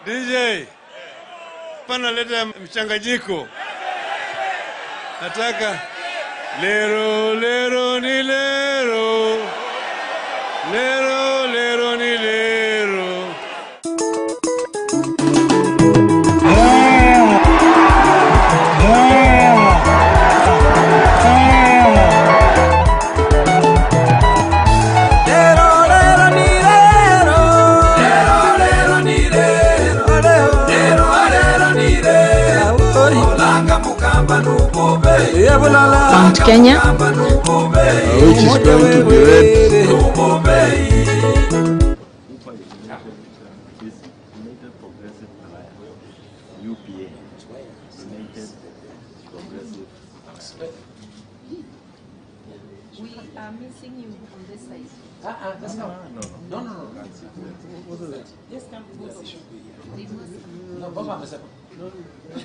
DJ, pana leta mchanganyiko. Nataka lero lero ni lero, lero lero ni lero. Mount Kenya, which is going to be read. We are missing you on this side. Let's come. No. What is it? Yes, come. No, Papa, let's go. Okay.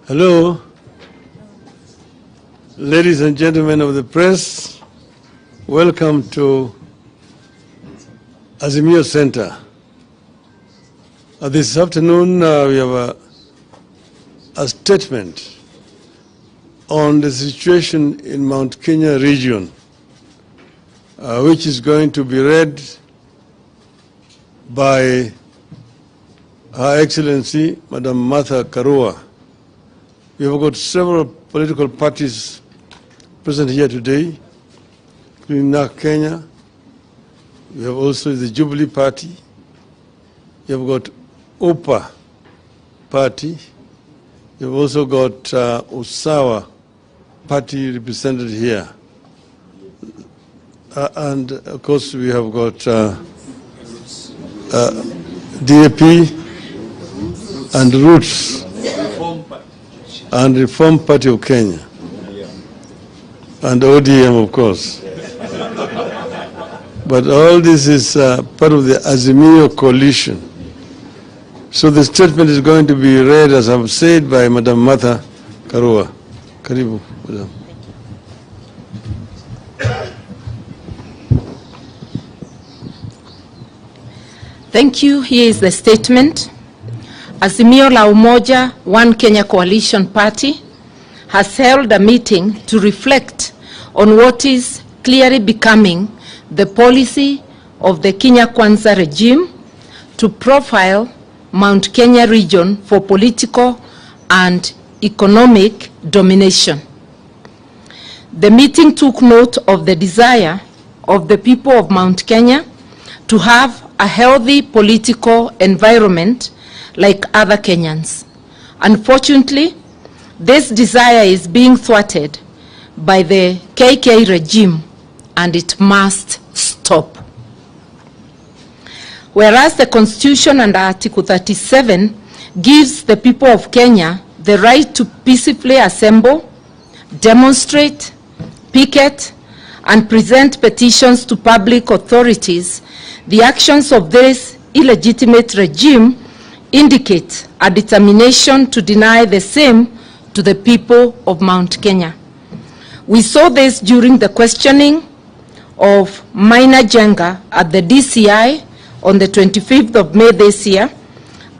Hello, ladies and gentlemen of the press, welcome to Azimio Center. This afternoon we have a statement on the situation in Mount Kenya region, which is going to be read by Her Excellency, Madam Martha Karua. We have got several political parties present here today, including NAK Kenya. We have also the Jubilee Party. We have got OPA Party. We have also got Usawa Party represented here. And of course we have got DAP and Roots and Reform Party of Kenya and ODM, of course. But all this is part of the Azimio coalition. So the statement is going to be read, as I've said, by Madam Martha Karua. Karibu, Madam. thank you. Here is the statement. Azimio la Umoja, One Kenya Coalition Party, has held a meeting to reflect on what is clearly becoming the policy of the Kwanza regime to profile Mount Kenya region for political and economic domination. The meeting took note of the desire of the people of Mount Kenya to have a healthy political environment like other Kenyans. Unfortunately, this desire is being thwarted by the KK regime, and it must stop. Whereas the Constitution under Article 37 gives the people of Kenya the right to peacefully assemble, demonstrate, picket, and present petitions to public authorities, the actions of this illegitimate regime indicate a determination to deny the same to the people of Mount Kenya. We saw this during the questioning of Minor Jenga at the DCI on the 25th of May this year,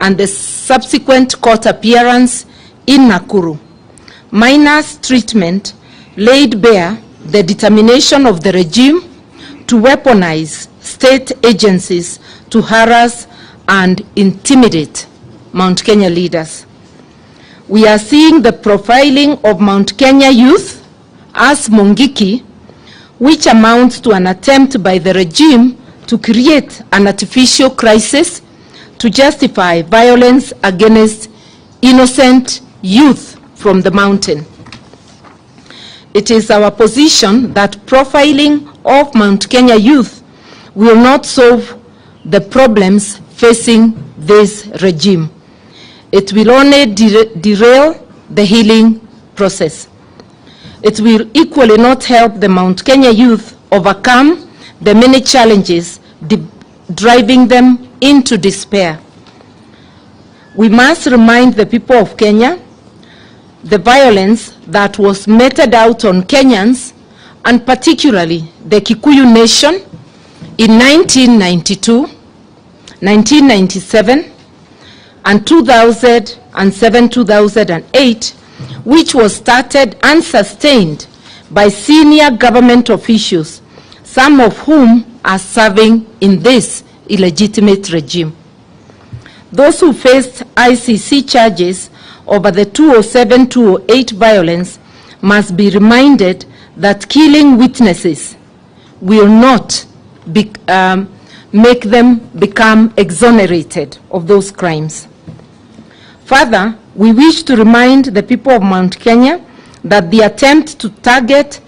and the subsequent court appearance in Nakuru, Miners' treatment laid bare the determination of the regime to weaponize state agencies to harass and intimidate Mount Kenya leaders. We are seeing the profiling of Mount Kenya youth as Mungiki, which amounts to an attempt by the regime to create an artificial crisis to justify violence against innocent youth from the mountain. It is our position that profiling of Mount Kenya youth will not solve the problems facing this regime. It will only derail the healing process. It will equally not help the Mount Kenya youth overcome the many challenges driving them into despair. We must remind the people of Kenya the violence that was meted out on Kenyans, and particularly the Kikuyu nation, in 1992, 1997, and 2007-2008, which was started and sustained by senior government officials, some of whom are serving in this illegitimate regime. Those who faced ICC charges over the 2007-2008 violence must be reminded that killing witnesses will not make them become exonerated of those crimes. Further, we wish to remind the people of Mount Kenya that the attempt to target,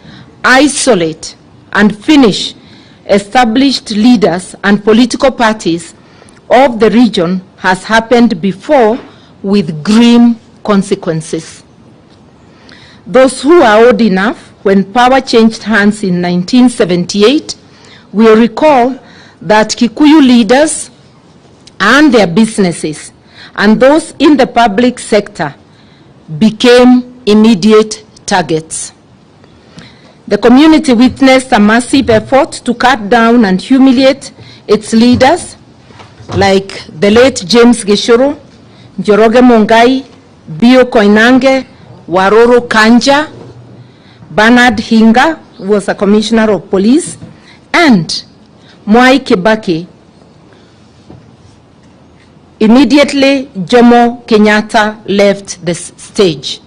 isolate, and finish established leaders and political parties of the region has happened before with grim consequences. Those who are old enough when power changed hands in 1978 will recall that Kikuyu leaders and their businesses and those in the public sector became immediate targets. The community witnessed a massive effort to cut down and humiliate its leaders, like the late James Gishuru, Njoroge Mungai, Bio Koinange, Waroro Kanja, Bernard Hinga, who was a commissioner of police, and Mwai Kibaki. Immediately, Jomo Kenyatta left the stage.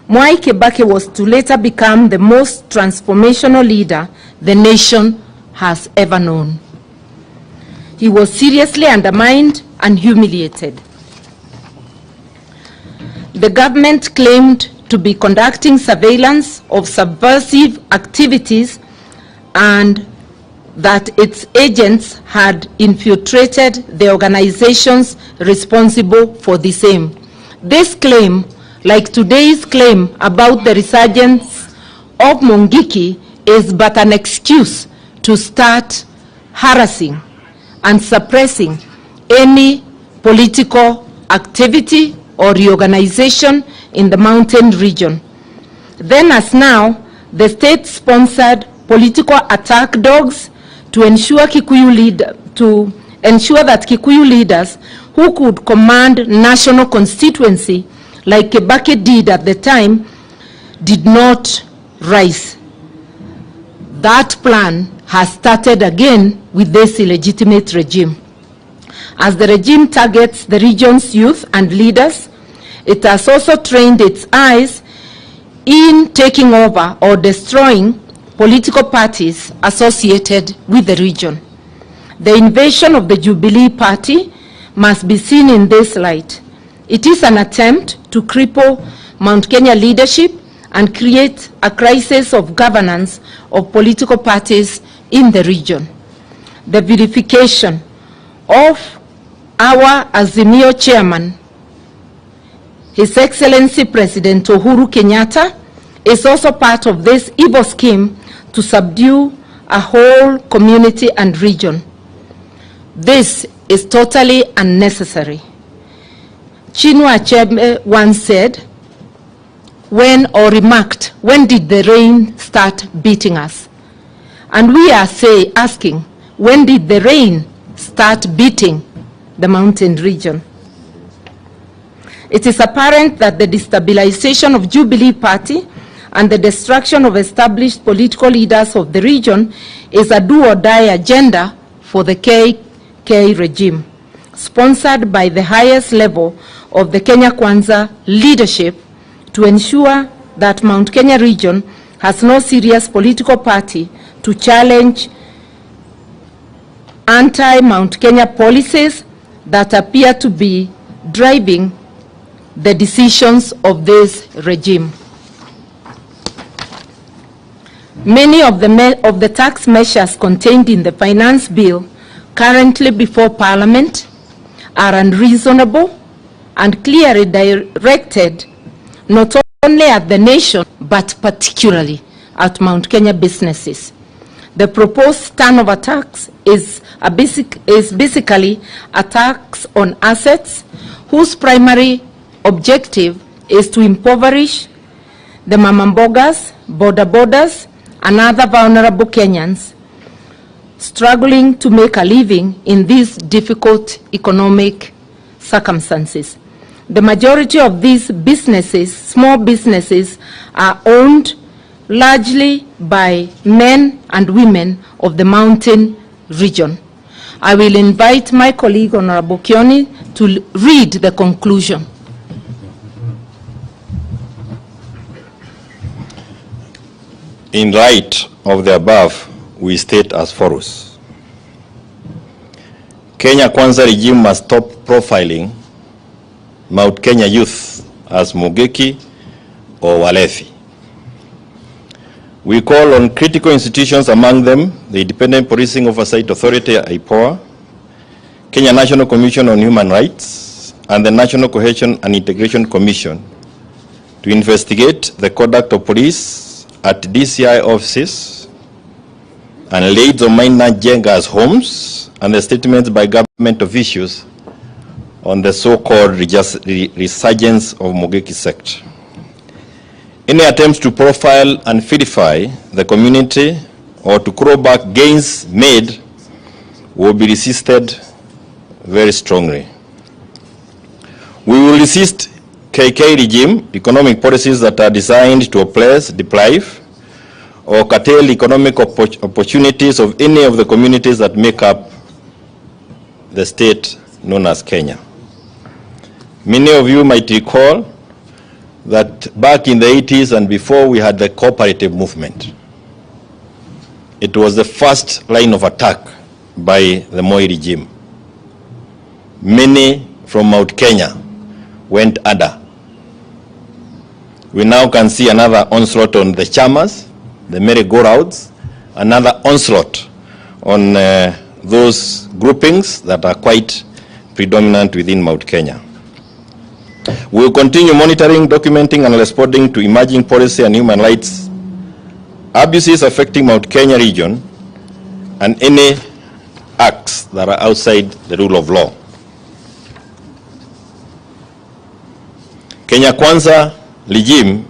Mwai Kibaki was to later become the most transformational leader the nation has ever known. He was seriously undermined and humiliated. The government claimed to be conducting surveillance of subversive activities and that its agents had infiltrated the organizations responsible for the same. This claim, like today's claim about the resurgence of Mungiki, is but an excuse to start harassing and suppressing any political activity or reorganization in the mountain region. Then as now, the state-sponsored political attack dogs to ensure that Kikuyu leaders who could command national constituency, like Kibaki did at the time, did not rise. That plan has started again with this illegitimate regime. As the regime targets the region's youth and leaders, it has also trained its eyes in taking over or destroying political parties associated with the region. The invasion of the Jubilee Party must be seen in this light. It is an attempt to cripple Mount Kenya leadership and create a crisis of governance of political parties in the region. The verification of our Azimio chairman, His Excellency President Uhuru Kenyatta, is also part of this evil scheme to subdue a whole community and region. This is totally unnecessary. Chinua Achebe once said, remarked, when did the rain start beating us? And we are asking, when did the rain start beating the mountain region. It is apparent that the destabilization of Jubilee Party and the destruction of established political leaders of the region is a do-or-die agenda for the KK regime, sponsored by the highest level of the Kenya Kwanza leadership to ensure that Mount Kenya region has no serious political party to challenge anti-Mount Kenya policies that appear to be driving the decisions of this regime. Many of the tax measures contained in the finance bill currently before Parliament are unreasonable and clearly directed not only at the nation but particularly at Mount Kenya businesses. The proposed turnover tax is basically a tax on assets whose primary objective is to impoverish the mamambogas, boda-bodas, and other vulnerable Kenyans struggling to make a living in these difficult economic circumstances. The majority of these businesses, small businesses, are owned largely by men and women of the mountain region. I will invite my colleague, Honorable Kioni, to read the conclusion. In light of the above, we state as follows. Kenya Kwanza regime must stop profiling Mount Kenya youth as Mugeki or Walefi. We call on critical institutions, among them the Independent Policing Oversight Authority, IPOA, Kenya National Commission on Human Rights, and the National Cohesion and Integration Commission to investigate the conduct of police at DCI offices and raids on minor Jenga's homes and the statements by government officials on the so-called resurgence of Mugeki sect. Any attempts to profile and vilify the community or to claw back gains made will be resisted very strongly. We will resist KK regime economic policies that are designed to oppress, deprive, or curtail economic opportunities of any of the communities that make up the state known as Kenya. Many of you might recall that back in the 80s and before, we had the cooperative movement. It was the first line of attack by the Moi regime. Many from Mount Kenya went under. We now can see another onslaught on the chamas, the merry-go-rounds, another onslaught on those groupings that are quite predominant within Mount Kenya. We will continue monitoring, documenting, and responding to emerging policy and human rights abuses affecting Mount Kenya region and any acts that are outside the rule of law. Kenya Kwanza regime,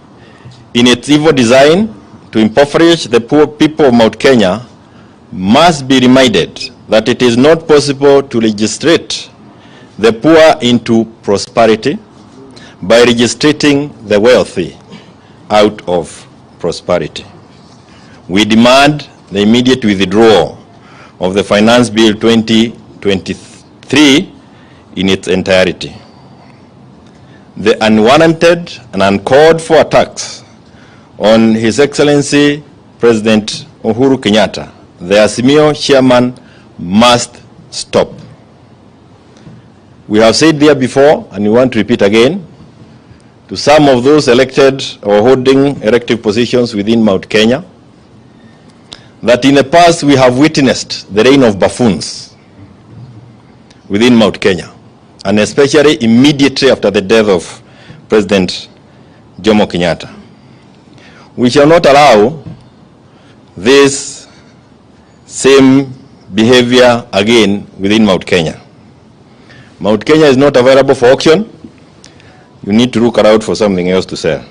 in its evil design to impoverish the poor people of Mount Kenya, must be reminded that it is not possible to legislate the poor into prosperity by registrating the wealthy out of prosperity. We demand the immediate withdrawal of the Finance Bill 2023 in its entirety. The unwarranted and uncalled for attacks on His Excellency President Uhuru Kenyatta, the Azimio chairman, must stop. We have said there before, and we want to repeat again, to some of those elected or holding elective positions within Mount Kenya, that in the past we have witnessed the reign of buffoons within Mount Kenya, and especially immediately after the death of President Jomo Kenyatta. We shall not allow this same behavior again within Mount Kenya. Mount Kenya is not available for auction. You need to look around for something else to sell.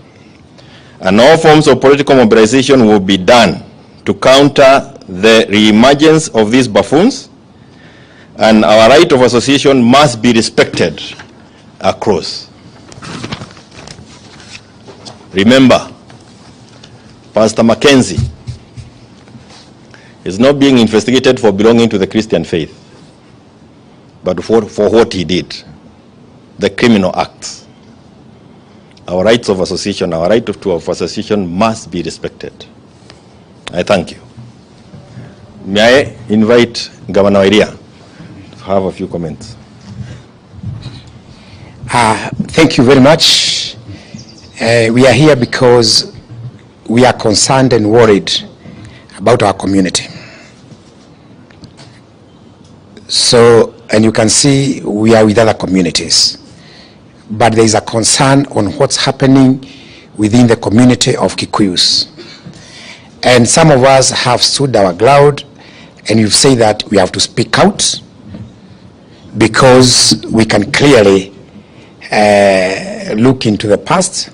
And all forms of political mobilization will be done to counter the reemergence of these buffoons and our right of association must be respected across. Remember, Pastor Mackenzie is not being investigated for belonging to the Christian faith, but for what he did, the criminal acts. Our rights of association, our right of association must be respected. I thank you. May I invite Governor Iria to have a few comments. Thank you very much. We are here because we are concerned and worried about our community. So, and you can see we are with other communities, but there is a concern on what's happening within the community of Kikuyus. And some of us have stood our ground, and you say that we have to speak out because we can clearly look into the past,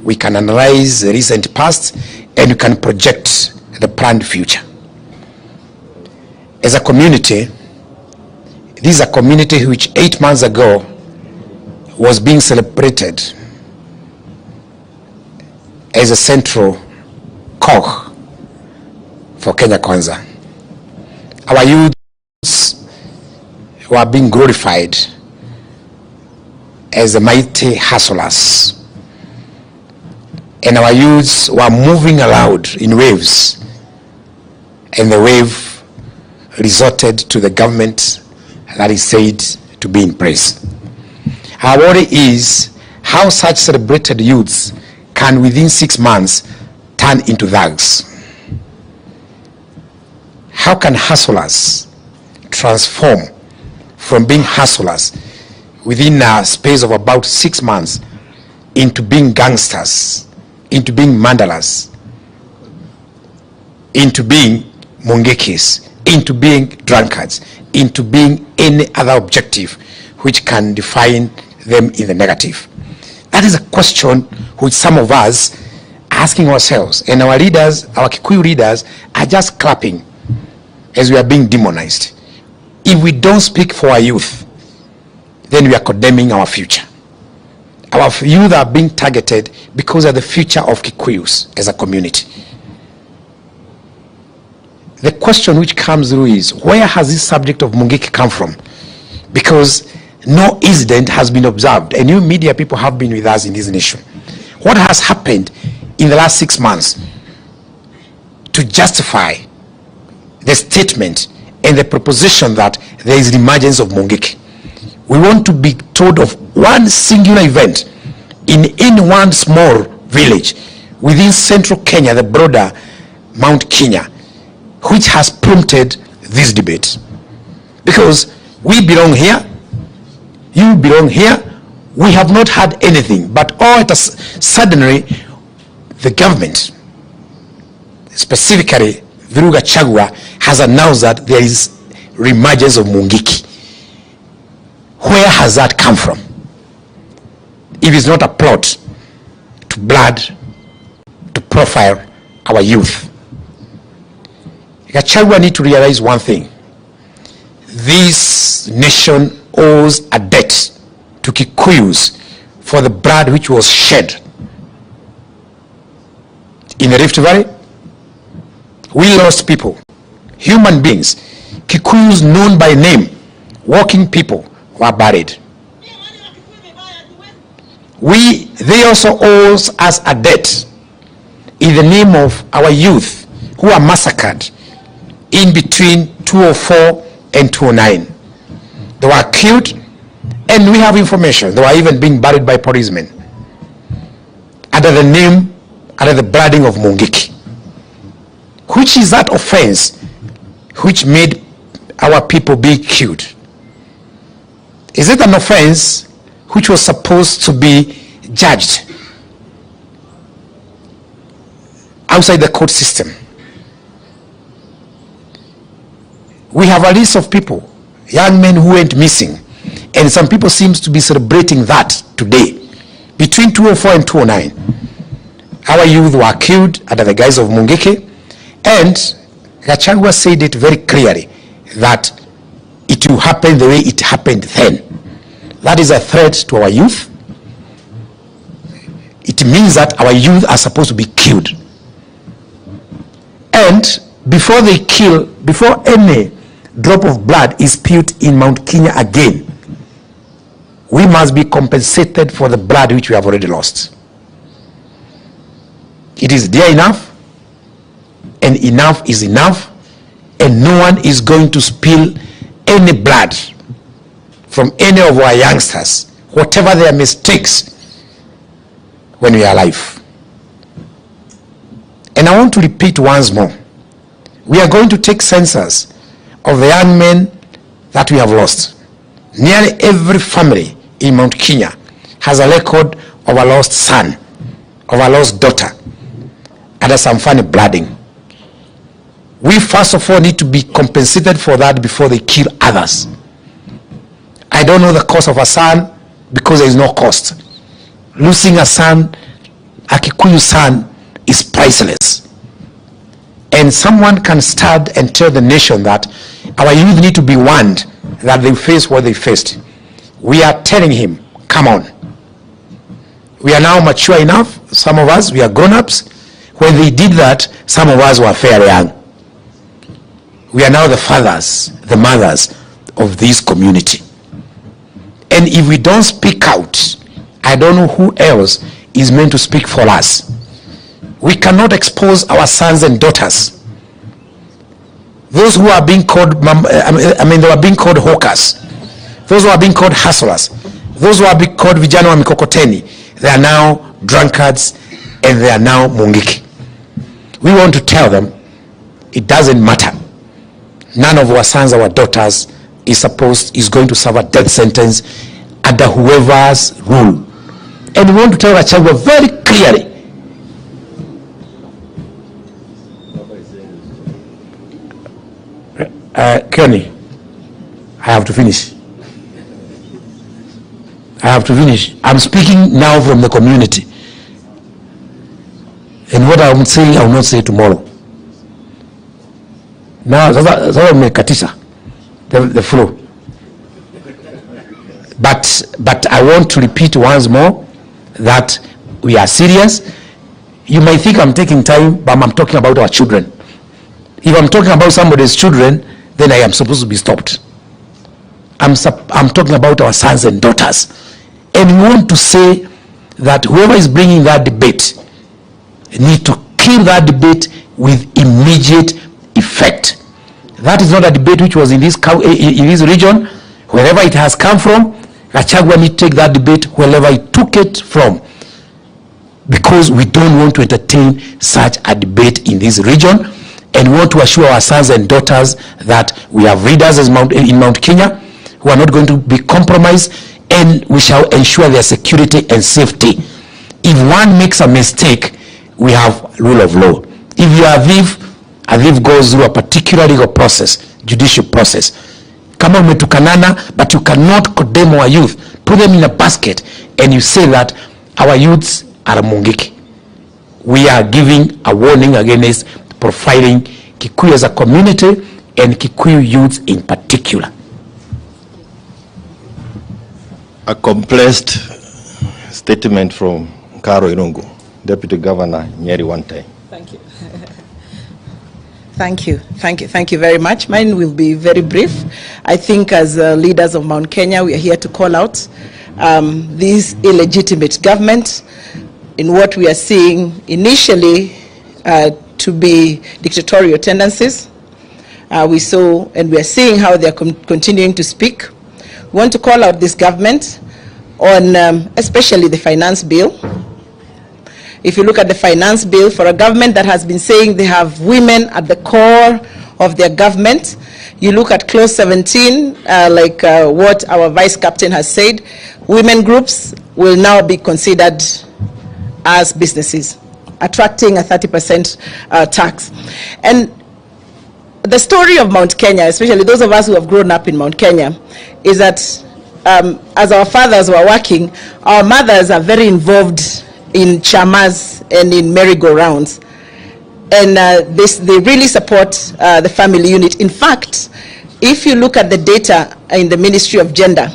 we can analyze the recent past, and we can project the planned future. As a community, this is a community which 8 months ago was being celebrated as a central cog for Kenya Kwanza. Our youths were being glorified as the mighty hustlers, and our youths were moving aloud in waves, and the wave resorted to the government that is said to be in place. Our worry is how such celebrated youths can within 6 months turn into thugs. How can hustlers transform from being hustlers within a space of about 6 months into being gangsters, into being mandalas, into being mungekis, into being drunkards, into being any other objective which can define them in the negative? That is a question which some of us are asking ourselves, and our leaders, our Kikuyu leaders, are just clapping as we are being demonized. If we don't speak for our youth, then we are condemning our future. Our youth are being targeted because of the future of Kikuyus as a community. The question which comes through is, where has this subject of Mungiki come from? Because no incident has been observed, and you media people have been with us in this nation. What has happened in the last 6 months to justify the statement and the proposition that there is the emergence of Mungiki? We want to be told of one singular event in one small village within central Kenya, the broader Mount Kenya, which has prompted this debate. Because we belong here, you belong here, we have not had anything, but all it has, suddenly the government, specifically Viruga Chagwa, has announced that there is reemergence of Mungiki. Where has that come from? If it's not a plot to blood, to profile our youth. Gachagua need to realize one thing. This nation owes a debt to Kikuyus for the blood which was shed in the Rift Valley. We lost people, human beings, Kikuyus known by name, working people were buried. They also owe us a debt in the name of our youth who are massacred in between 2004 and 2009. They were killed, and we have information they were even being buried by policemen under the name, under the blooding of Mungiki. Which is that offense which made our people be killed? Is it an offense which was supposed to be judged outside the court system? We have a list of people, young men who went missing, and some people seem to be celebrating that today. Between 2004 and 2009, our youth were killed under the guise of Mungiki, and Gachagua said it very clearly that it will happen the way it happened then. That is a threat to our youth. It means that our youth are supposed to be killed. And before they kill, before any drop of blood is spilled in Mount Kenya again, we must be compensated for the blood which we have already lost. It is dear enough, and enough is enough, and no one is going to spill any blood from any of our youngsters, whatever their mistakes, when we are alive. And I want to repeat once more, we are going to take census of the young men that we have lost. Nearly every family in Mount Kenya has a record of a lost son, of a lost daughter, and some funny blooding. We first of all need to be compensated for that before they kill others. I don't know the cost of a son because there is no cost. Losing a son, a Kikuyu son, is priceless. And someone can stand and tell the nation that our youth need to be warned that they face what they faced. We are telling him, come on. We are now mature enough. Some of us, we are grown-ups. When they did that, some of us were fairly young. We are now the fathers, the mothers of this community. And if we don't speak out, I don't know who else is meant to speak for us. We cannot expose our sons and daughters. Those who are being called, they are being called hawkers. Those who are being called hustlers. Those who are being called vijana wa mikokoteni. They are now drunkards and they are now mungiki. We want to tell them, it doesn't matter. None of our sons, our daughters is going to serve a death sentence under whoever's rule. And we want to tell our child very clearly, Kenny, I have to finish. I'm speaking now from the community. And what I'm saying, I will not say tomorrow. Now, sasa the flow. But I want to repeat once more that we are serious. You may think I'm taking time, but I'm talking about our children. If I'm talking about somebody's children, then I am supposed to be stopped. I'm talking about our sons and daughters. And we want to say that whoever is bringing that debate need to kill that debate with immediate effect. That is not a debate which was in this region. Wherever it has come from, Gachagua need to take that debate wherever he took it from. Because we don't want to entertain such a debate in this region, and we want to assure our sons and daughters that we have leaders in Mount Kenya who are not going to be compromised, and we shall ensure their security and safety. If one makes a mistake, we have rule of law. If you are a thief goes through a particular legal process, judicial process. Kama umetukanana, but you cannot condemn our youth, put them in a basket, and you say that our youths are mungiki. We are giving a warning against profiling Kikuyu as a community and Kikuyu youths in particular. A compressed statement from Karo Irungu, Deputy Governor Nyeri Wantai. Thank you. Thank you very much. Mine will be very brief. I think as leaders of Mount Kenya, we are here to call out this illegitimate government in what we are seeing initially to be dictatorial tendencies. We saw and we are seeing how they are continuing to speak. We want to call out this government on especially the finance bill. If you look at the finance bill, for a government that has been saying they have women at the core of their government, you look at clause 17, what our vice captain has said, women groups will now be considered as businesses, attracting a 30% tax. And the story of Mount Kenya, especially those of us who have grown up in Mount Kenya, is that as our fathers were working, our mothers are very involved in chamas and in merry-go-rounds. And they really support the family unit. In fact, if you look at the data in the Ministry of Gender,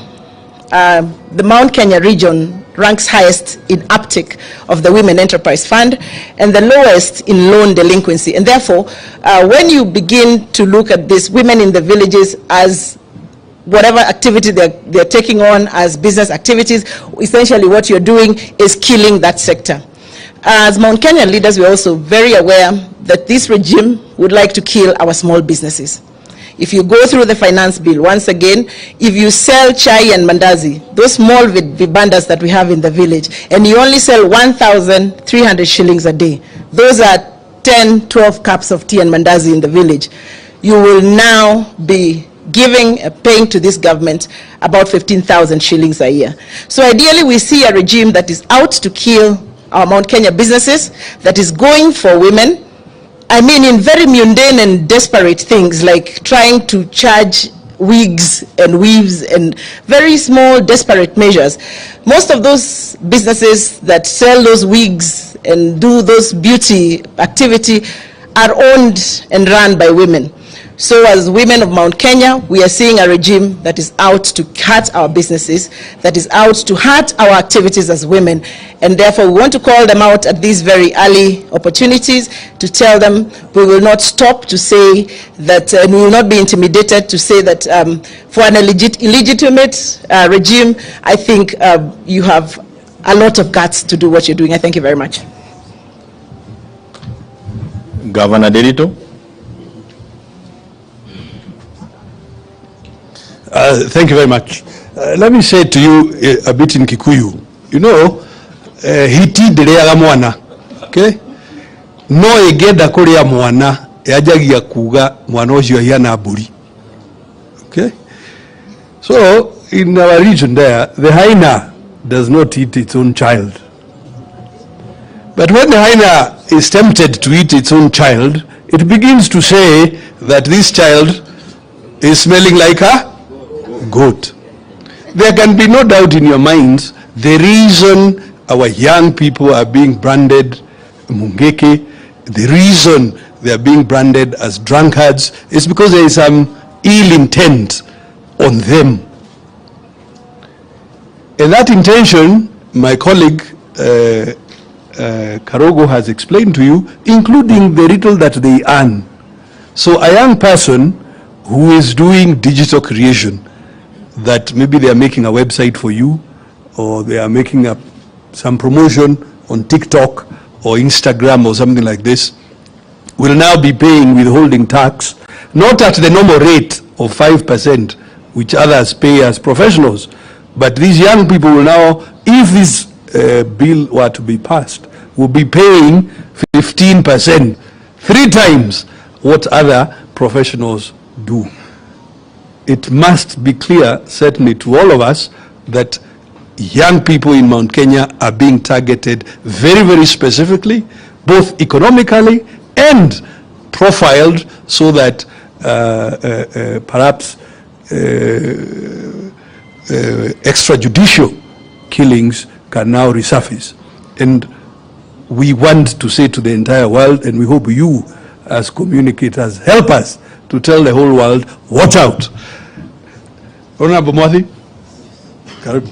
the Mount Kenya region ranks highest in uptake of the Women Enterprise Fund and the lowest in loan delinquency. And therefore, when you begin to look at this, women in the villages as whatever activity they're taking on as business activities, essentially what you're doing is killing that sector. As Mount Kenya leaders, we're also very aware that this regime would like to kill our small businesses. If you go through the finance bill, once again, if you sell chai and mandazi, those small vibandas that we have in the village, and you only sell 1,300 shillings a day, those are 10, 12 cups of tea and mandazi in the village, you will now be paying to this government about 15,000 shillings a year. So ideally, we see a regime that is out to kill our Mount Kenya businesses, that is going for women, I mean, in very mundane and desperate things like trying to charge wigs and weaves and very small desperate measures. Most of those businesses that sell those wigs and do those beauty activity are owned and run by women. So as women of Mount Kenya, we are seeing a regime that is out to cut our businesses, that is out to hurt our activities as women, and therefore we want to call them out at these very early opportunities to tell them we will not stop to say that, and we will not be intimidated to say that for an illegitimate regime, I think you have a lot of guts to do what you're doing. I thank you very much. Governor Derito. Thank you very much. Let me say to you a bit in Kikuyu. You know, hiti dereaga mwana, okay? No egenda kuria mwana yajagia kuga mwana ucio hiana mburi. Okay? So in our region there, the hyena does not eat its own child. But when the hyena is tempted to eat its own child, it begins to say that this child is smelling like a goat. There can be no doubt in your minds the reason our young people are being branded mungeke, the reason they are being branded as drunkards is because there is some ill intent on them. And that intention, my colleague Karogo has explained to you, including the little that they earn. So a young person who is doing digital creation, that maybe they are making a website for you, or they are making some promotion on TikTok or Instagram or something like this, will now be paying withholding tax, not at the normal rate of 5%, which others pay as professionals, but these young people will now, if this bill were to be passed, will be paying 15%, 3 times what other professionals do. It must be clear, certainly to all of us, that young people in Mount Kenya are being targeted very, very specifically, both economically and profiled, so that perhaps extrajudicial killings can now resurface. And we want to say to the entire world, and we hope you as communicators help us to tell the whole world, watch out. Honorable Mwathi, karibu.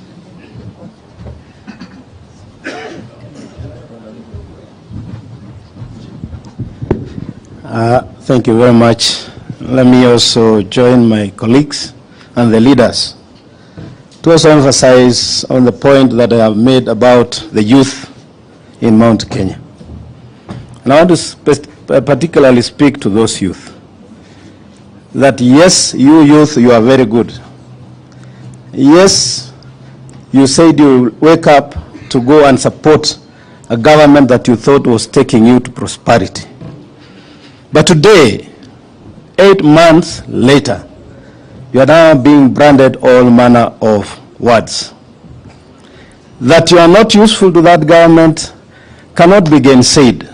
Thank you very much. Let me also join my colleagues and the leaders to also emphasize on the point that I have made about the youth in Mount Kenya. And I want to particularly speak to those youth. That yes, you youth, you are very good. Yes, you said you wake up to go and support a government that you thought was taking you to prosperity. But today, 8 months later, you are now being branded all manner of words. That you are not useful to that government cannot be gainsaid,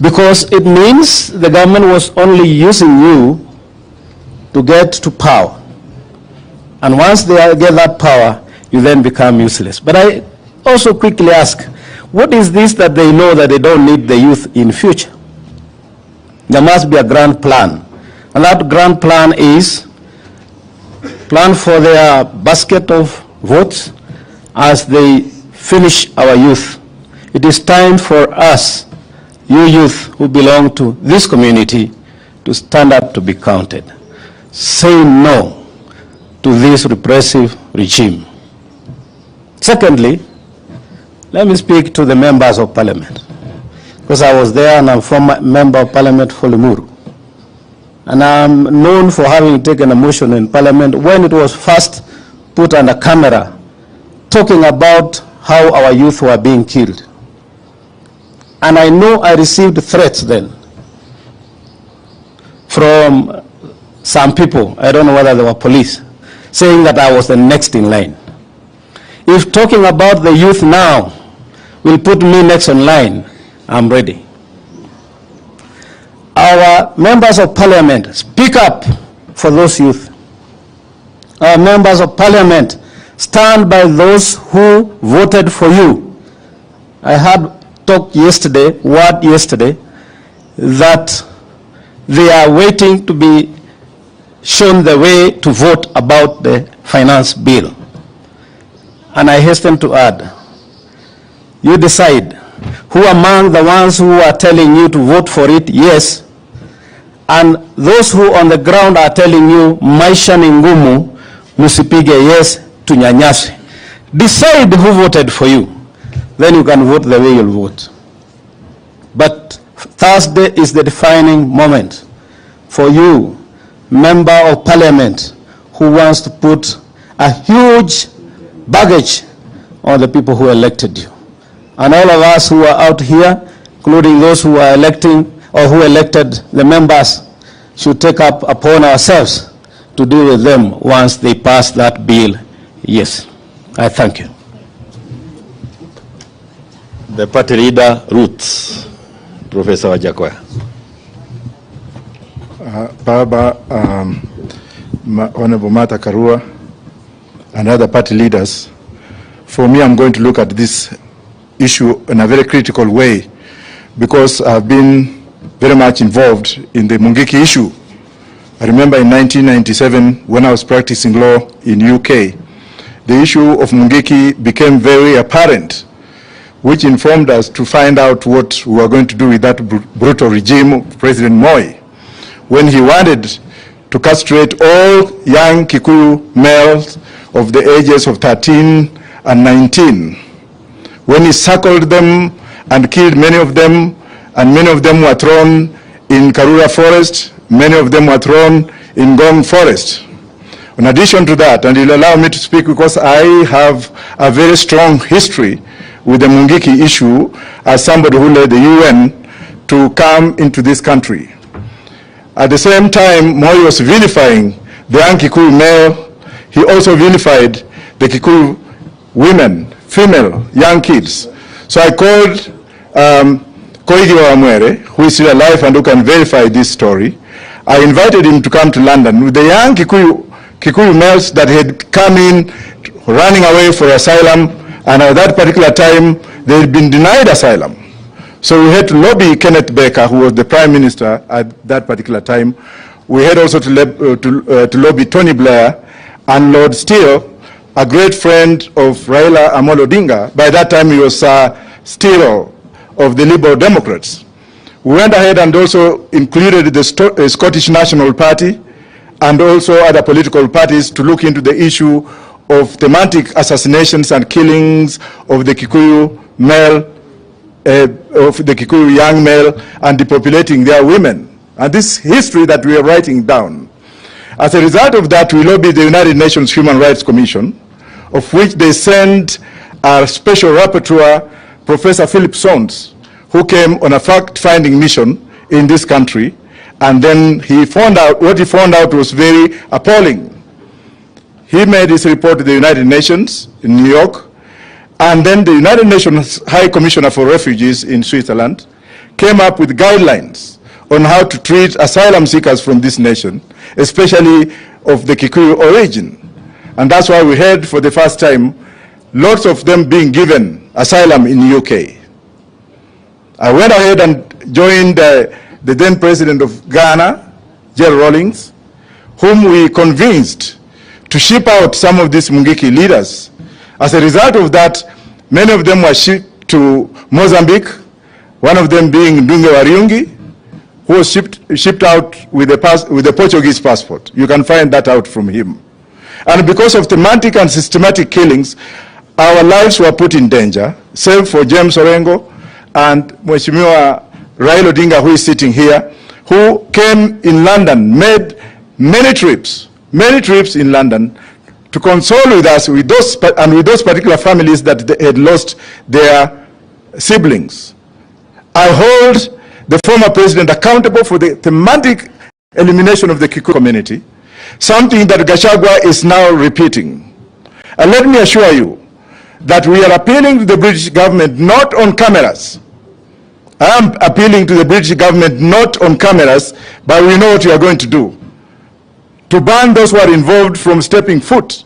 because it means the government was only using you to get to power. And once they get that power, you then become useless. But I also quickly ask, what is this that they know that they don't need the youth in future? There must be a grand plan And that grand plan is plan for their basket of votes as they finish our youth. It is time for us, you youth who belong to this community, to stand up to be counted. Say no to this repressive regime. Secondly, let me speak to the members of parliament, because I was there and I'm former member of parliament for Limuru. And I'm known for having taken a motion in parliament when it was first put under camera, talking about how our youth were being killed. And I know I received threats then from some people, I don't know whether they were police, saying that I was the next in line. If talking about the youth now will put me next in line, I'm ready. Our members of parliament, speak up for those youth. Our members of parliament, stand by those who voted for you. I had talk yesterday, word yesterday, that they are waiting to be shown the way to vote about the finance bill. And I hasten to add, you decide who among the ones who are telling you to vote for it, yes, and those who on the ground are telling you, maisha ni ngumu, musipige yes, tunyanyase. Decide who voted for you. Then you can vote the way you'll vote. But Thursday is the defining moment for you, member of parliament, who wants to put a huge baggage on the people who elected you. And all of us who are out here, including those who are electing or who elected the members, should take up upon ourselves to deal with them once they pass that bill. Yes, I thank you. The party leader, Roots, Professor Wajakoya. Baba, Honorable Martha Karua, and other party leaders, for me, I'm going to look at this issue in a very critical way, because I've been very much involved in the Mungiki issue. I remember in 1997, when I was practicing law in UK, the issue of Mungiki became very apparent, which informed us to find out what we were going to do with that brutal regime of President Moi, when he wanted to castrate all young Kikuyu males of the ages of 13 and 19. When he circled them and killed many of them, and many of them were thrown in Karura Forest, many of them were thrown in Gong Forest. In addition to that, and you'll allow me to speak because I have a very strong history with the Mungiki issue as somebody who led the UN to come into this country. At the same time, Moi was vilifying the young Kikuyu male. He also vilified the Kikuyu women, female, young kids. So I called Koigi Wamwere, who is still alive and who can verify this story. I invited him to come to London with the young Kikuyu males that had come in running away for asylum, and at that particular time, they had been denied asylum. So we had to lobby Kenneth Baker, who was the Prime Minister at that particular time. We had also to lobby Tony Blair and Lord Steele, a great friend of Raila Odinga. By that time, he was Steele of the Liberal Democrats. We went ahead and also included the Scottish National Party and also other political parties to look into the issue of thematic assassinations and killings of the Kikuyu male, of the Kikuyu young male, and depopulating their women. And this history that we are writing down. As a result of that, we lobbied the United Nations Human Rights Commission, of which they sent our special rapporteur, Professor Philip Sons, who came on a fact-finding mission in this country, and then he found out, what he found out was very appalling. He made his report to the United Nations in New York, and then the United Nations High Commissioner for Refugees in Switzerland came up with guidelines on how to treat asylum seekers from this nation, especially of the Kikuyu origin. And that's why we heard for the first time lots of them being given asylum in the UK. I went ahead and joined the then president of Ghana, jail rollings, whom we convinced to ship out some of these Mungiki leaders. As a result of that, many of them were shipped to Mozambique, one of them being Ndunge Wariungi, who was shipped out with a Portuguese passport. You can find that out from him. And because of thematic and systematic killings, our lives were put in danger, save for James Orengo and Mheshimiwa Raila Odinga, who is sitting here, who came in London, made many trips in London to console with us, with those particular families that they had lost their siblings. I hold the former president accountable for the thematic elimination of the Kikuyu community, something that Gachagua is now repeating. And let me assure you that we are appealing to the British government not on cameras. I am appealing to the British government not on cameras, but we know what we are going to do. To ban those who are involved from stepping foot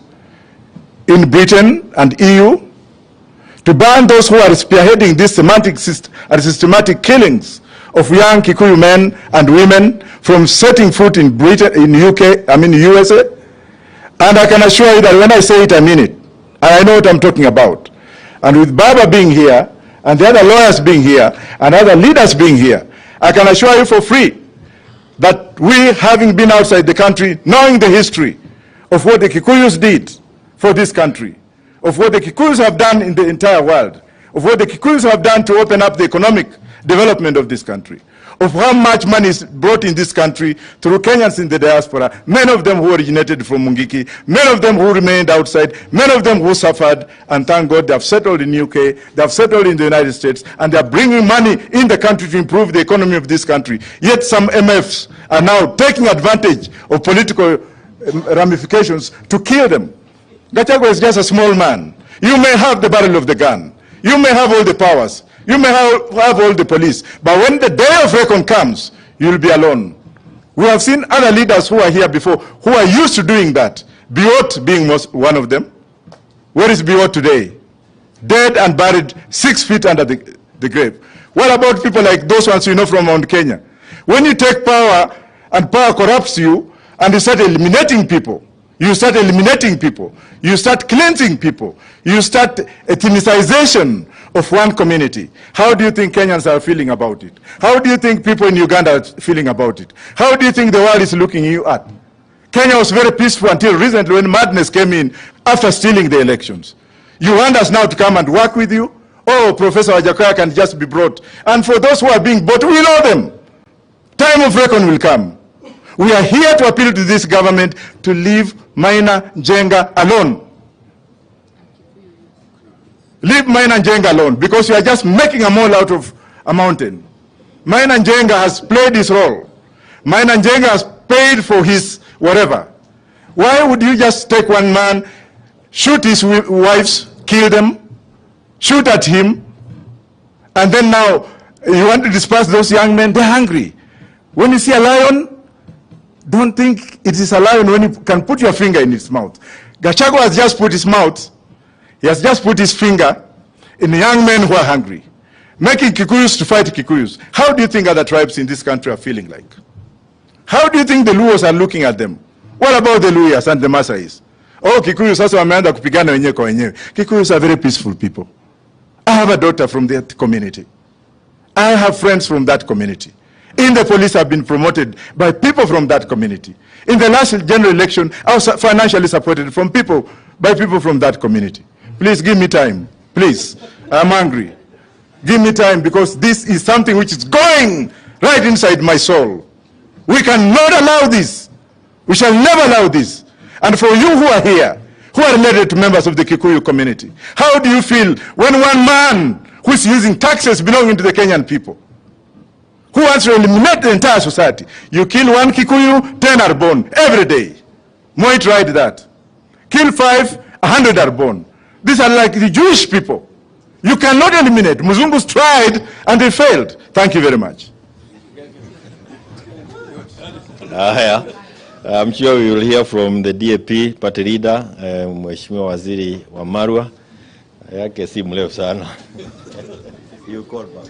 in Britain and EU, to ban those who are spearheading these semantic and systematic killings of young Kikuyu men and women from setting foot in Britain, in USA. And I can assure you that when I say it, I mean it. And I know what I'm talking about. And with Baba being here, and the other lawyers being here, and other leaders being here, I can assure you for free that we, having been outside the country, knowing the history of what the Kikuyus did for this country, of what the Kikuyus have done in the entire world, of what the Kikuyus have done to open up the economic development of this country, of how much money is brought in this country through Kenyans in the diaspora, many of them who originated from Mungiki, many of them who remained outside, many of them who suffered, and thank God they have settled in UK, they have settled in the United States, and they are bringing money in the country to improve the economy of this country. Yet some MFs are now taking advantage of political ramifications to kill them. Gachagua is just a small man. You may have the barrel of the gun. You may have all the powers. You may have all the police. But when the day of reckoning comes, you'll be alone. We have seen other leaders who are here before, who are used to doing that. Biot being one of them. Where is Biot today? Dead and buried 6 feet under the grave. What about people like those ones you know from Mount Kenya? When you take power and power corrupts you and you start eliminating people, you start eliminating people, you start cleansing people, you start ethnicization of one community. How do you think Kenyans are feeling about it? How do you think people in Uganda are feeling about it? How do you think the world is looking you at? Kenya was very peaceful until recently when madness came in after stealing the elections. You want us now to come and work with you? Oh, Professor Wajakoya can just be brought. And for those who are being bought, we know them. Time of reckoning will come. We are here to appeal to this government to leave Maina Njenga alone. Leave Maina Njenga alone, because you are just making a mole out of a mountain. Maina Njenga has played his role. Maina Njenga has paid for his whatever. Why would you just take one man, shoot his wives, kill them, shoot at him, and then now you want to disperse those young men? They're hungry. When you see a lion, don't think it is a lion when you can put your finger in its mouth. Gachagua has just put his mouth, he has just put his finger in young men who are hungry, making Kikuyus to fight Kikuyus. How do you think other tribes in this country are feeling like? How do you think the Luos are looking at them? What about the Luyas and the Masais? Oh, Kikuyus sasa wameanza kupigana wenyewe kwa wenyewe. Kikuyus are very peaceful people. I have a daughter from that community. I have friends from that community. In the police have been promoted by people from that community. In the last general election, I was financially supported by people from that community. Please give me time. Please. I'm hungry. Give me time, because this is something which is going right inside my soul. We cannot allow this. We shall never allow this. And for you who are here, who are related to members of the Kikuyu community, how do you feel when one man who is using taxes belonging to the Kenyan people, who wants to eliminate the entire society, you kill one Kikuyu, 10 are born every day. Moi tried that. Kill 5, 100 are born. These are like the Jewish people. You cannot eliminate. Muzungus tried and they failed. Thank you very much. I'm sure we will hear from the DAP party leader, Mheshimiwa Waziri wa Marwa. Yake si mrefu sana. You call back.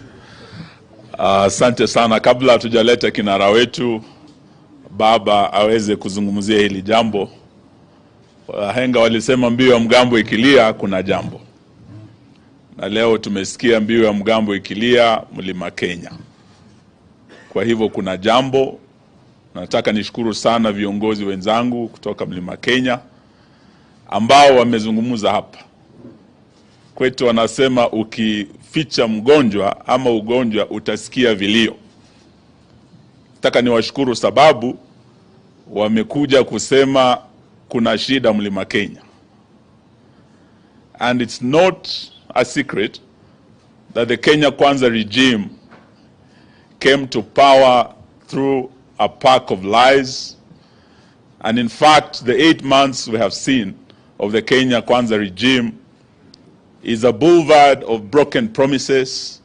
Asante sana. Kabla tujaleta kinara wetu baba aweze kuzungumzia hili jambo. Wahenga walisema mbiu ya mgambo ikilia kuna jambo. Na leo tumesikia mbiu ya mgambo ikilia mlima Kenya. Kwa hivyo kuna jambo. Nataka nishukuru sana viongozi wenzangu kutoka mlima Kenya ambao wamezungumza hapa. Kwetu wanasema ukificha mgonjwa ama ugonjwa utasikia vilio. Nataka niwashukuru sababu wamekuja kusema kuna shida mlima Kenya. And it's not a secret that the Kenya Kwanza regime came to power through a pack of lies. And in fact, the 8 months we have seen of the Kenya Kwanza regime is a boulevard of broken promises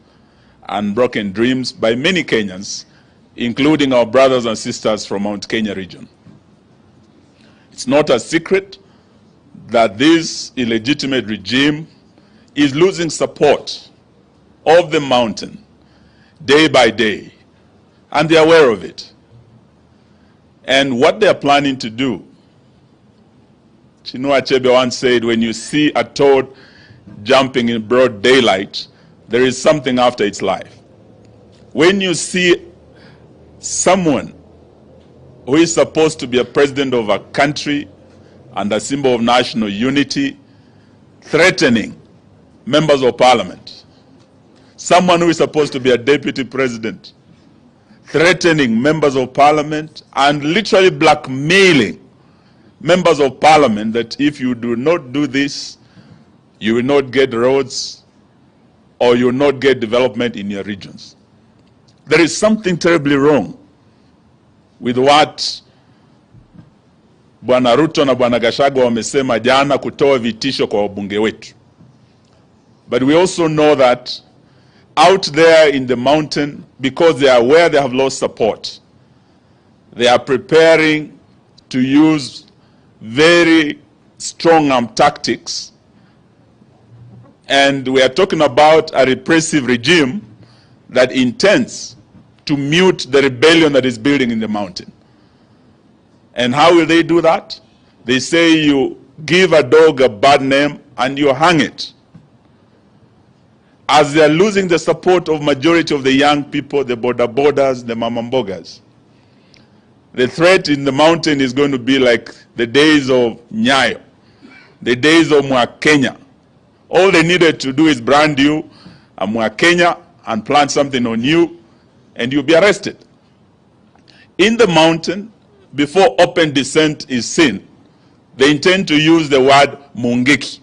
and broken dreams by many Kenyans, including our brothers and sisters from Mount Kenya region. It's not a secret that this illegitimate regime is losing support of the mountain day by day, and they're aware of it. And what they're planning to do, Chinua Achebe once said, when you see a toad jumping in broad daylight, there is something after its life. When you see someone who is supposed to be a president of a country and a symbol of national unity threatening members of parliament, someone who is supposed to be a deputy president threatening members of parliament and literally blackmailing members of parliament that if you do not do this, you will not get roads or you will not get development in your regions. There is something terribly wrong with what Bwana RUTO na Bwana Gachagua wamesema jana kutoa vitisho kwa wabunge wetu. But we also know that out there in the mountain, because they are aware they have lost support, they are preparing to use very strong-arm tactics. And we are talking about a repressive regime that intends to mute the rebellion that is building in the mountain. And how will they do that? They say you give a dog a bad name and you hang it. As they are losing the support of majority of the young people, the borders, the mamambogas, the threat in the mountain is going to be like the days of Nyayo, the days of Kenya. All they needed to do is brand you a Kenya and plant something on you, and you'll be arrested. In the mountain, before open dissent is seen, they intend to use the word mungiki.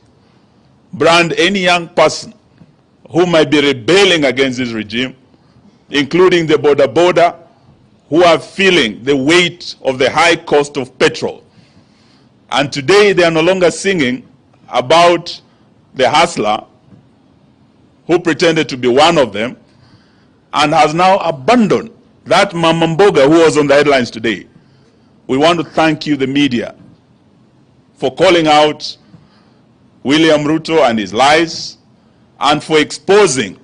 Brand any young person who might be rebelling against this regime, including the border, who are feeling the weight of the high cost of petrol. And today they are no longer singing about the hustler who pretended to be one of them and has now abandoned that mamamboga who was on the headlines today. We want to thank you, the media, for calling out William RUTO and his lies and for exposing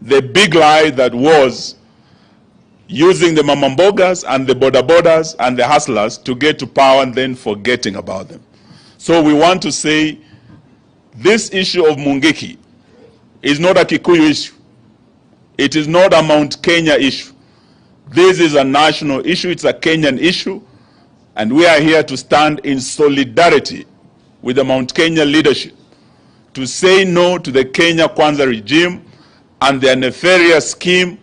the big lie that was using the mamambogas and the borders and the hustlers to get to power and then forgetting about them. So we want to say this issue of Mungiki is not a Kikuyu issue. It is not a Mount Kenya issue. This is a national issue. It's a Kenyan issue. And we are here to stand in solidarity with the Mount Kenya leadership to say no to the Kenya Kwanza regime and their nefarious scheme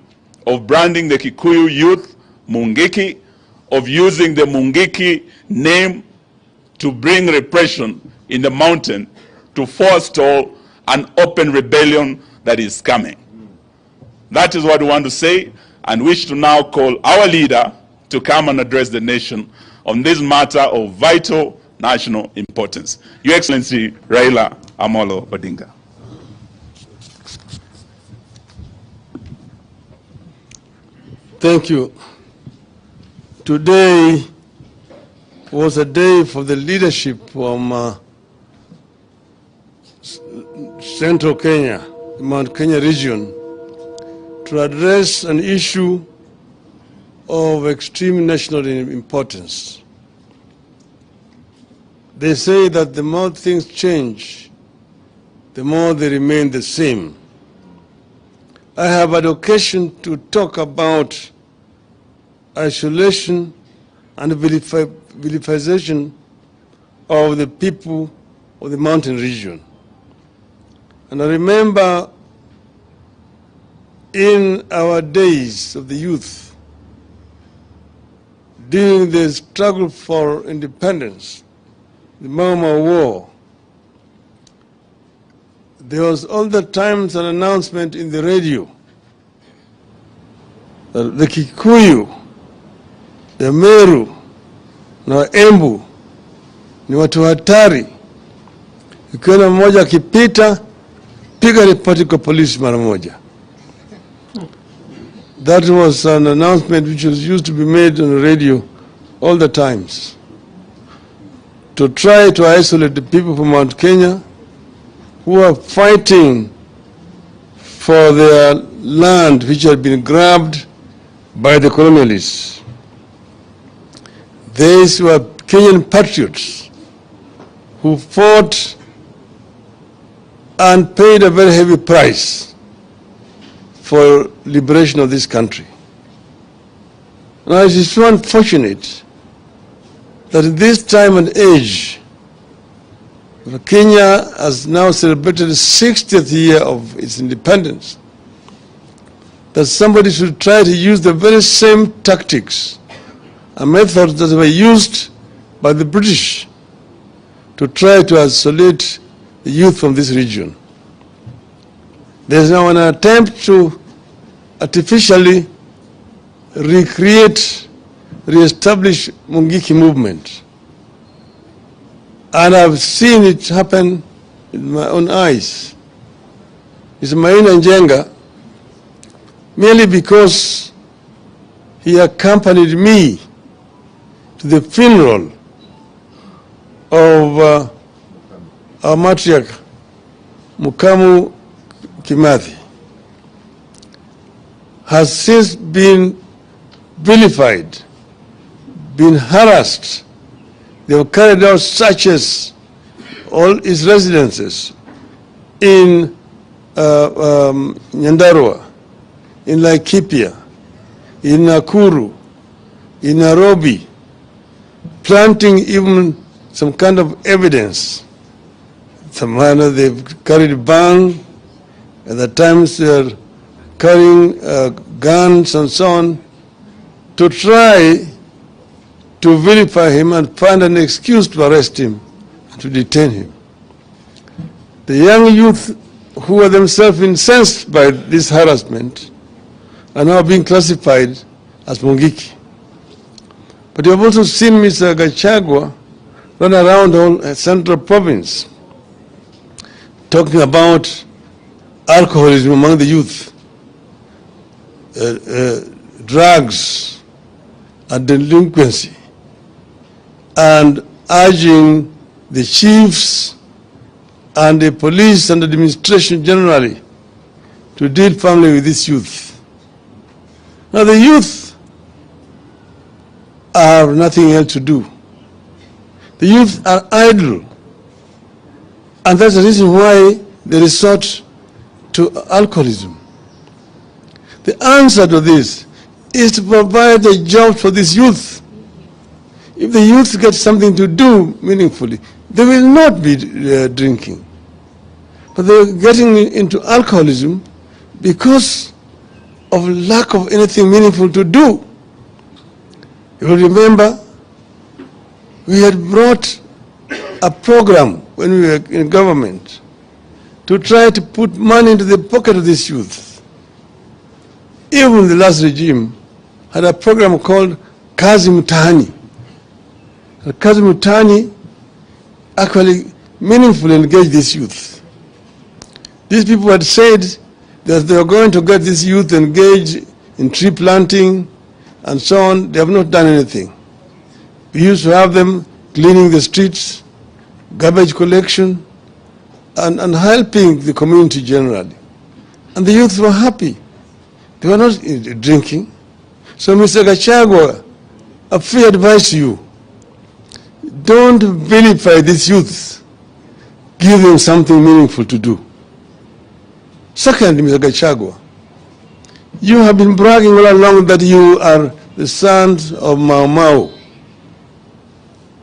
of branding the Kikuyu youth Mungiki, of using the Mungiki name to bring repression in the mountain to forestall an open rebellion that is coming. That is what we want to say, and wish to now call our leader to come and address the nation on this matter of vital national importance. Your Excellency, Raila Odinga. Thank you. Today was a day for the leadership from Central Kenya, the Mount Kenya region, to address an issue of extreme national importance. They say that the more things change, the more they remain the same. I have had occasion to talk about isolation and vilification of the people of the mountain region. And I remember in our days of the youth, during the struggle for independence, the Mama War, there was all the times an announcement in the radio that the Kikuyu, the Meru, na Embu ni watu hatari. Ukiona mmoja akipita, piga ripoti kwa polisi mara moja. That was an announcement which was used to be made on the radio all the times, to try to isolate the people from Mount Kenya who are fighting for their land which had been grabbed by the colonialists. These were Kenyan patriots who fought and paid a very heavy price for liberation of this country. Now it is so unfortunate that in this time and age, Kenya has now celebrated the 60th year of its independence, that somebody should try to use the very same tactics and methods that were used by the British to try to isolate the youth from this region. There is now an attempt to artificially re-establish Mungiki movement. And I've seen it happen in my own eyes. It's Maina Njenga, merely because he accompanied me to the funeral of our matriarch, Mukamu Kimathi, has since been vilified, been harassed. They have carried out searches, all his residences in Nyandarua, in Laikipia, in Nakuru, in Nairobi, planting even some kind of evidence. Somehow they've carried bang, at the times they're carrying guns and so on, to try to vilify him and find an excuse to arrest him and to detain him. The young youth who are themselves incensed by this harassment are now being classified as Mungiki. But you have also seen Mr. Gachagua run around all central province talking about alcoholism among the youth, drugs and delinquency, and urging the chiefs and the police and the administration generally to deal firmly with this youth. Now the youth have nothing else to do. The youth are idle, and that's the reason why they resort to alcoholism. The answer to this is to provide a job for this youth. If the youth get something to do meaningfully, they will not be drinking. But they're getting into alcoholism because of lack of anything meaningful to do. You will remember, we had brought a program when we were in government to try to put money into the pocket of this youth. Even the last regime had a program called Kazi Mutahani. Kazi Mutahani actually meaningfully engaged this youth. These people had said that they were going to get this youth engaged in tree planting and so on. They have not done anything. We used to have them cleaning the streets, garbage collection, and helping the community generally. And the youth were happy. They were not drinking. So, Mr. Gachagua, I free advise you, don't vilify these youths. Give them something meaningful to do. Second, Mr. Gachagua, you have been bragging all along that you are the sons of Mau Mau.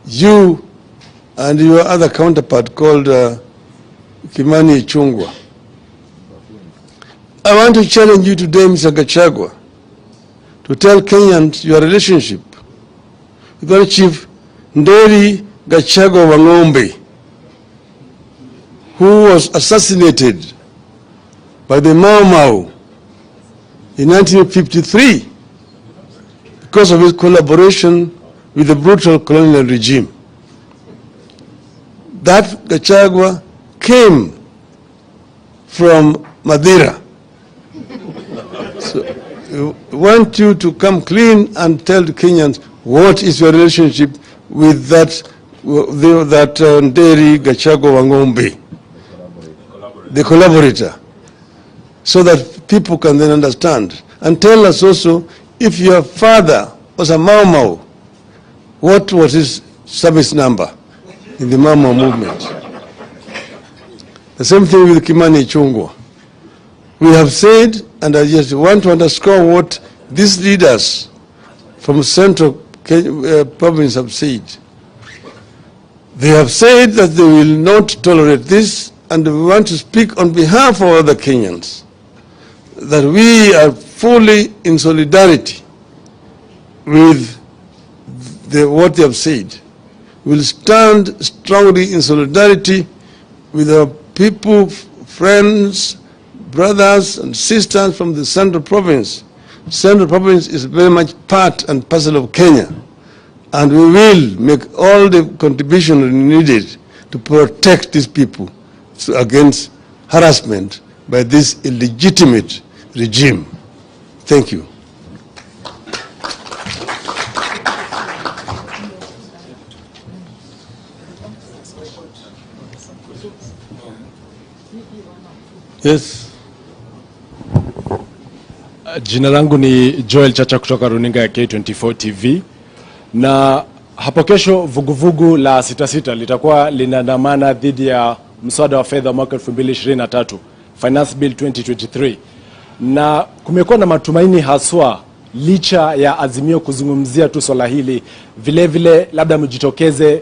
You and your other counterpart called Kimani Ichung'wah. I want to challenge you today, Mr. Gachagua, to tell Kenyans your relationship with the Chief Nderi Gachagua Wang'ombe, who was assassinated by the Mau Mau in 1953 because of his collaboration with the brutal colonial regime. That Gachagua came from Madeira. So I want you to come clean and tell the Kenyans what is your relationship with that Nderi Gachagua Wang'ombe, the collaborator, so that people can then understand. And tell us also, if your father was a Mau Mau, what was his service number in the Mau Mau movement? The same thing with Kimani Ichung'wah. We have said, and I just want to underscore what these leaders from Central Province have said. They have said that they will not tolerate this, and we want to speak on behalf of other Kenyans, that we are fully in solidarity with what they have said. We will stand strongly in solidarity with our people, friends, brothers and sisters from the Central Province. Central Province is very much part and parcel of Kenya, and we will make all the contribution needed to protect these people against harassment by this illegitimate regime. Thank you. Yes. Jina langu ni Joel Chacha kutoka runinga ya K24 TV, na hapo kesho vuguvugu la 66 litakuwa linaandamana dhidi ya mswada wa fedha mwaka 2023, Finance Bill 2023, na kumekuwa na matumaini haswa licha ya Azimio kuzungumzia tu swala hili, vile vile labda mjitokeze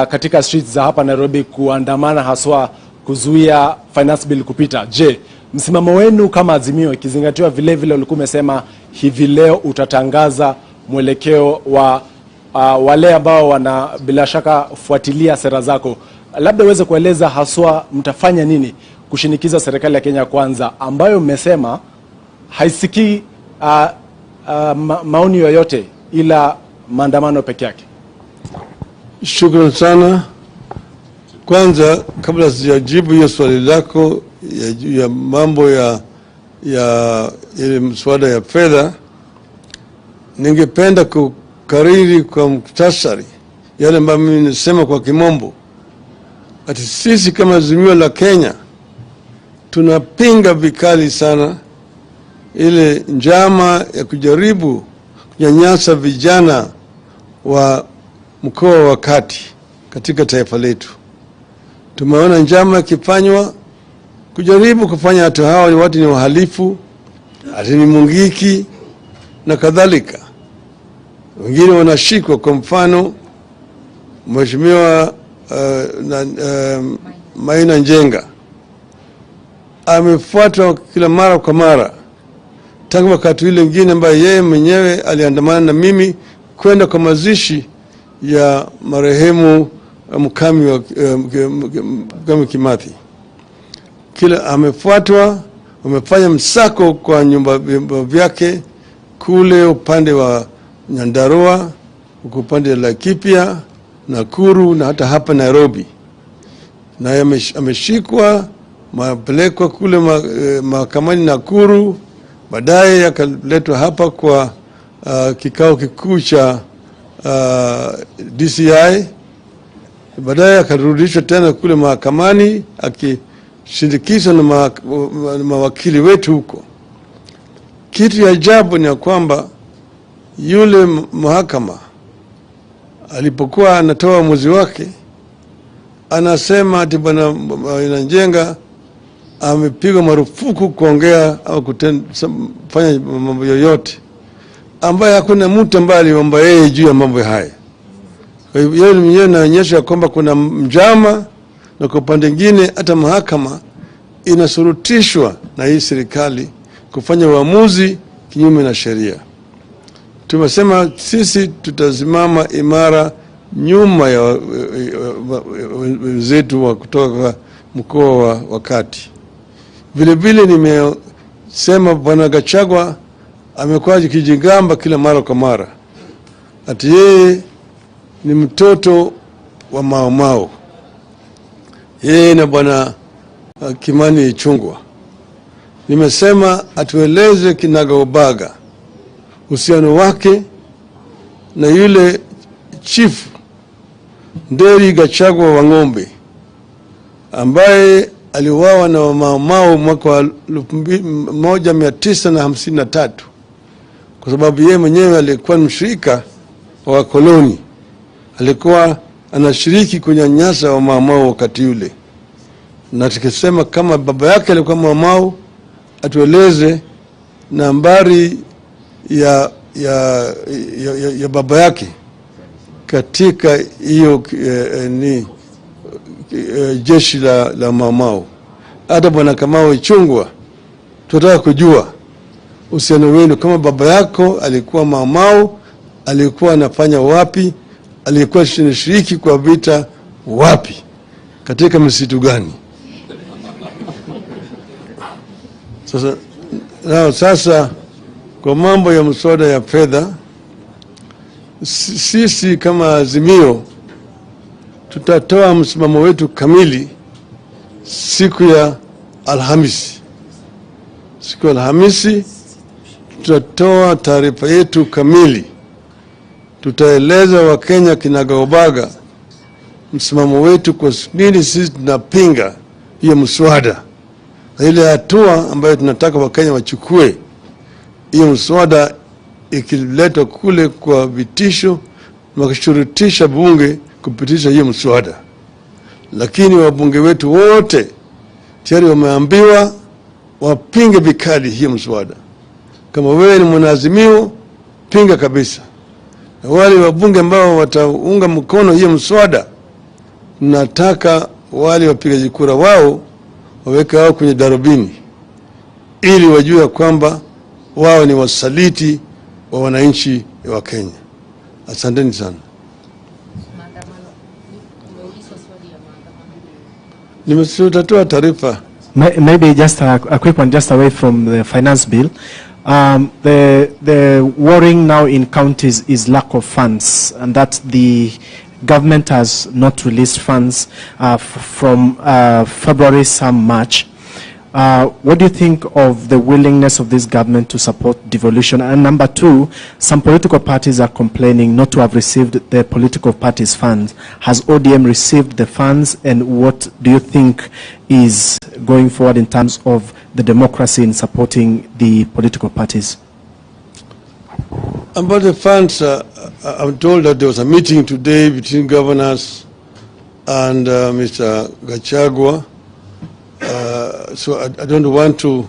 katika streets za hapa Nairobi kuandamana haswa kuzuia Finance Bill kupita. Je, msimamo wenu kama Azimio ikizingatiwa vile vile ulikuwa umesema hivi leo utatangaza mwelekeo wa wale ambao wana bila shaka fuatilia sera zako, labda uweze kueleza haswa mtafanya nini kushinikiza serikali ya Kenya Kwanza ambayo mmesema haisikii maoni yoyote ila maandamano peke yake? Shukrani sana. Kwanza, kabla sijajibu hiyo swali lako ya mambo ya ile mswada ya fedha, ningependa kukariri kwa muktasari yale ambayo mimi nisema kwa kimombo. Ati sisi kama Azimio la Kenya tunapinga vikali sana ile njama ya kujaribu kunyanyasa vijana wa mkoa wa Kati katika taifa letu. Tumeona njama ikifanywa kujaribu kufanya watu hawa ni watu ni wahalifu, ati ni mungiki na kadhalika. Wengine wanashikwa, kwa mfano Mheshimiwa Maina Njenga amefuatwa kila mara kwa mara tangu wakati ile mwingine ambaye yeye mwenyewe aliandamana na mimi kwenda kwa mazishi ya marehemu Mkami Kimathi. Kila amefuatwa, wamefanya msako kwa nyumba vyake kule upande wa Nyandarua, upande wa Laikipia, Nakuru na hata hapa Nairobi. Na ameshikwa, mapelekwa kule mahakamani Nakuru, baadaye yakaletwa hapa kwa kikao kikuu cha DCI, baadaye akarudishwa tena kule mahakamani akishindikizwa na mawakili wetu huko. Kitu ya ajabu ni kwamba yule mahakama alipokuwa anatoa uamuzi wake, anasema ati bwana Njenga amepigwa marufuku kuongea au kufanya mambo yoyote ambaye hakuna mtu ambaye aliomba yeye juu ya mambo haya. Kwa hivyo yeye mwenyewe anaonyesha kwamba kuna njama, na kwa upande mwingine hata mahakama inasurutishwa na hii serikali kufanya uamuzi kinyume na sheria. Tumesema sisi tutazimama imara nyuma ya wenzetu wa kutoka mkoa wa Kati. Vile vile nimesema bwana Gachagua amekuwa akijigamba kila mara kwa mara ati yeye ni mtoto wa Mau Mau, yeye na bwana Kimani Ichung'wah. Nimesema atueleze kinagaubaga uhusiano wake na yule chief Nderi Gachagua wa Ng'ombe ambaye aliuawa na Mau Mau mwaka wa 1953 kwa sababu yeye mwenyewe alikuwa mshirika wa koloni, alikuwa anashiriki kunyanyasa wa Mau Mau wakati yule. Na tukisema kama baba yake alikuwa Mau Mau, atueleze nambari ya baba yake katika hiyo jeshi la Mau Mau. Hata bwana Kamau Ichung'wah, tunataka kujua uhusiano wenu, kama baba yako alikuwa Mau Mau, alikuwa anafanya wapi, alikuwa shiriki kwa vita wapi, katika msitu gani? Sasa kwa mambo ya mswada ya fedha, sisi kama Azimio tutatoa msimamo wetu kamili siku ya Alhamisi. Siku ya Alhamisi tutatoa taarifa yetu kamili. Tutaeleza Wakenya kinagaubaga msimamo wetu, kwa nini sisi tunapinga hiyo mswada na ile hatua ambayo tunataka Wakenya wachukue. Hiyo mswada ikiletwa kule kwa vitisho na kushurutisha bunge kupitisha hiyo mswada, lakini wabunge wetu wote tayari wameambiwa wapinge vikali hiyo mswada. Kama wewe ni mwanaazimio, pinga kabisa. Na wale wabunge ambao wataunga mkono hiyo mswada, nataka wale wapigaji kura wao waweke wao kwenye darubini, ili wajue kwamba wao ni wasaliti wa wananchi wa Kenya. Asanteni sana. Nimesutatoa taarifa. Maybe just a quick one, just away from the finance bill. The worrying now in counties is lack of funds, and that the government has not released funds from February, some March. What do you think of the willingness of this government to support devolution? And number two, some political parties are complaining not to have received the political parties' funds. Has ODM received the funds, and what do you think is going forward in terms of the democracy in supporting the political parties? About the funds, I'm told that there was a meeting today between governors and Mr. Gachagua. So I don't want to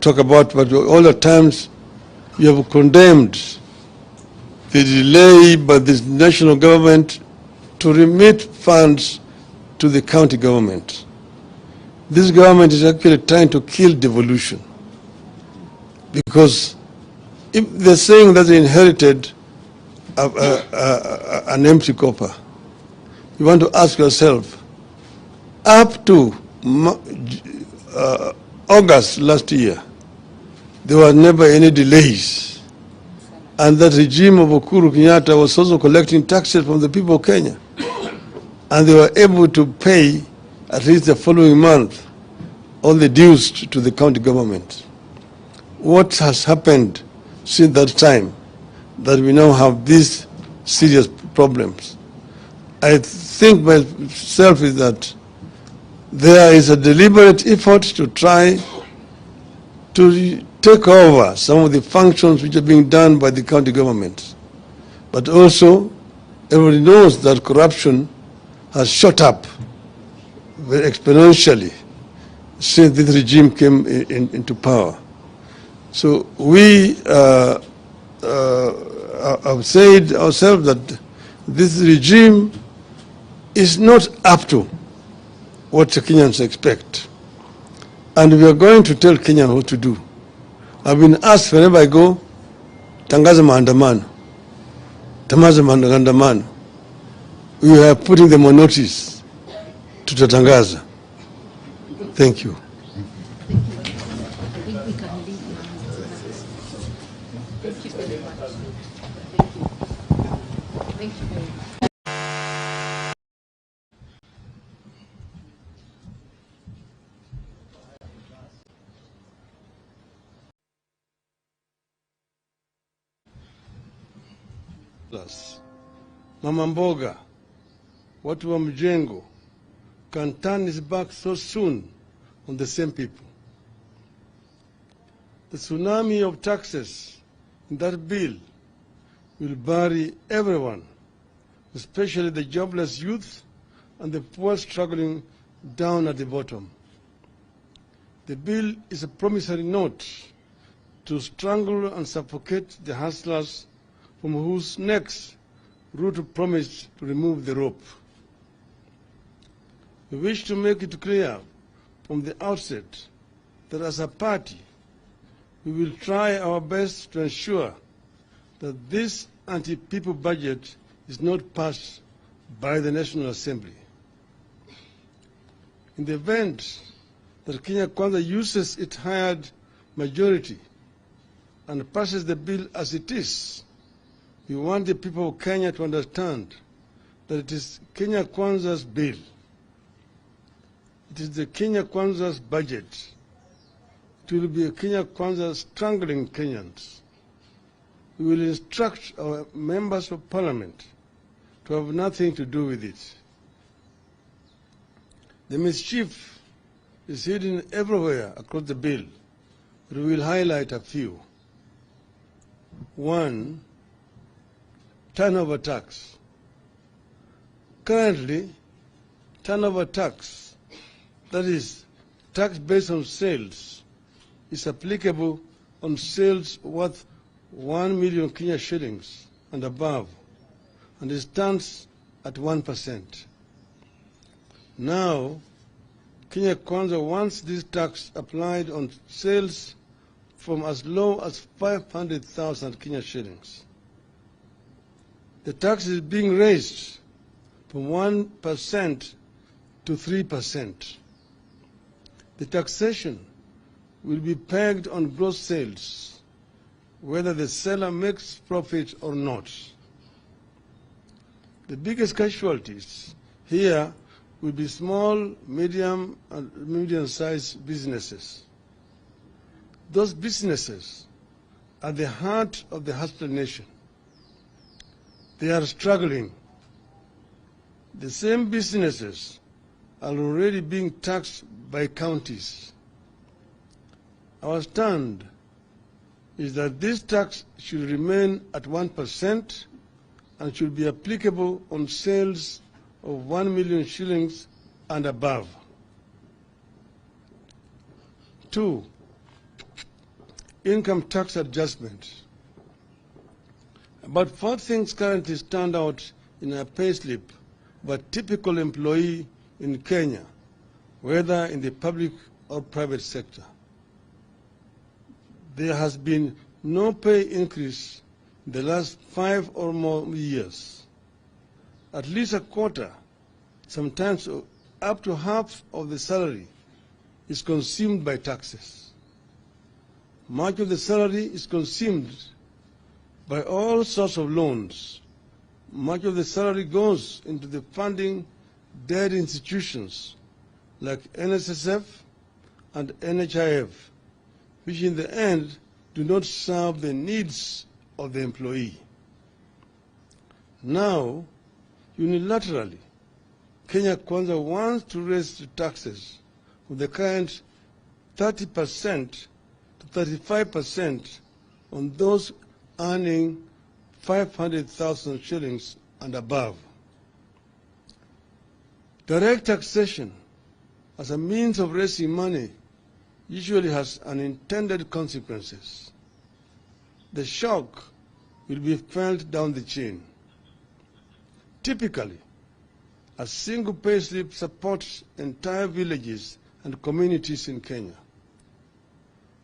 talk about, but all the times you have condemned the delay by the national government to remit funds to the county government. This government is actually trying to kill devolution, because if they're saying that they inherited an empty copper, you want to ask yourself, up to August last year, there were never any delays, and that regime of Uhuru Kenyatta was also collecting taxes from the people of Kenya, and they were able to pay at least the following month all the dues to the county government. What has happened since that time that we now have these serious problems? I think myself is that there is a deliberate effort to try to take over some of the functions which are being done by the county government. But also, everybody knows that corruption has shot up very exponentially since this regime came into power. So we have said ourselves that this regime is not up to what the Kenyans expect. And we are going to tell Kenyans what to do. I've been asked whenever I go, tangaza maandamano, tamaza maandamano. We are putting them on notice to tatangaza. Thank you. Mama Mboga, watu wa mjengo, can turn his back so soon on the same people. The tsunami of taxes in that bill will bury everyone, especially the jobless youth and the poor struggling down at the bottom. The bill is a promissory note to strangle and suffocate the hustlers from whose necks RUTO promised to remove the rope. We wish to make it clear from the outset that as a party, we will try our best to ensure that this anti-people budget is not passed by the National Assembly. In the event that Kwanza uses its hired majority and passes the bill as it is, we want the people of Kenya to understand that it is Kwanza's bill. It is the Kwanza's budget. It will be a Kwanza strangling Kenyans. We will instruct our members of parliament to have nothing to do with it. The mischief is hidden everywhere across the bill, but we will highlight a few. 1, turnover tax. Currently, turnover tax, that is, tax based on sales, is applicable on sales worth 1 million Kenya shillings and above, and it stands at 1%. Now, Kwanza wants this tax applied on sales from as low as 500,000 Kenya shillings. The tax is being raised from 1% to 3%. The taxation will be pegged on gross sales, whether the seller makes profit or not. The biggest casualties here will be small, medium, and medium-sized businesses. Those businesses are the heart of the hustler nation. They are struggling. The same businesses are already being taxed by counties. Our stand is that this tax should remain at 1% and should be applicable on sales of 1 million shillings and above. 2, income tax adjustment. About 4 things currently stand out in a payslip of a typical employee in Kenya, whether in the public or private sector. There has been no pay increase in the last 5 or more years. At least a quarter, sometimes up to half of the salary, is consumed by taxes. Much of the salary is consumed by all sorts of loans. Much of the salary goes into the funding dead institutions like NSSF and NHIF, which in the end do not serve the needs of the employee. Now, unilaterally, Kwanza wants to raise the taxes from the current 30% to 35% on those earning 500,000 shillings and above. Direct taxation as a means of raising money usually has unintended consequences. The shock will be felt down the chain. Typically, a single payslip supports entire villages and communities in Kenya.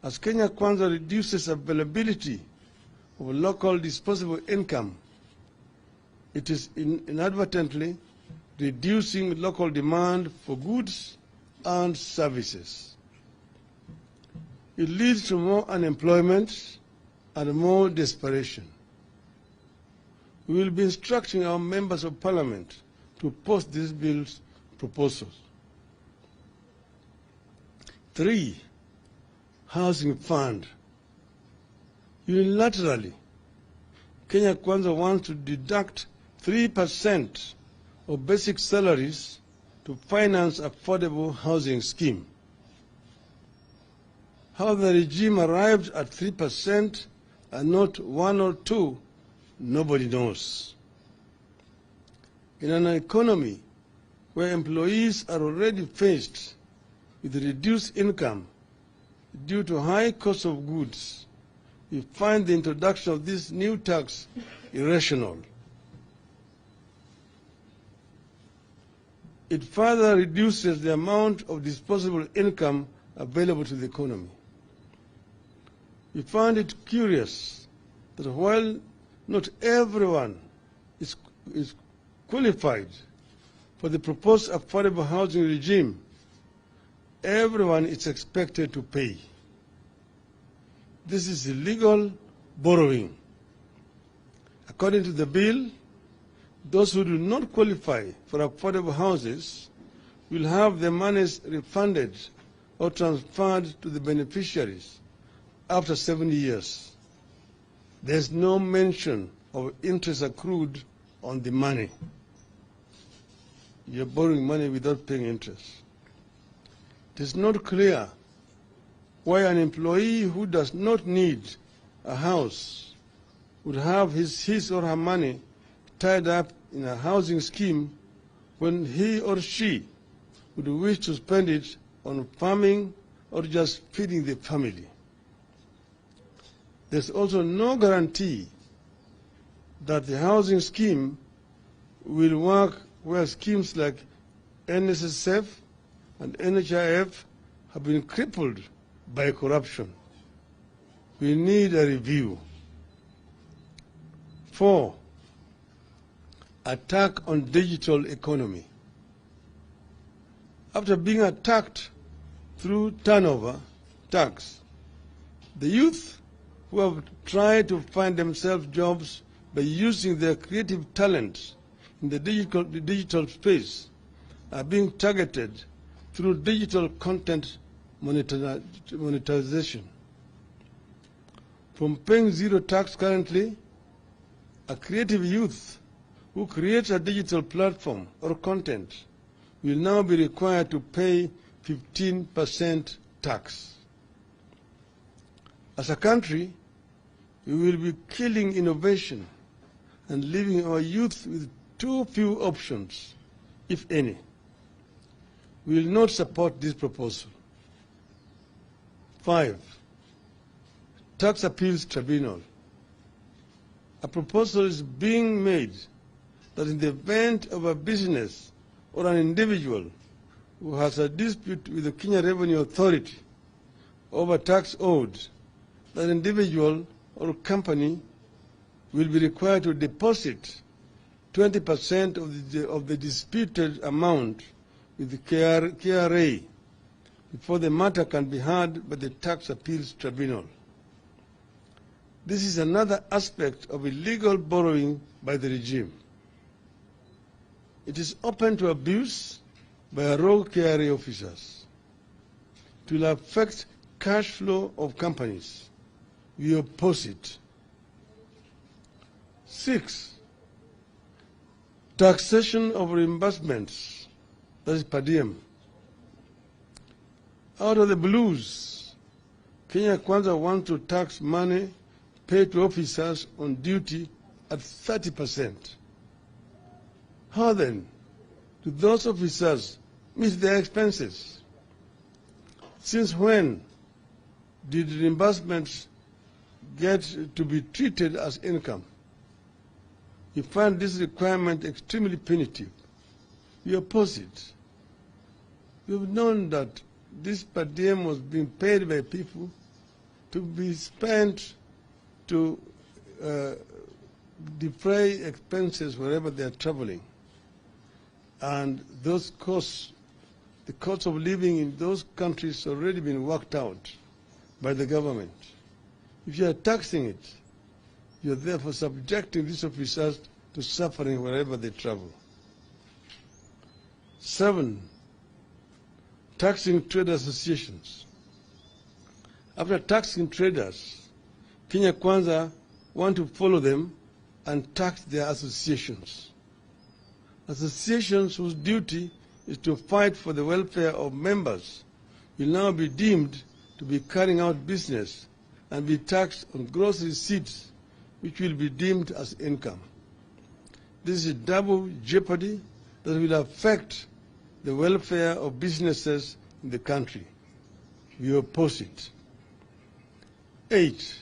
As Kenya Kwanza reduces availability of local disposable income, it is inadvertently reducing local demand for goods and services. It leads to more unemployment and more desperation. We will be instructing our members of parliament to oppose this bill's proposals. 3, housing fund. Unilaterally, Kenya Kwanza wants to deduct 3% of basic salaries to finance affordable housing scheme. How the regime arrived at 3% and not 1 or 2, nobody knows. In an economy where employees are already faced with reduced income due to high cost of goods, we find the introduction of this new tax irrational. It further reduces the amount of disposable income available to the economy. We find it curious that while not everyone is qualified for the proposed affordable housing regime, everyone is expected to pay. This is illegal borrowing. According to the bill, those who do not qualify for affordable houses will have their monies refunded or transferred to the beneficiaries after 7 years. There's no mention of interest accrued on the money. You're borrowing money without paying interest. It is not clear why an employee who does not need a house would have his or her money tied up in a housing scheme when he or she would wish to spend it on farming or just feeding the family. There's also no guarantee that the housing scheme will work where schemes like NSSF and NHIF have been crippled by corruption. We need a review. 4, attack on digital economy. After being attacked through turnover tax, the youth who have tried to find themselves jobs by using their creative talents in the digital space are being targeted through digital content monetization. From paying zero tax currently, a creative youth who creates a digital platform or content will now be required to pay 15% tax. As a country, we will be killing innovation and leaving our youth with too few options, if any. We will not support this proposal. 5, tax appeals tribunal. A proposal is being made that in the event of a business or an individual who has a dispute with the Kenya Revenue Authority over tax owed, that individual or company will be required to deposit 20% of the disputed amount with the KRA before the matter can be heard by the tax appeals tribunal. This is another aspect of illegal borrowing by the regime. It is open to abuse by rogue KRA officers. It will affect cash flow of companies. We oppose it. 6, taxation of reimbursements, that is per diem. Out of the blues, Kenya Kwanza wants to tax money paid to officers on duty at 30%. How then do those officers meet their expenses? Since when did reimbursements get to be treated as income? We find this requirement extremely punitive. We oppose it. We've known that this per diem was being paid by people to be spent to defray expenses wherever they are traveling. And those costs, the cost of living in those countries already been worked out by the government. If you are taxing it, you are therefore subjecting these officers to suffering wherever they travel. 7, taxing trade associations. After taxing traders, Kenya Kwanza want to follow them and tax their associations. Associations whose duty is to fight for the welfare of members will now be deemed to be carrying out business and be taxed on gross receipts, which will be deemed as income. This is a double jeopardy that will affect the welfare of businesses in the country. We oppose it. 8,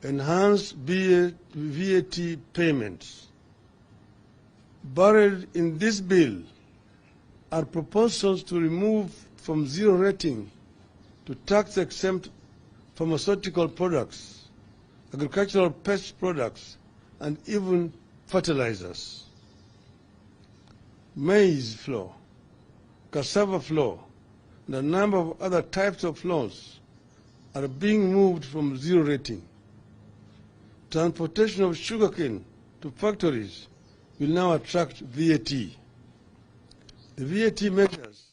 enhanced VAT payments. Buried in this bill are proposals to remove from zero rating to tax-exempt pharmaceutical products, agricultural pest products, and even fertilizers. Maize flour, cassava flour, and a number of other types of flours are being moved from zero rating. Transportation of sugarcane to factories will now attract VAT. The VAT measures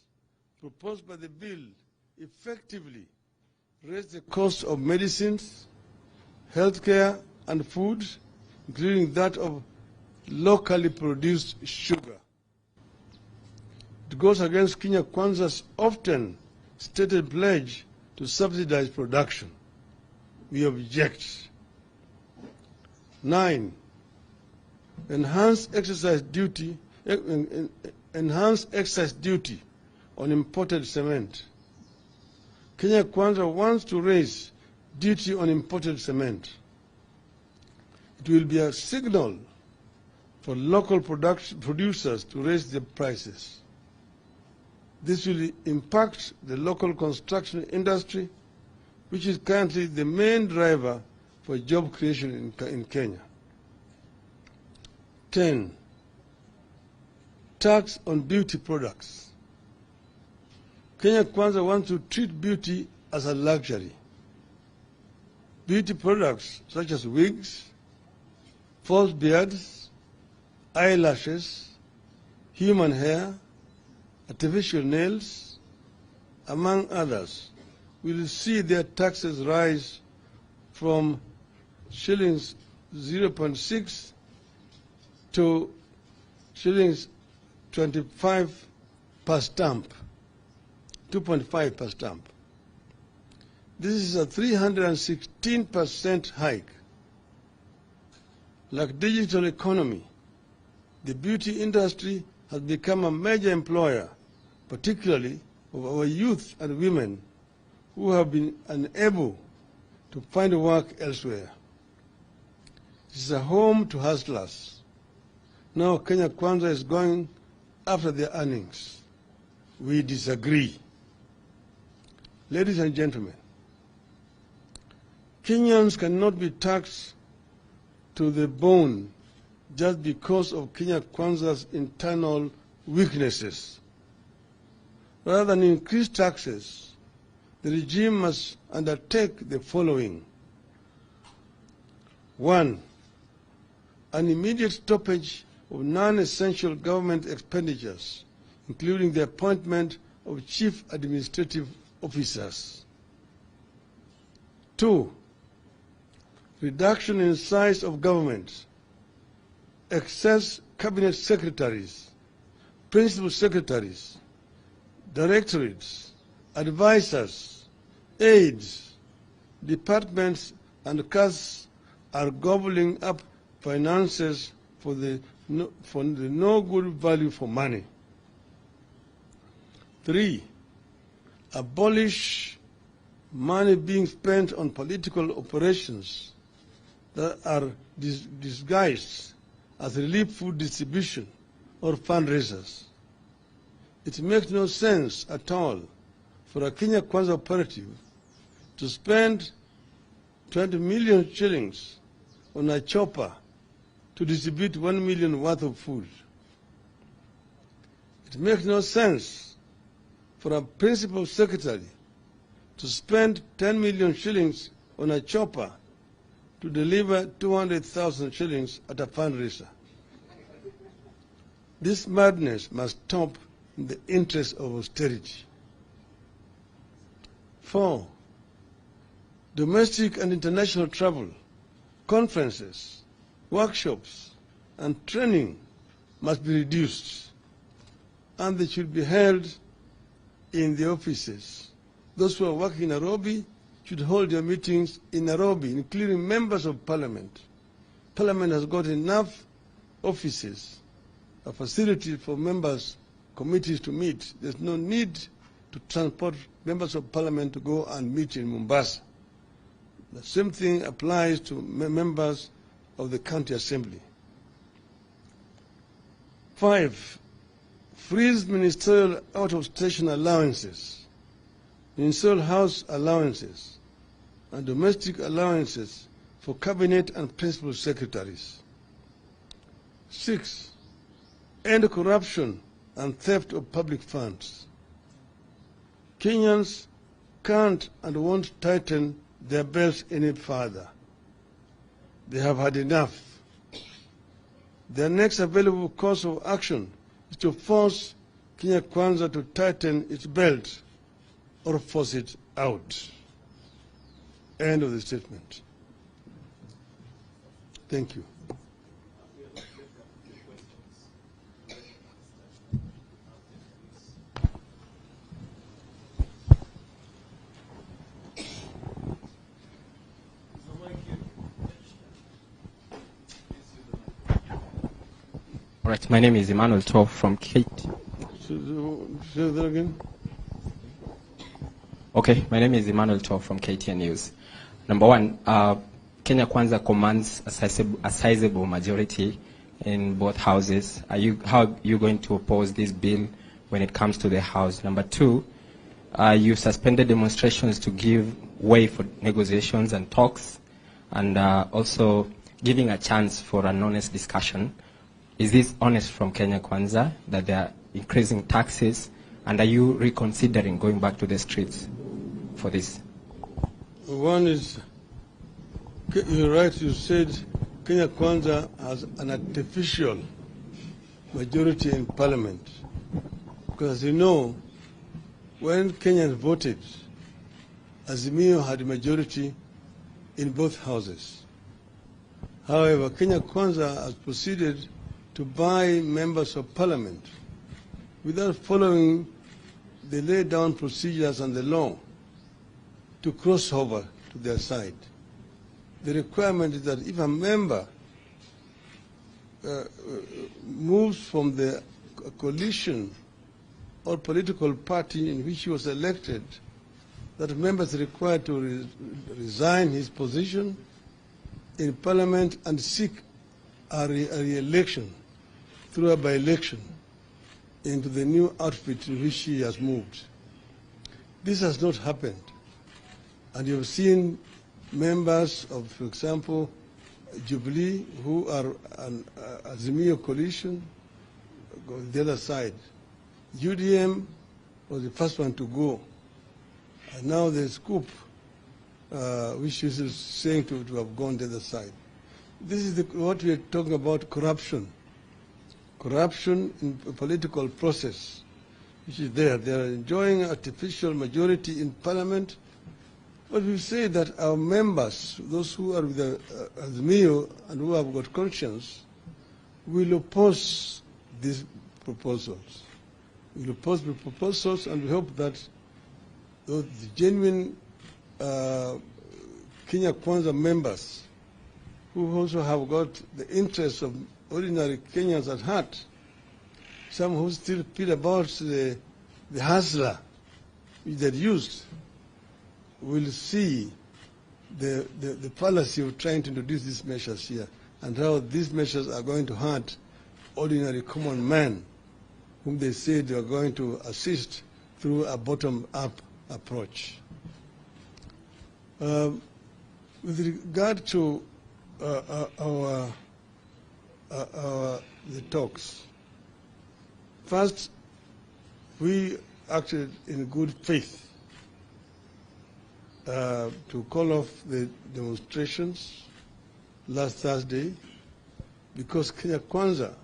proposed by the bill effectively raise the cost of medicines, healthcare, and food, including that of locally produced sugar. It goes against Kenya Kwanza's often stated pledge to subsidize production. We object. 9, enhanced excise duty on imported cement. Kenya Kwanza wants to raise duty on imported cement. It will be a signal for local producers to raise their prices. This will impact the local construction industry, which is currently the main driver for job creation in Kenya. 10, tax on beauty products. Kenya Kwanza wants to treat beauty as a luxury. Beauty products such as wigs, false beards, eyelashes, human hair, artificial nails, among others, will see their taxes rise from shillings 0.6 to shillings 25 per stamp, 2.5 per stamp. This is a 316% hike. Like digital economy, the beauty industry has become a major employer, particularly of our youth and women who have been unable to find work elsewhere. It is a home to hustlers. Now Kenya Kwanza is going after their earnings. We disagree. Ladies and gentlemen, Kenyans cannot be taxed to the bone just because of Kenya Kwanza's internal weaknesses. Rather than increase taxes, the regime must undertake the following. 1, an immediate stoppage of non-essential government expenditures, including the appointment of chief administrative officers. 2, reduction in size of government, excess cabinet secretaries, principal secretaries, directorates, advisors, aids, departments and casts are gobbling up finances for the no good value for money. 3, abolish money being spent on political operations that are disguised as relief food distribution or fundraisers. It makes no sense at all for a Kenya Kwanza operative to spend 20 million shillings on a chopper to distribute 1 million worth of food. It makes no sense for a principal secretary to spend 10 million shillings on a chopper to deliver 200,000 shillings at a fundraiser. This madness must stop in the interest of austerity. 4, domestic and international travel, conferences, workshops, and training must be reduced, and they should be held in the offices. Those who are working in Nairobi should hold their meetings in Nairobi, including members of parliament. Parliament has got enough offices, a facility for members, committees to meet. There's no need to transport members of parliament to go and meet in Mombasa. The same thing applies to members of the county assembly. 5, freeze ministerial out-of-station allowances, ministerial house allowances, and domestic allowances for cabinet and principal secretaries. 6, end corruption and theft of public funds. Kenyans can't and won't tighten their belts any further. They have had enough. Their next available course of action is to force Kenya Kwanza to tighten its belt or force it out. End of the statement. Thank you. All right, my name is Emmanuel Tov from Kate. Say that again. Okay, my name is Emmanuel Tov from KTN News. Number one, Kenya Kwanza commands a sizable majority in both houses. How are you going to oppose this bill when it comes to the House? Number two, you suspended demonstrations to give way for negotiations and talks, and also giving a chance for an honest discussion. Is this honest from Kenya Kwanza that they are increasing taxes, and are you reconsidering going back to the streets for this? One is, you're right, you said Kenya Kwanza has an artificial majority in parliament. Because as you know, when Kenyans voted, Azimio had a majority in both houses. However, Kenya Kwanza has proceeded to buy members of parliament without following the laid down procedures and the law to cross over to their side. The requirement is that if a member moves from the coalition or political party in which he was elected, that member is required to resign his position in parliament and seek a re-election through a by-election into the new outfit in which he has moved. This has not happened. And you've seen members of, for example, Jubilee, who are an Azimio coalition, go the other side. UDM was the first one to go. And now there's COOP, which is saying to have gone the other side. This is what we are talking about, corruption. Corruption in the political process, which is there. They are enjoying artificial majority in parliament. But we say that our members, those who are with the Azimio and who have got conscience, will oppose these proposals. We will oppose the proposals, and we hope that the genuine Kenya Kwanza members who also have got the interests of ordinary Kenyans at heart, some who still feel about the hustler which they used, will see the fallacy of trying to introduce these measures here and how these measures are going to hurt ordinary common men whom they say they are going to assist through a bottom-up approach. With regard to the talks, first, we acted in good faith to call off the demonstrations last Thursday because Kenya Kwanza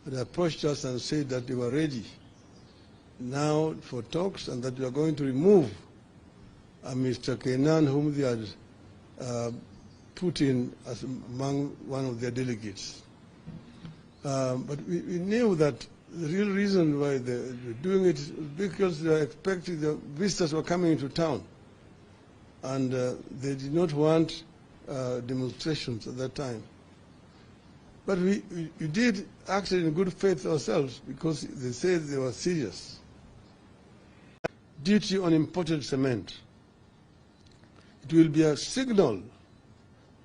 had approached us and said that they were ready now for talks and that we are going to remove Mr. Kenan, whom they had put in as among one of their delegates. But we knew that the real reason why they're doing it is because they are expecting the visitors were coming into town. And they did not want demonstrations at that time. But we did act in good faith ourselves because they said they were serious. Duty on imported cement. It will be a signal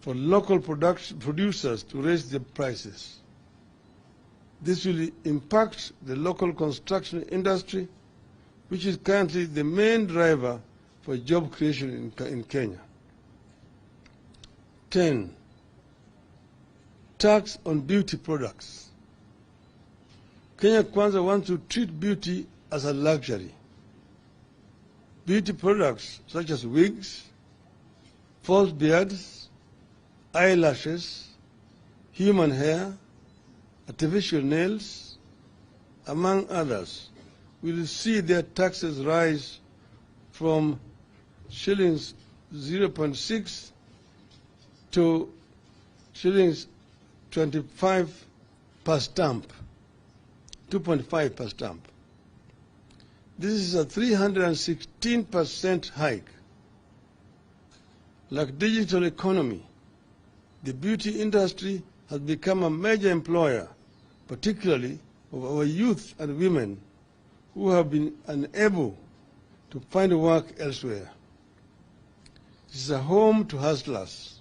for local producers to raise their prices. This will impact the local construction industry, which is currently the main driver for job creation in Kenya. 10, tax on beauty products. Kenya Kwanza wants to treat beauty as a luxury. Beauty products such as wigs, false beards, eyelashes, human hair, artificial nails, among others, will see their taxes rise from shillings 0.6 to shillings 25 per stamp, 2.5 per stamp. This is a 316% hike. Like digital economy, the beauty industry has become a major employer, particularly of our youth and women who have been unable to find work elsewhere. It is a home to hustlers.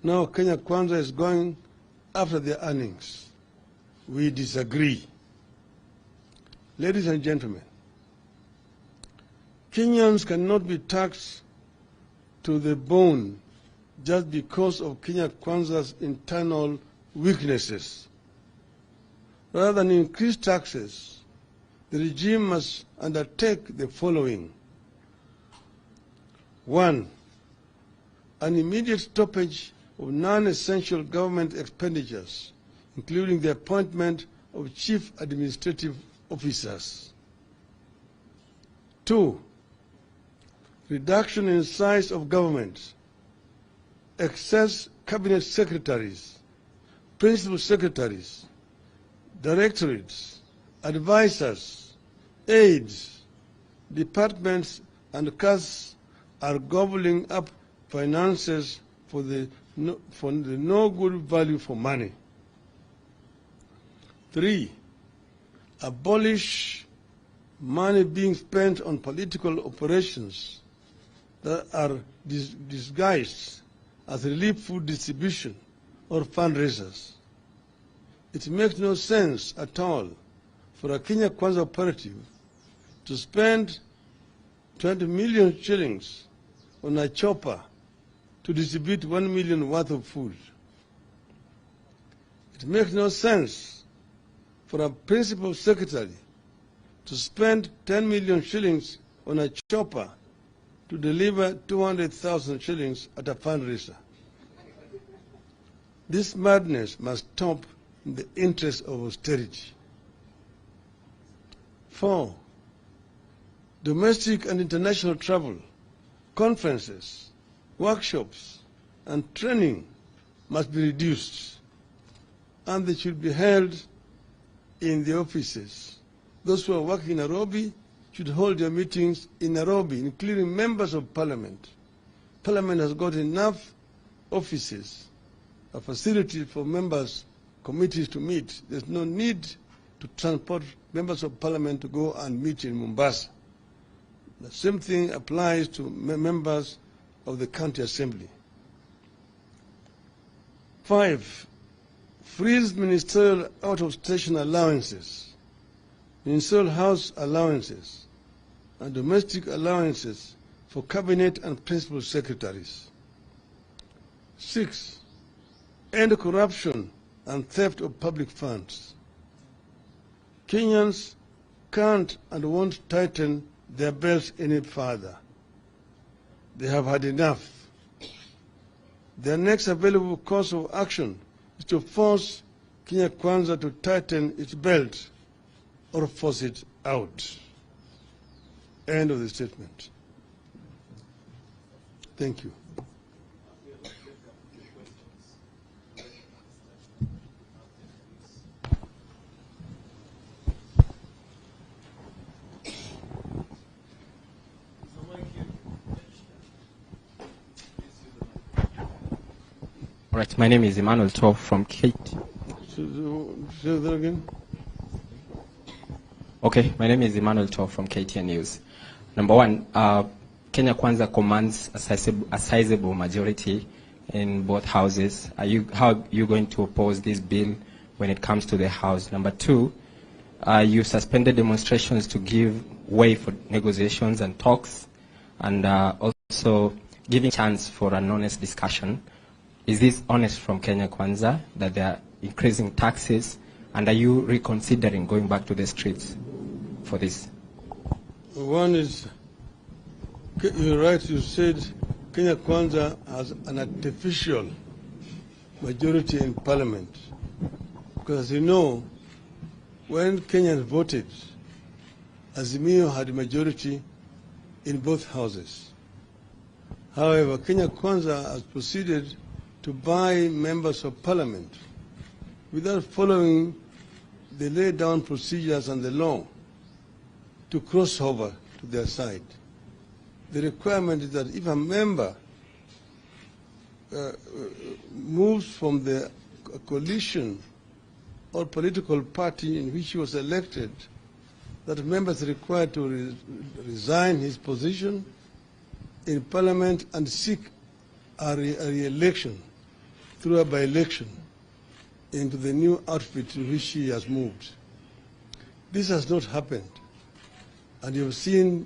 Now Kenya Kwanza is going after their earnings. We disagree. Ladies and gentlemen, Kenyans cannot be taxed to the bone just because of Kenya Kwanza's internal weaknesses. Rather than increase taxes, the regime must undertake the following. 1, an immediate stoppage of non-essential government expenditures, including the appointment of chief administrative officers. 2, reduction in size of government, excess cabinet secretaries, principal secretaries, directorates, advisors, aides, departments and casts are gobbling up finances for the no good value for money. 3, abolish money being spent on political operations that are disguised as relief food distribution or fundraisers. It makes no sense at all for a Kenya Kwanza operative to spend 20 million shillings on a chopper to distribute 1 million worth of food. It makes no sense for a principal secretary to spend 10 million shillings on a chopper to deliver 200,000 shillings at a fundraiser. This madness must stop in the interest of austerity. 4, domestic and international travel, conferences, workshops, and training must be reduced, and they should be held in the offices. Those who are working in Nairobi should hold their meetings in Nairobi, including members of parliament. Parliament has got enough offices, a facility for members, committees to meet. There's no need to transport members of Parliament to go and meet in Mombasa. The same thing applies to members of the County Assembly. 5, freeze ministerial out-of-station allowances, ministerial house allowances, and domestic allowances for cabinet and principal secretaries. 6, end corruption and theft of public funds. Kenyans can't and won't tighten their belts any further. They have had enough. Their next available course of action is to force Kenya Kwanza to tighten its belt or force it out. End of the statement. Thank you. All right, my name is Emmanuel Toff from Kate. Say that again. Okay, my name is Emmanuel Toff from KTN News. Number one, Kenya Kwanza commands a sizable majority in both houses. How are you going to oppose this bill when it comes to the House? Number two, you suspended demonstrations to give way for negotiations and talks, and also giving chance for an honest discussion. Is this honest from Kenya Kwanza that they are increasing taxes, and are you reconsidering going back to the streets for this? One is, you're right, you said Kenya Kwanza has an artificial majority in parliament. Because as you know, when Kenyans voted, Azimio had a majority in both houses. However, Kenya Kwanza has proceeded to buy members of parliament without following the laid down procedures and the law to cross over to their side. The requirement is that if a member moves from the coalition or political party in which he was elected, that member is required to resign his position in parliament and seek a re-election through a by-election into the new outfit in which he has moved. This has not happened. And you've seen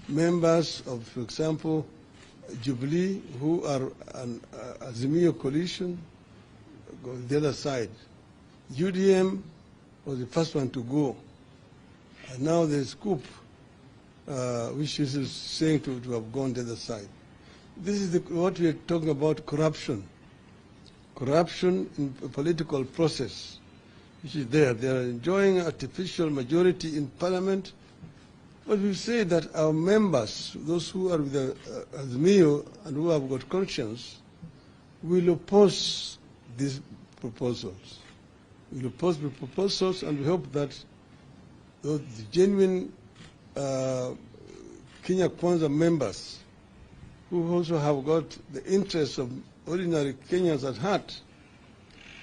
members of, for example, Jubilee, who are an Azimio coalition, go on the other side. UDM was the first one to go. And now there's COOP, which is saying to have gone the other side. This is what we are talking about, corruption. Corruption in the political process, which is there. They are enjoying artificial majority in parliament. But we say that our members, those who are with the Azimio and who have got conscience, will oppose these proposals. We will oppose the proposals, and we hope that the genuine Kenya Kwanza members, who also have got the interests of ordinary Kenyans at heart,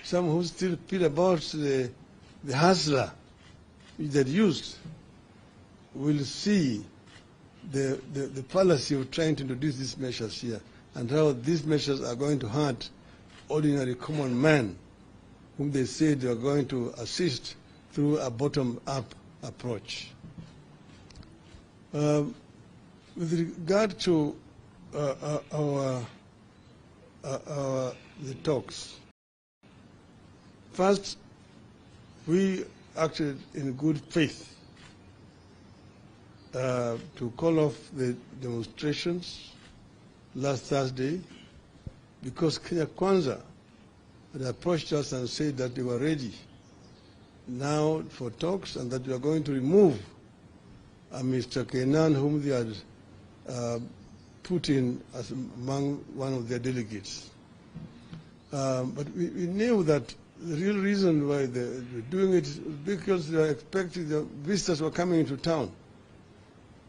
some who still feel about the hustler which they used, will see the fallacy of trying to introduce these measures here and how these measures are going to hurt ordinary common man whom they say they are going to assist through a bottom-up approach. With regard to the talks, first, we acted in good faith to call off the demonstrations last Thursday because Kenya Kwanza had approached us and said that they were ready now for talks and that we are going to remove Mr. Kenan, whom they had put in as among one of their delegates. But we knew that the real reason why they were doing it is because they were expecting the visitors were coming into town.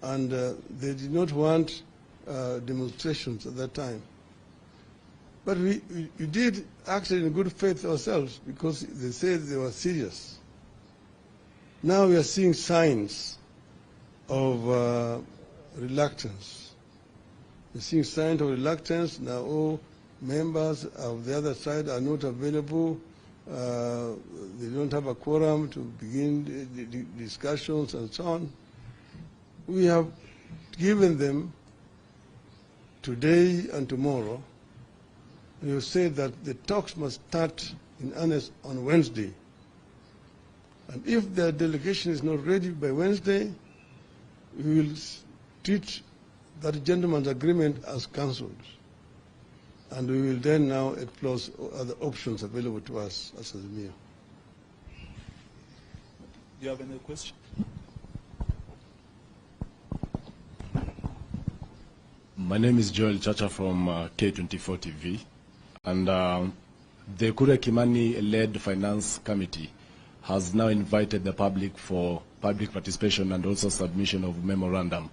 And they did not want demonstrations at that time. But we did actually in good faith ourselves because they said they were serious. Now we are seeing signs of reluctance. We're seeing signs of reluctance. Now all members of the other side are not available. They don't have a quorum to begin the discussions and so on. We have given them today and tomorrow. We have said that the talks must start in earnest on Wednesday. And if the delegation is not ready by Wednesday, we will treat that gentleman's agreement as cancelled. And we will then now explore other options available to us as Azimio. Do you have any question? My name is Joel Chacha from K24 TV. And the Kure Kimani-led Finance Committee has now invited the public for public participation and also submission of memorandum.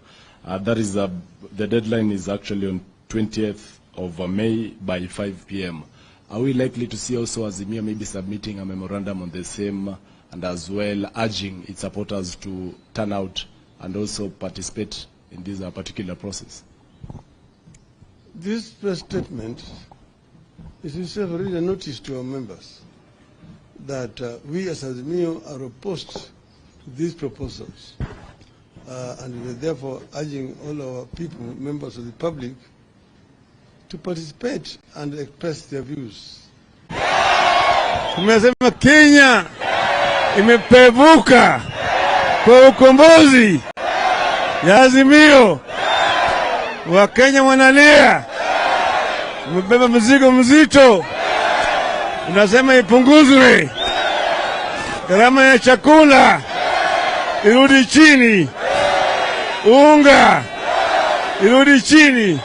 That is the deadline is actually on 20th of May by 5 p.m. Are we likely to see also Azimio maybe submitting a memorandum on the same and as well urging its supporters to turn out and also participate in this particular process? This press statement is itself already a notice to our members that we as Azimio are opposed to these proposals. And we are therefore urging all our people, members of the public, to participate and express their views. Tumesema Kenya imepevuka kwa ukombozi ya Azimio. Wakenya wanalia, umebeba mzigo mzito, unasema ipunguzwe, gharama ya chakula irudi chini, unga irudi chini,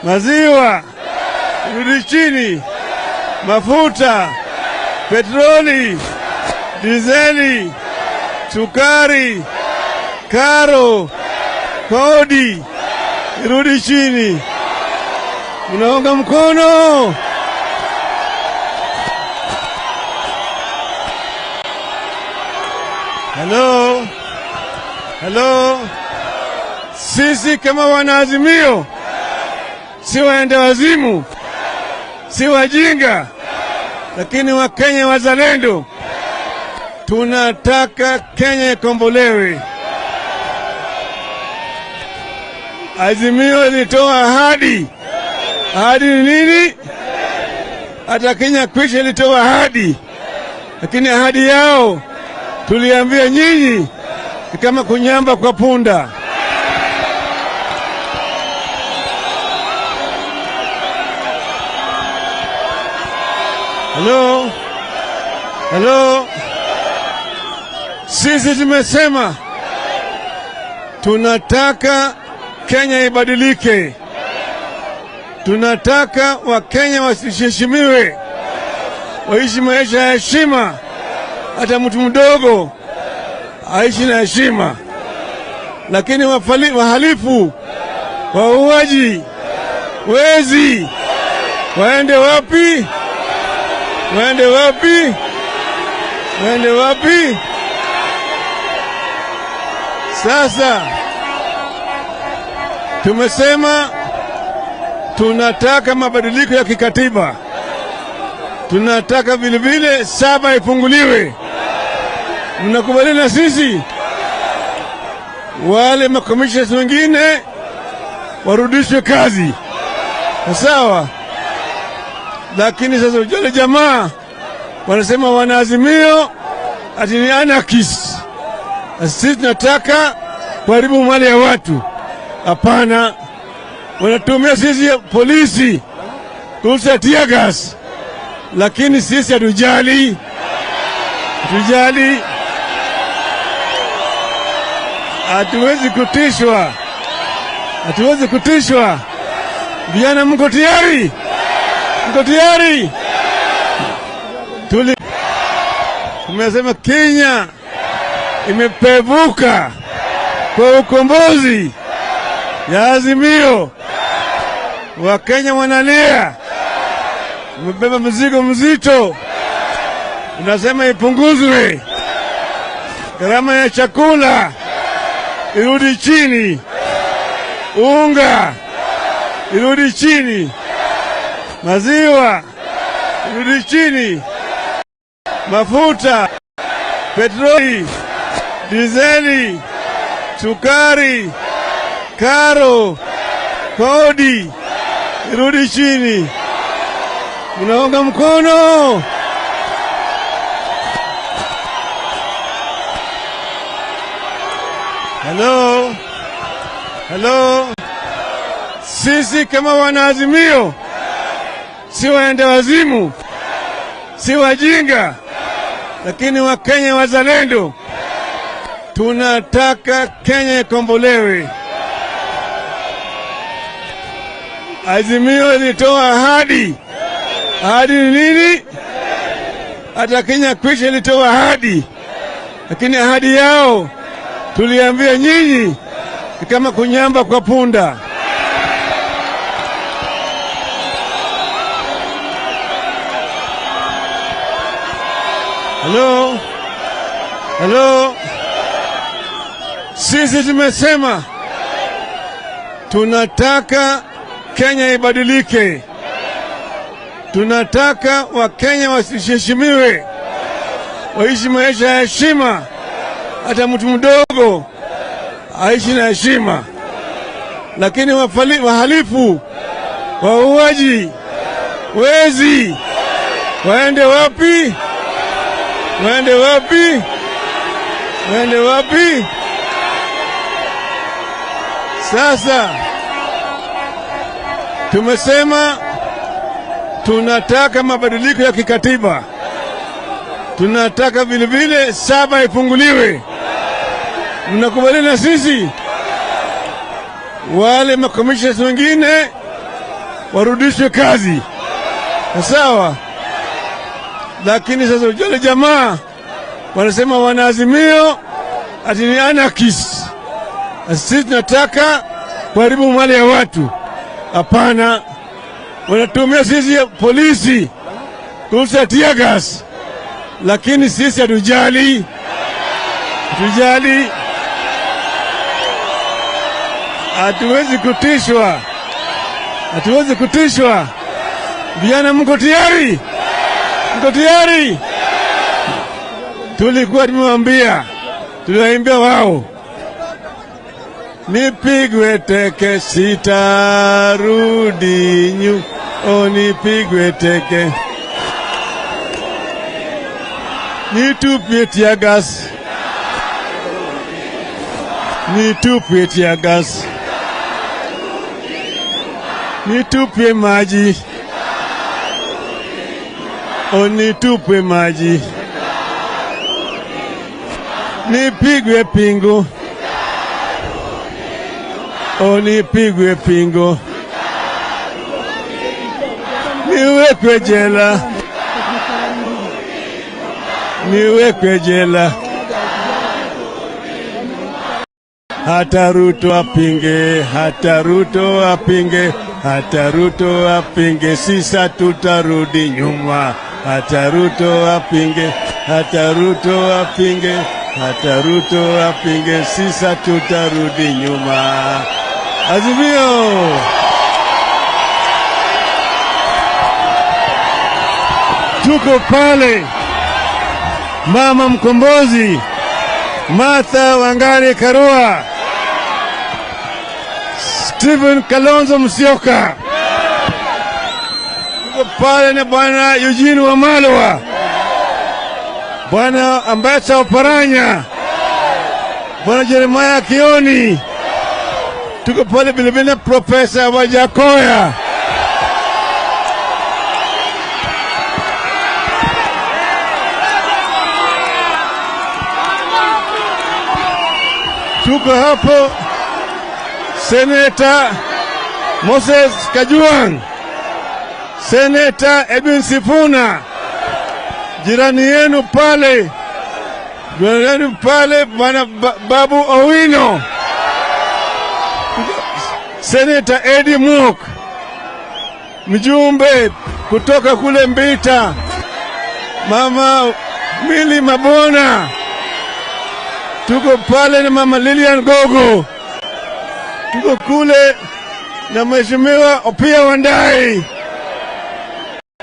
maziwa irudi chini, mafuta, petroli, dizeli, sukari, karo, kodi irudi chini. Unaunga mkono? Hello? Hello? Sisi kama wanaazimio, si waende wazimu, si wajinga, lakini Wakenya wazalendo. Tunataka Kenya ikombolewe. Azimio ilitoa ahadi. Ahadi ni nini? Hata Kenya Kwisha ilitoa ahadi, lakini ahadi yao tuliambia nyinyi ni kama kunyamba kwa punda. Hello? Hello? Sisi tumesema tunataka Kenya ibadilike. Tunataka Wakenya wasiheshimiwe, waishi maisha ya heshima. Hata mtu mdogo aishi na heshima, lakini wahalifu, wauaji, wezi waende wapi? Waende wapi? Waende wapi? Sasa tumesema tunataka mabadiliko ya kikatiba. Tunataka vile vile saba ifunguliwe. Mnakubaliana na sisi? Wale makomishona wengine warudishwe kazi. Sawa? Lakini sasa wale jamaa wanasema wanaazimio ati ni anarchist. Sisi tunataka kuharibu mali ya watu. Hapana. Wanatumia sisi polisi kurusha tear gas, lakini sisi hatujali. Hatujali. Hatuwezi kutishwa. Hatuwezi kutishwa. Vijana, mko tayari? Mko tayari? Tumesema Kenya imepevuka kwa ukombozi ya Azimio. Wakenya wanalia, Mmebeba mzigo mzito, unasema ipunguzwe. Gharama ya chakula irudi chini, unga irudi chini, maziwa irudi chini, mafuta, petroli, dizeli, sukari, karo, kodi irudi chini. Unaunga mkono? Hello? Hello? Sisi kama wanaazimio, si waende wazimu, si wajinga, lakini Wakenya wazalendo. Tunataka Kenya ikombolewe. Azimio ilitoa ahadi. Ahadi ni nini? Hata Kenya Kwisha ilitoa ahadi, lakini ahadi yao tuliambia nyinyi ni kama kunyamba kwa punda. Hello? Hello? Sisi tumesema tunataka Kenya ibadilike. Tunataka Wakenya wasiheshimiwe, waishi maisha ya heshima. Hata mtu mdogo aishi na heshima. Lakini wahalifu, wauaji, wezi waende wapi? Waende wapi? Waende wapi? Sasa tumesema tunataka mabadiliko ya kikatiba. Tunataka vile vile saba ifunguliwe. Mnakubaliana na sisi? Wale makomishona wengine warudishwe kazi. Sawa? Lakini sasa wale jamaa wanasema wanaazimio ati ni anarchist. Sisi tunataka kuharibu mali ya watu. Hapana. Wanatumia sisi polisi kurusha tear gas. Lakini sisi hatujali. Hatujali. Hatuwezi kutishwa. Hatuwezi kutishwa. Vijana mko tayari? Mko tayari? Tulikuwa tumewaambia, tuliwaimbia wao, nipigwe teke sitarudi nyuma, nipigwe teke, nitupie tear gas, nitupie tear gas, nitupie maji, nitupie maji, nipigwe pingu, nipigwe pingu, niwekwe jela, niwekwe jela, hata RUTO apinge, hata RUTO apinge, hata RUTO apinge, sisa tutarudi nyuma, hata RUTO apinge, hata RUTO apinge, hata RUTO apinge, sisa tutarudi nyuma. Azimio! Tuko pale, mama mkombozi Martha Wangari Karua, Stephen Kalonzo Musyoka, tuko pale na bwana Eugene Wamalwa, bwana Ambassador Oparanya, bwana Jeremiah Kioni, tuko pale vilevile Profesa Wajakoya, tuko hapo Senator Moses Kajwang', Senator Edwin Sifuna, jirani yenu pale, bwana Babu Owino, Senator Eddie Mok, mjumbe kutoka kule Mbita, Mama Mili Mabona, tuko pale na Mama Lilian Gogo, tuko kule na Mheshimiwa Opiya Wandayi,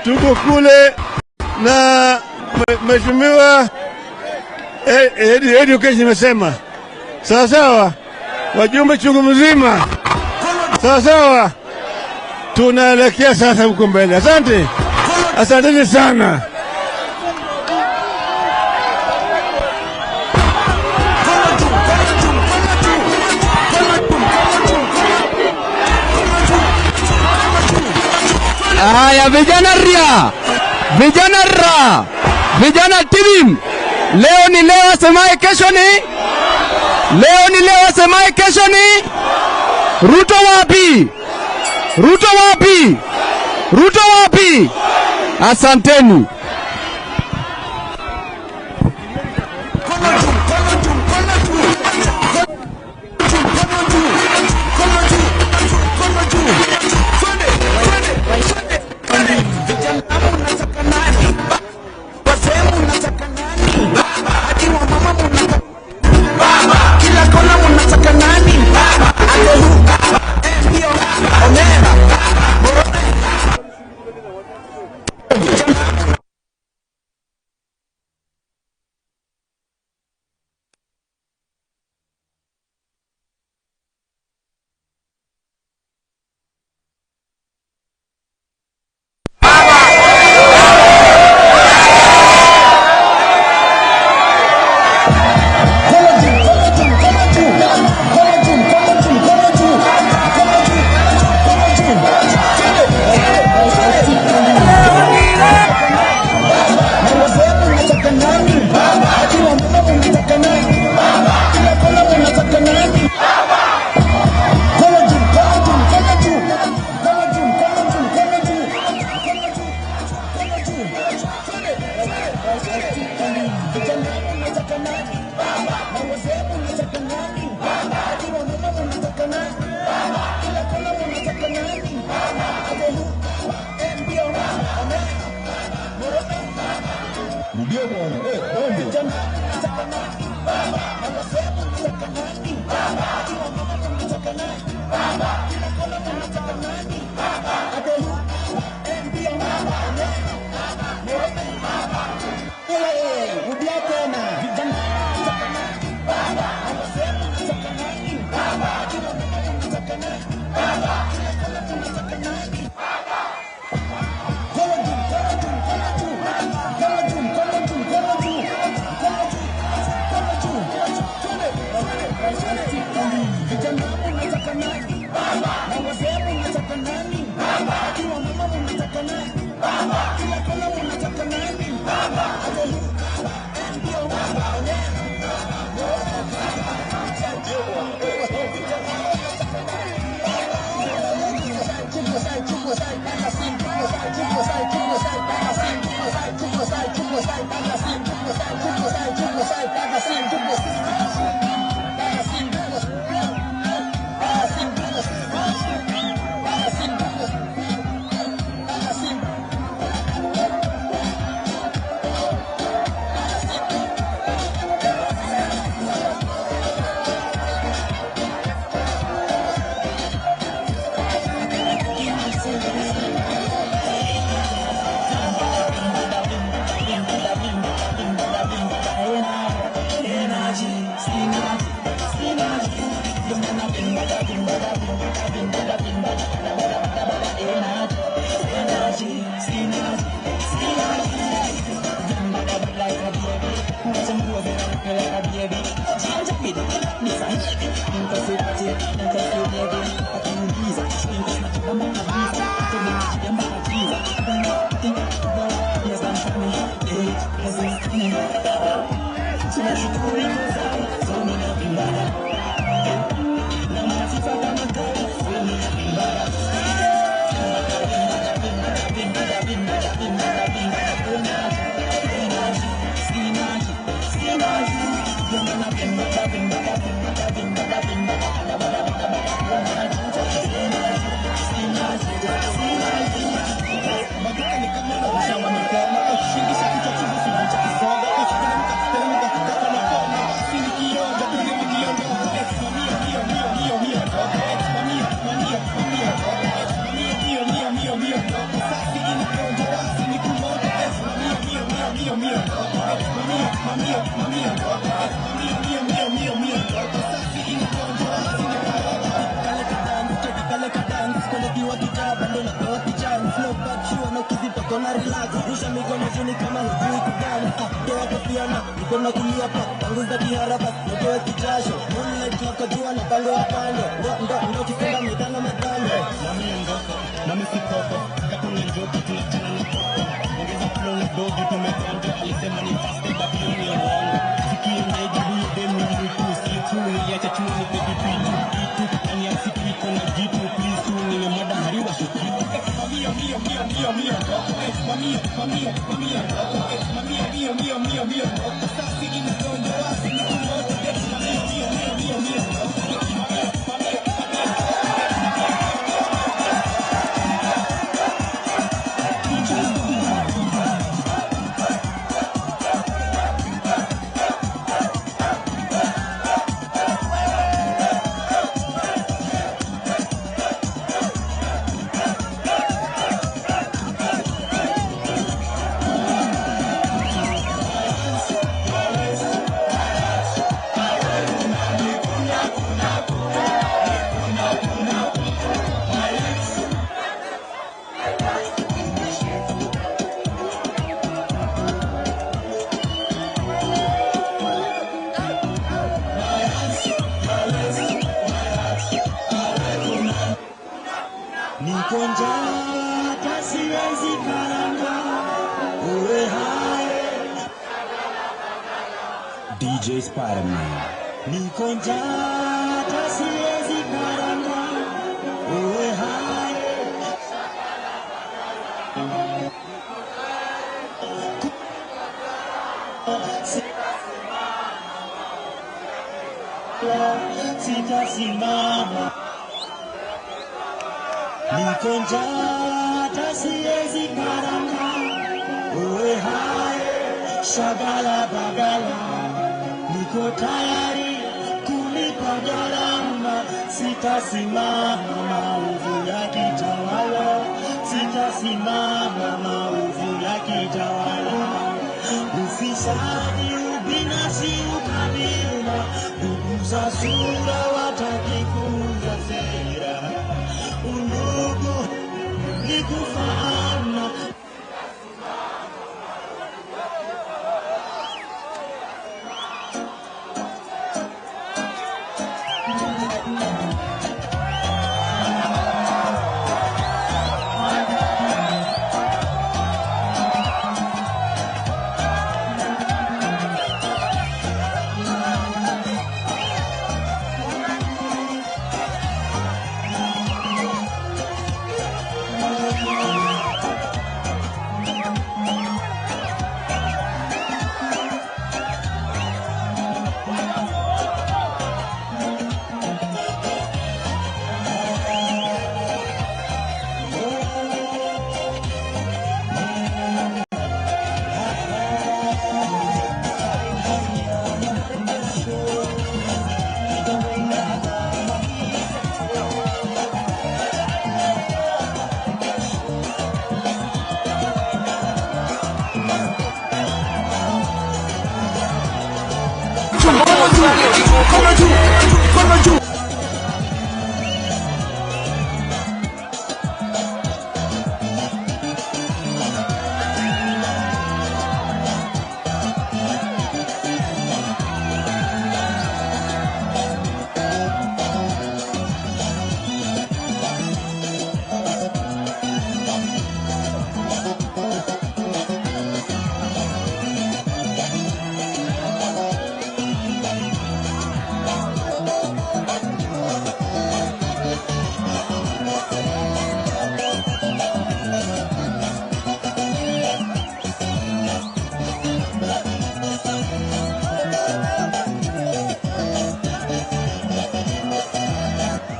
tuko kule na Mheshimiwa Education imesema sawa sawa, wajumbe chungu mzima sawa sawa. Tunaelekea sasa huko mbele. Asante, asanteni sana. Aya, vijana ria, vijana ra, vijana tilim. Leo ni leo, asemaye kesho ni leo, ni leo, asemaye kesho ni Ruto wapi? Ruto wapi? Ruto wapi? Asanteni. Kwenda kiwa kitaa bando na kwa kicha flow back show na kizito kona relax rusha mikono chini kama hujui kugana toa kofiana mikono kulia pa panguza kiharaka nitoe kichasho moonlight wakajua na pango ya pande ndo kifunga mitano metano mami ngoko mami sikoko kakuni ndoki tunachana na koko ongeza flow na dogi tumekonda alisema ni faste but ni uongo sikia naijibu demu mtu si tu niacha tu ni pepi pitu ndani ya sikiko na jitu please tu ni mada hariwa shukitu mamia mia mia mia mia mamia mamia mamia mamia mia mia mia mia sasa ni mgongo wasi ni kumoto mamia mia mia mia mia DJ Spider-Man niko njaa siwezi karanga uwe hai sitasimama niko njaa siwezi karanga uwe hai shagala bagala niko tayari kulipa gharama, sitasimama maovu ya kitawala, sitasimama maovu ya kitawala. Ufisadi, ubinafsi, ukabila, ndugu za sura wataki kuuza sera, undugu ni kufaana.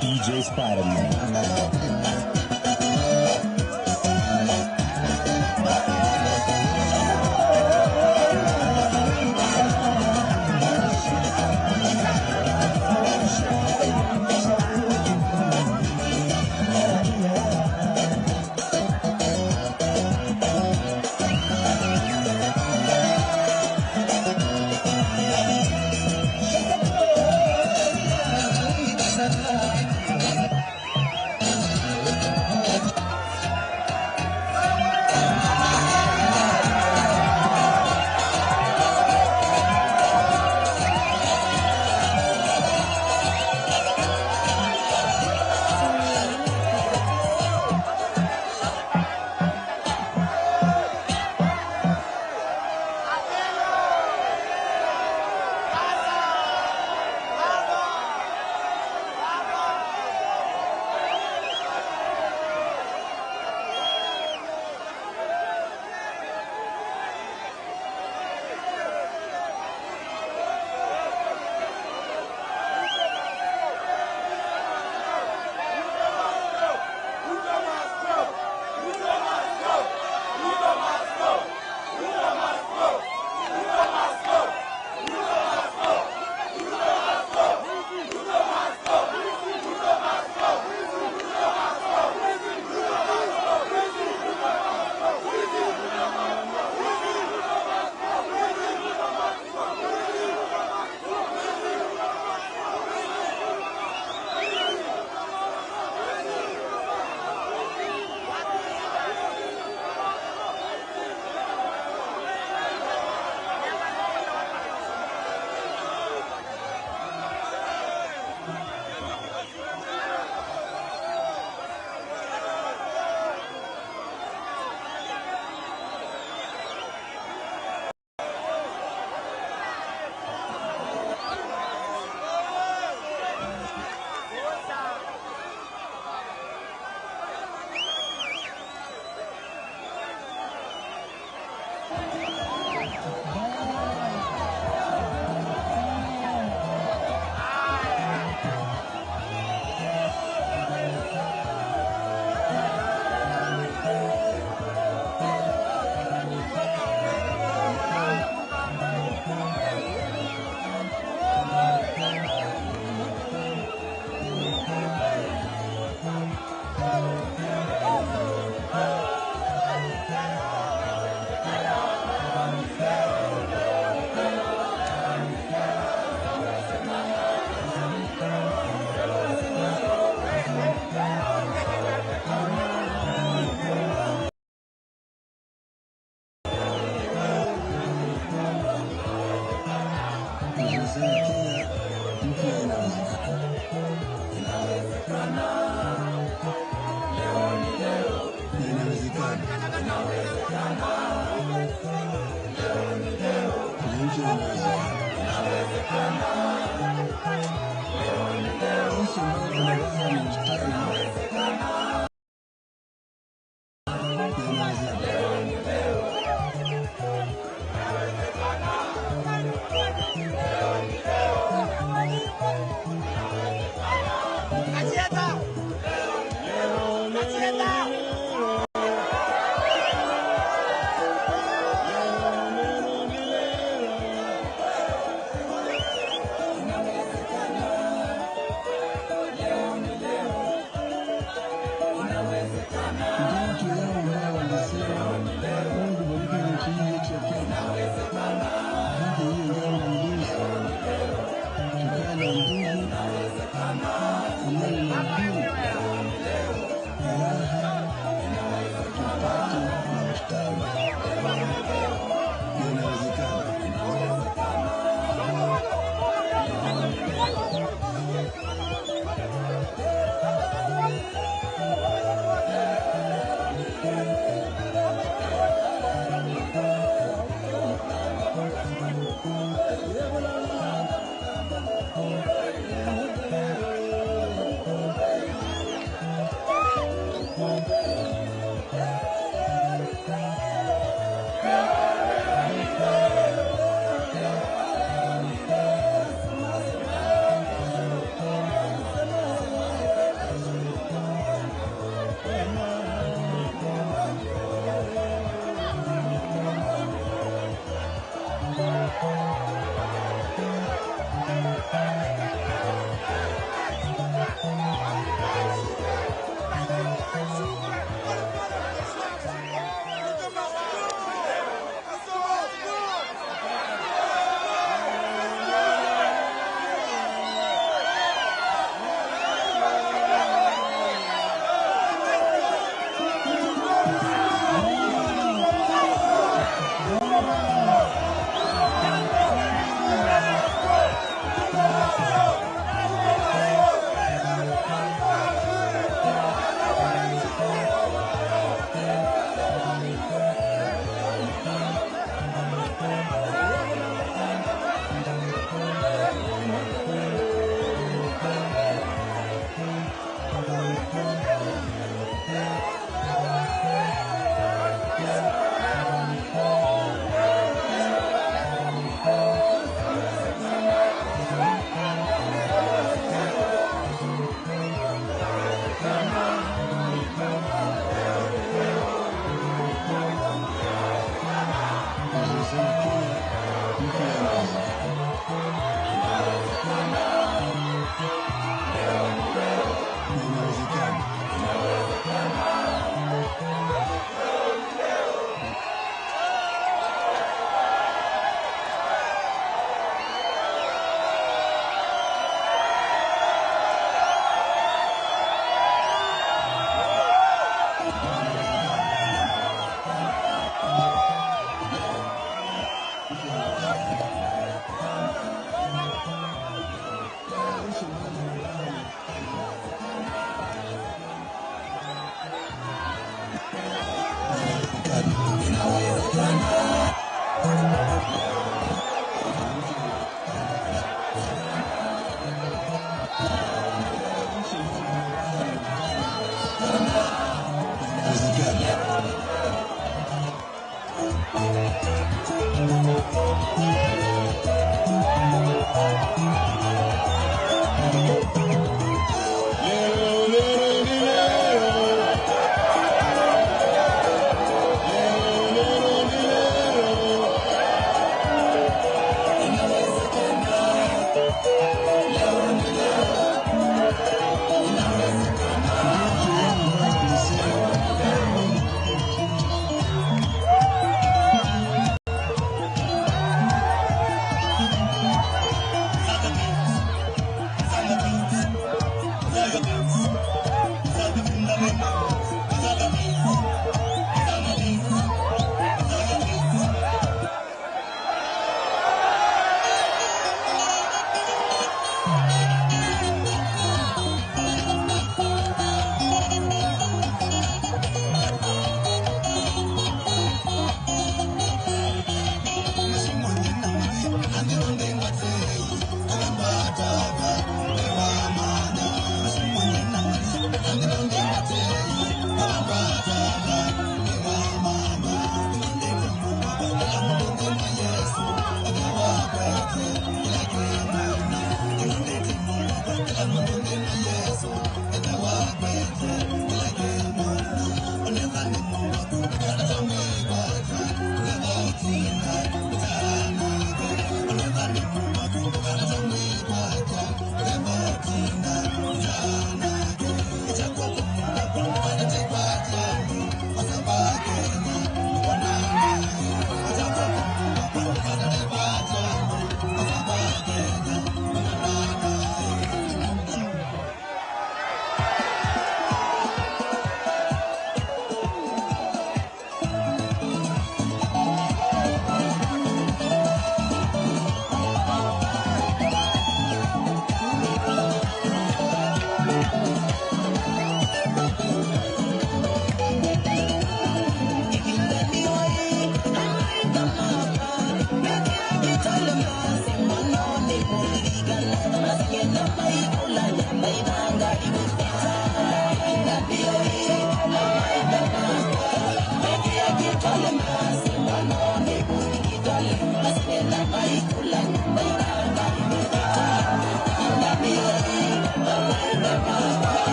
DJ Spider-Man.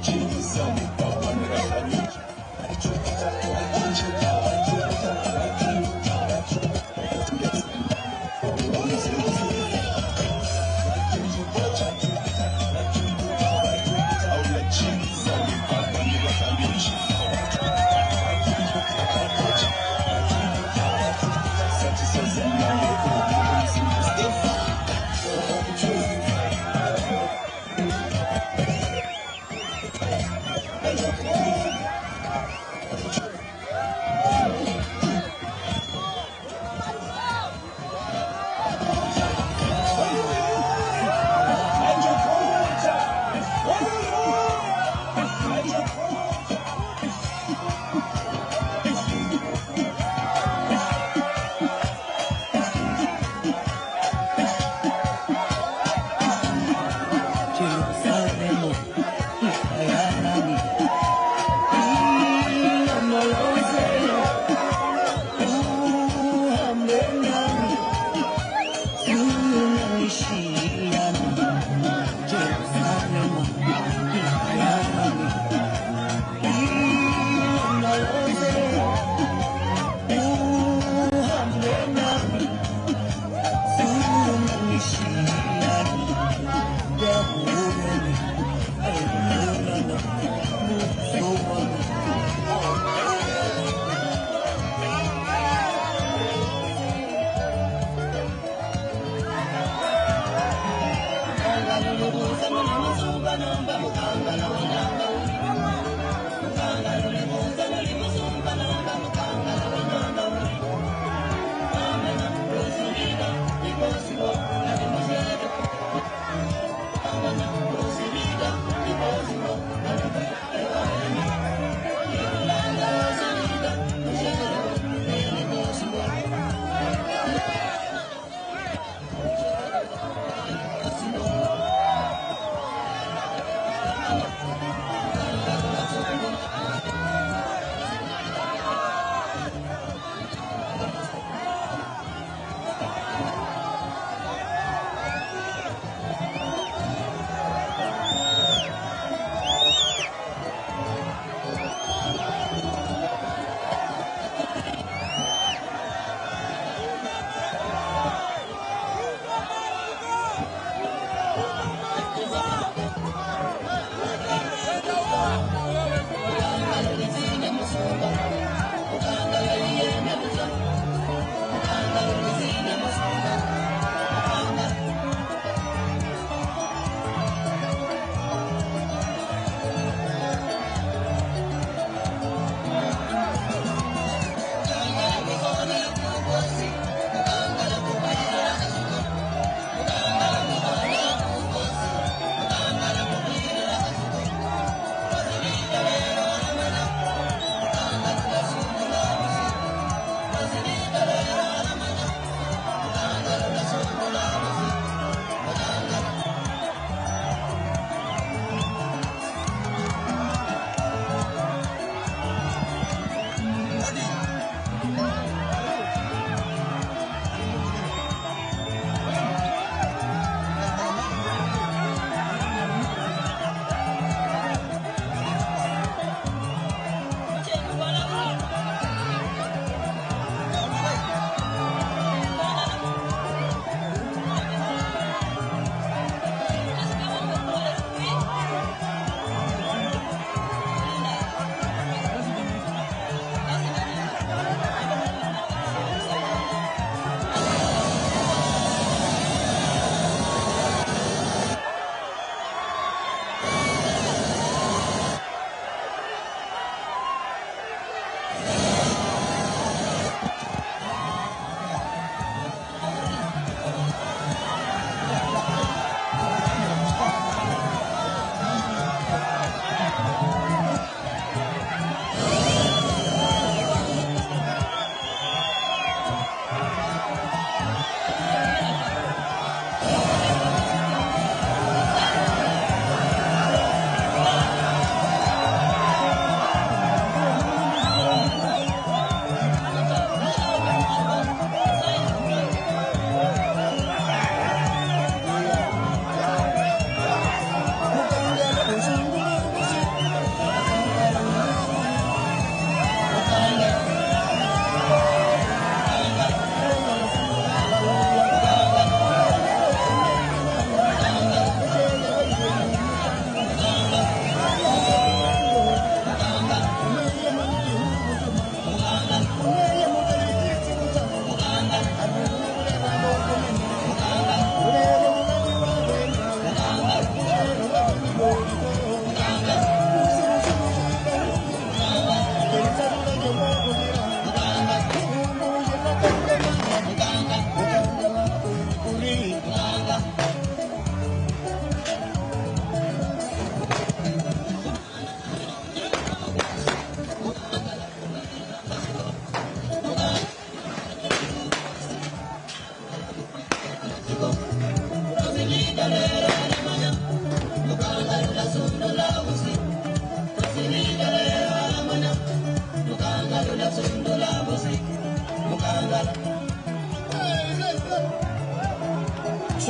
Jesus.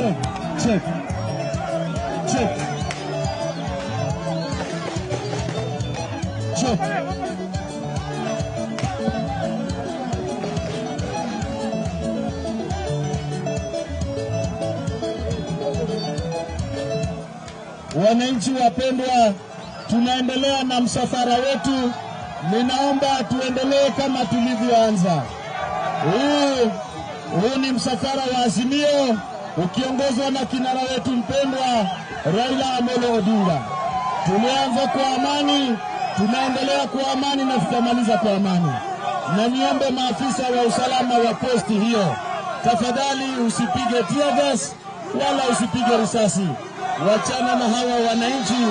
check, check, check, check. Wananchi wapendwa, tunaendelea na msafara wetu. Ninaomba tuendelee kama tulivyoanza. Huu ni msafara wa Azimio ukiongozwa na kinara wetu mpendwa Raila Odinga. Tulianza kwa amani, tunaendelea kwa amani na tutamaliza kwa amani. Na niombe maafisa wa usalama wa posti hiyo, tafadhali usipige tear gas wala usipige risasi. Wachana na hawa wananchi,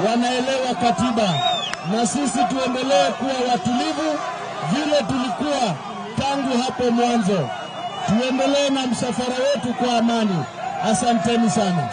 wanaelewa katiba. Na sisi tuendelee kuwa watulivu vile tulikuwa tangu hapo mwanzo. Tuendelee na msafara wetu kwa amani. Asanteni sana.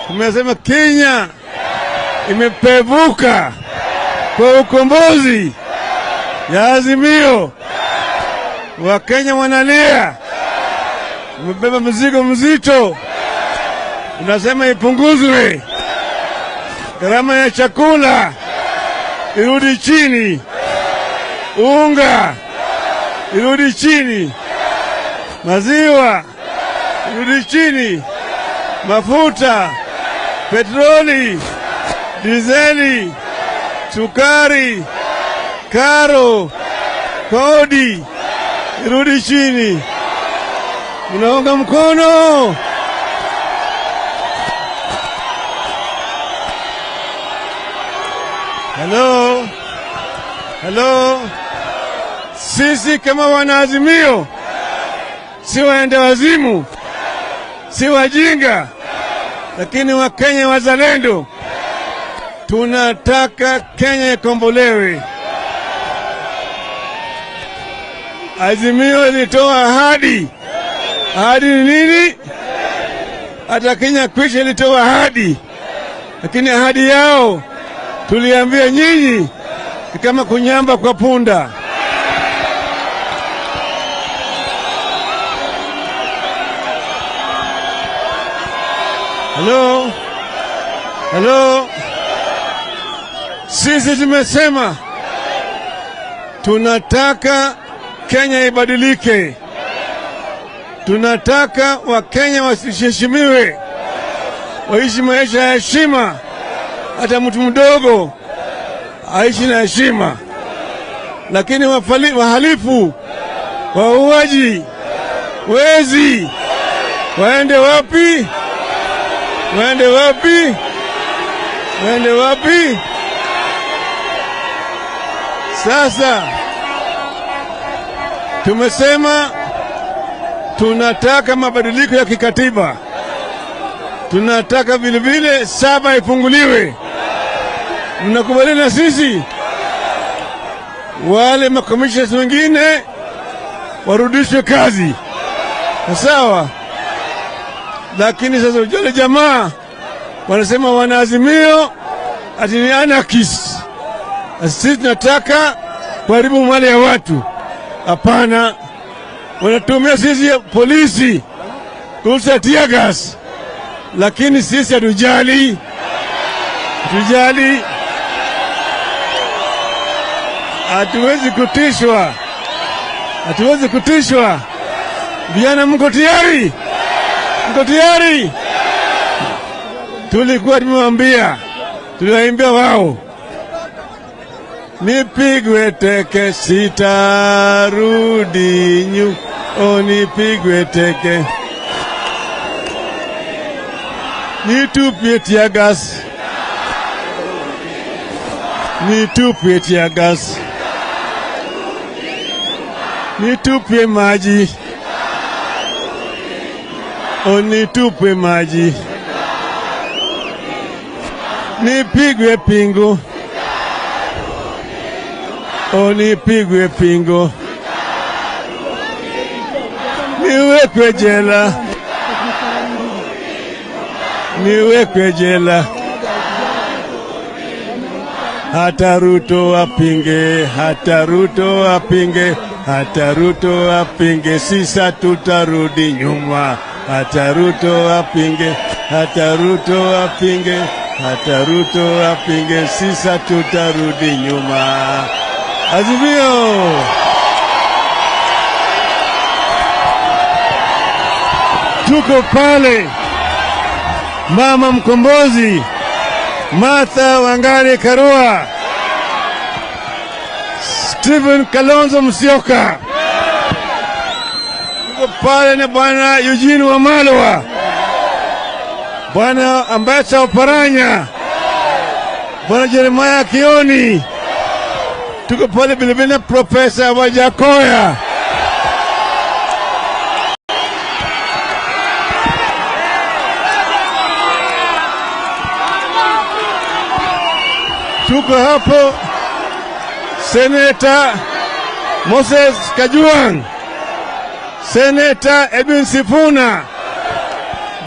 Tumesema Kenya imepevuka kwa ukombozi ya Azimio. Wakenya wanalia, umebeba mzigo mzito. Unasema ipunguzwe, gharama ya chakula irudi chini, unga irudi chini, maziwa irudi chini, mafuta, petroli, dizeli, sukari, karo, kodi irudi chini. Unaunga mkono? Hello? Hello? Sisi kama wanaazimio si waende wazimu, si wajinga, lakini Wakenya wazalendo. Tunataka Kenya ikombolewe. Azimio ilitoa ahadi. Ahadi ni nini? Hata Kenya kwisha ilitoa ahadi, lakini ahadi yao tuliambia nyinyi ni kama kunyamba kwa punda. Hello? Hello? Sisi tumesema tunataka Kenya ibadilike. Tunataka Wakenya wasiheshimiwe, waishi maisha ya heshima. Hata mtu mdogo aishi na heshima. Lakini wahalifu, wauaji, wezi waende wapi? Waende wapi? Waende wapi? Sasa tumesema tunataka mabadiliko ya kikatiba. Tunataka vile vile saba ifunguliwe. Mnakubaliana na sisi? Wale makomishona wengine warudishwe kazi. Sawa? Lakini sasa wale jamaa wanasema wanaazimio ati ni anarchist. Sisi tunataka kuharibu mali ya watu. Hapana. Wanatumia sisi polisi kurusha tear gas. Lakini sisi hatujali. Hatujali. Hatuwezi kutishwa. Hatuwezi kutishwa. Vijana mko tayari? Mko tayari? Tulikuwa tumewambia, tuliwaimbia wao, nipigwe teke sitarudi nyuma, nipigwe teke, nitupie tear gas, nitupie tear gas, nitupie maji, nitupie maji, nipigwe pingu, nipigwe pingu, niwekwe jela, niwekwe jela, hata Ruto apinge, hata Ruto apinge, hata Ruto apinge, sisa tutarudi nyuma, hata Ruto apinge, hata Ruto apinge, hata Ruto apinge, sisa tutarudi nyuma. Azimio. Tuko pale, mama mkombozi Martha Wangari Karua, Stephen Kalonzo Musyoka, tuko pale na bwana Eugene Wamalwa, bwana Ambassador Oparanya, bwana Jeremiah Kioni, tuko pale vilevile na Profesa Wajakoya. Tuko hapo Senator Moses Kajwang', Senator Edwin Sifuna,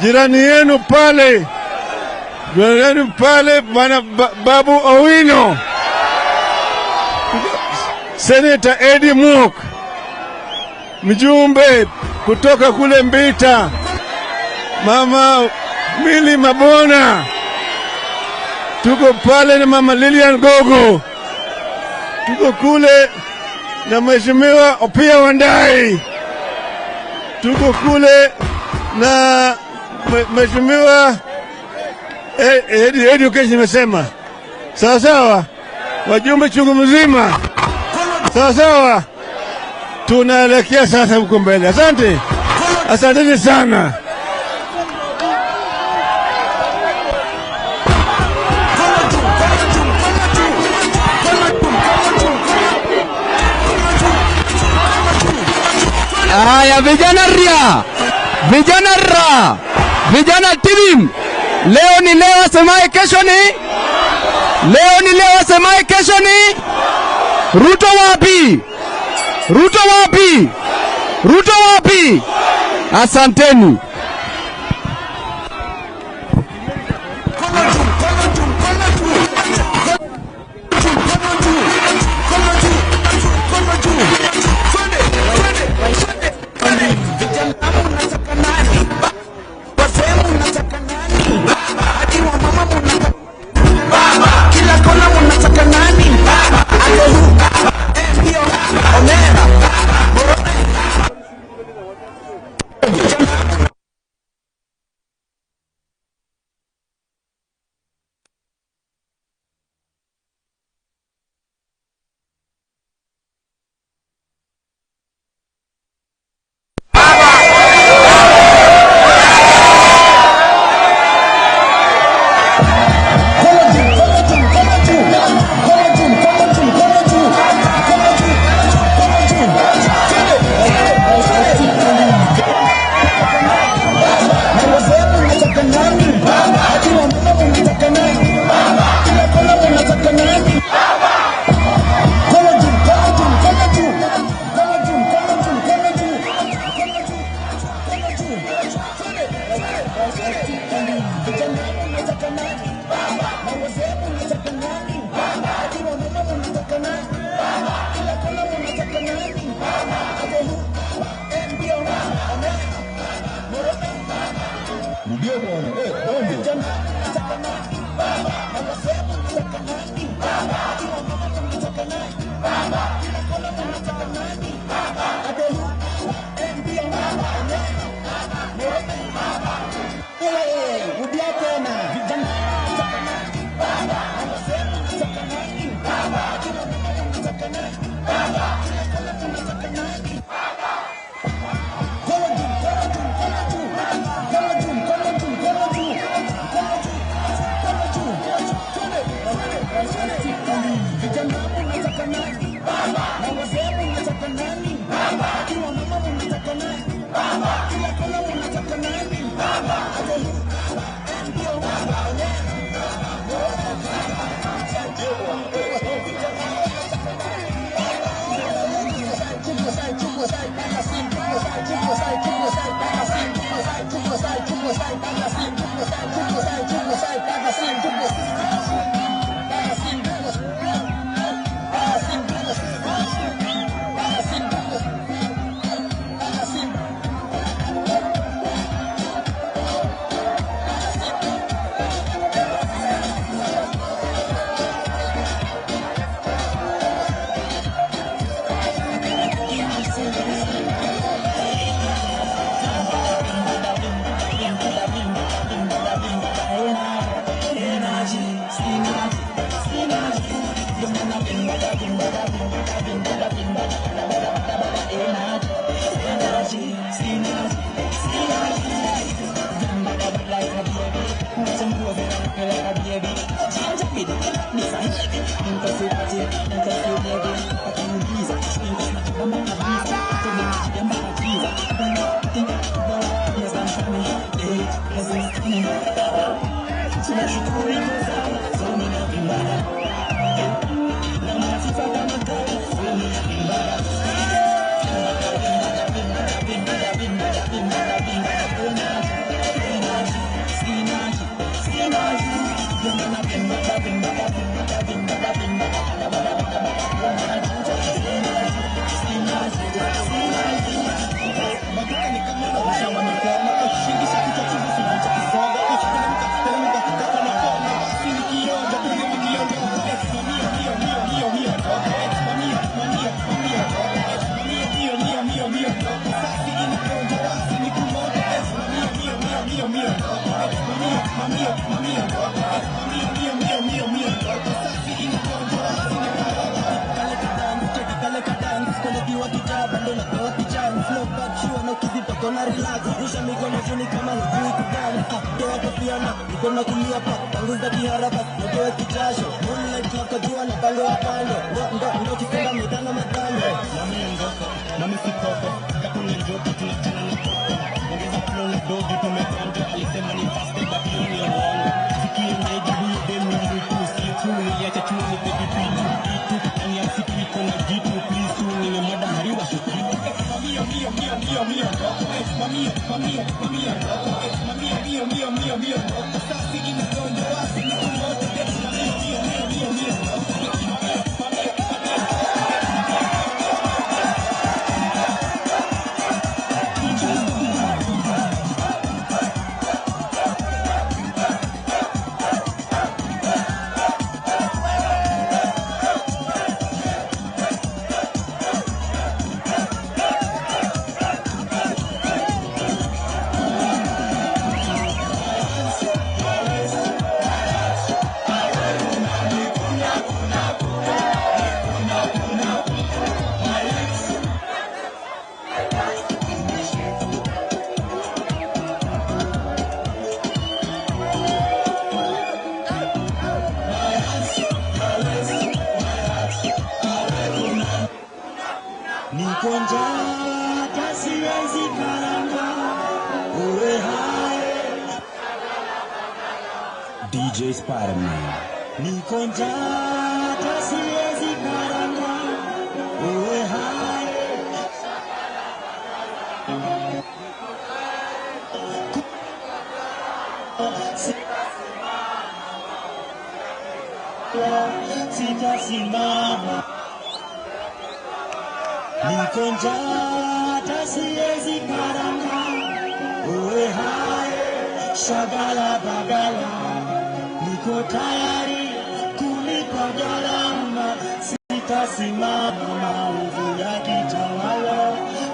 jirani yenu pale, bwana Babu Owino, Senator Eddie Muk, mjumbe kutoka kule Mbita, mama Mili Mabona, tuko pale na mama Lilian Gogo, tuko kule na mheshimiwa Opiya Wandayi, tuko kule na mheshimiwa Education imesema sawa sawa, wajumbe chungu mzima sawa sawa. Tunaelekea sasa huko mbele. Asante, asanteni sana. Aya, vijana ria, vijana ra, vijana tilim. Leo ni leo, asemaye kesho ni leo, ni leo, asemaye kesho ni Ruto wapi? Ruto wapi? Ruto wapi? Asanteni. Vijana mnataka nani? Na wazee mnataka nani? Akiwa mama mnataka nani? Kila kona mnataka nani? DJ Spider-Man. Niko njaa siwezi karanga, uwe hai. Sitasimama. Niko njaa siwezi karanga, uwe hai. Shagala bagala. Niko tayari kulipa gharama, sitasimama maovu ya kitawala,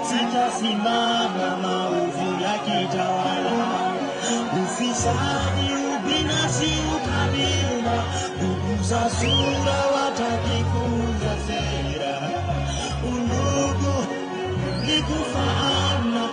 sitasimama maovu ya kitawala. Ufisadi, ubinafsi, ukabila, ndugu za sura wataki kuuza sera, undugu ni kufaana.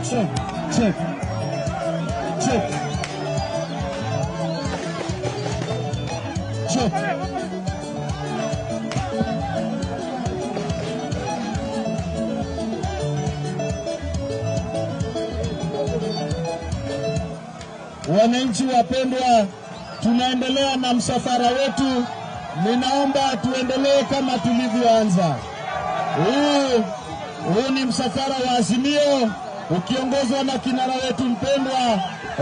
check, check, check, check. Wananchi wapendwa, tunaendelea na msafara wetu. Ninaomba tuendelee kama tulivyoanza. Huu ni msafara wa Azimio ukiongozwa na kinara wetu mpendwa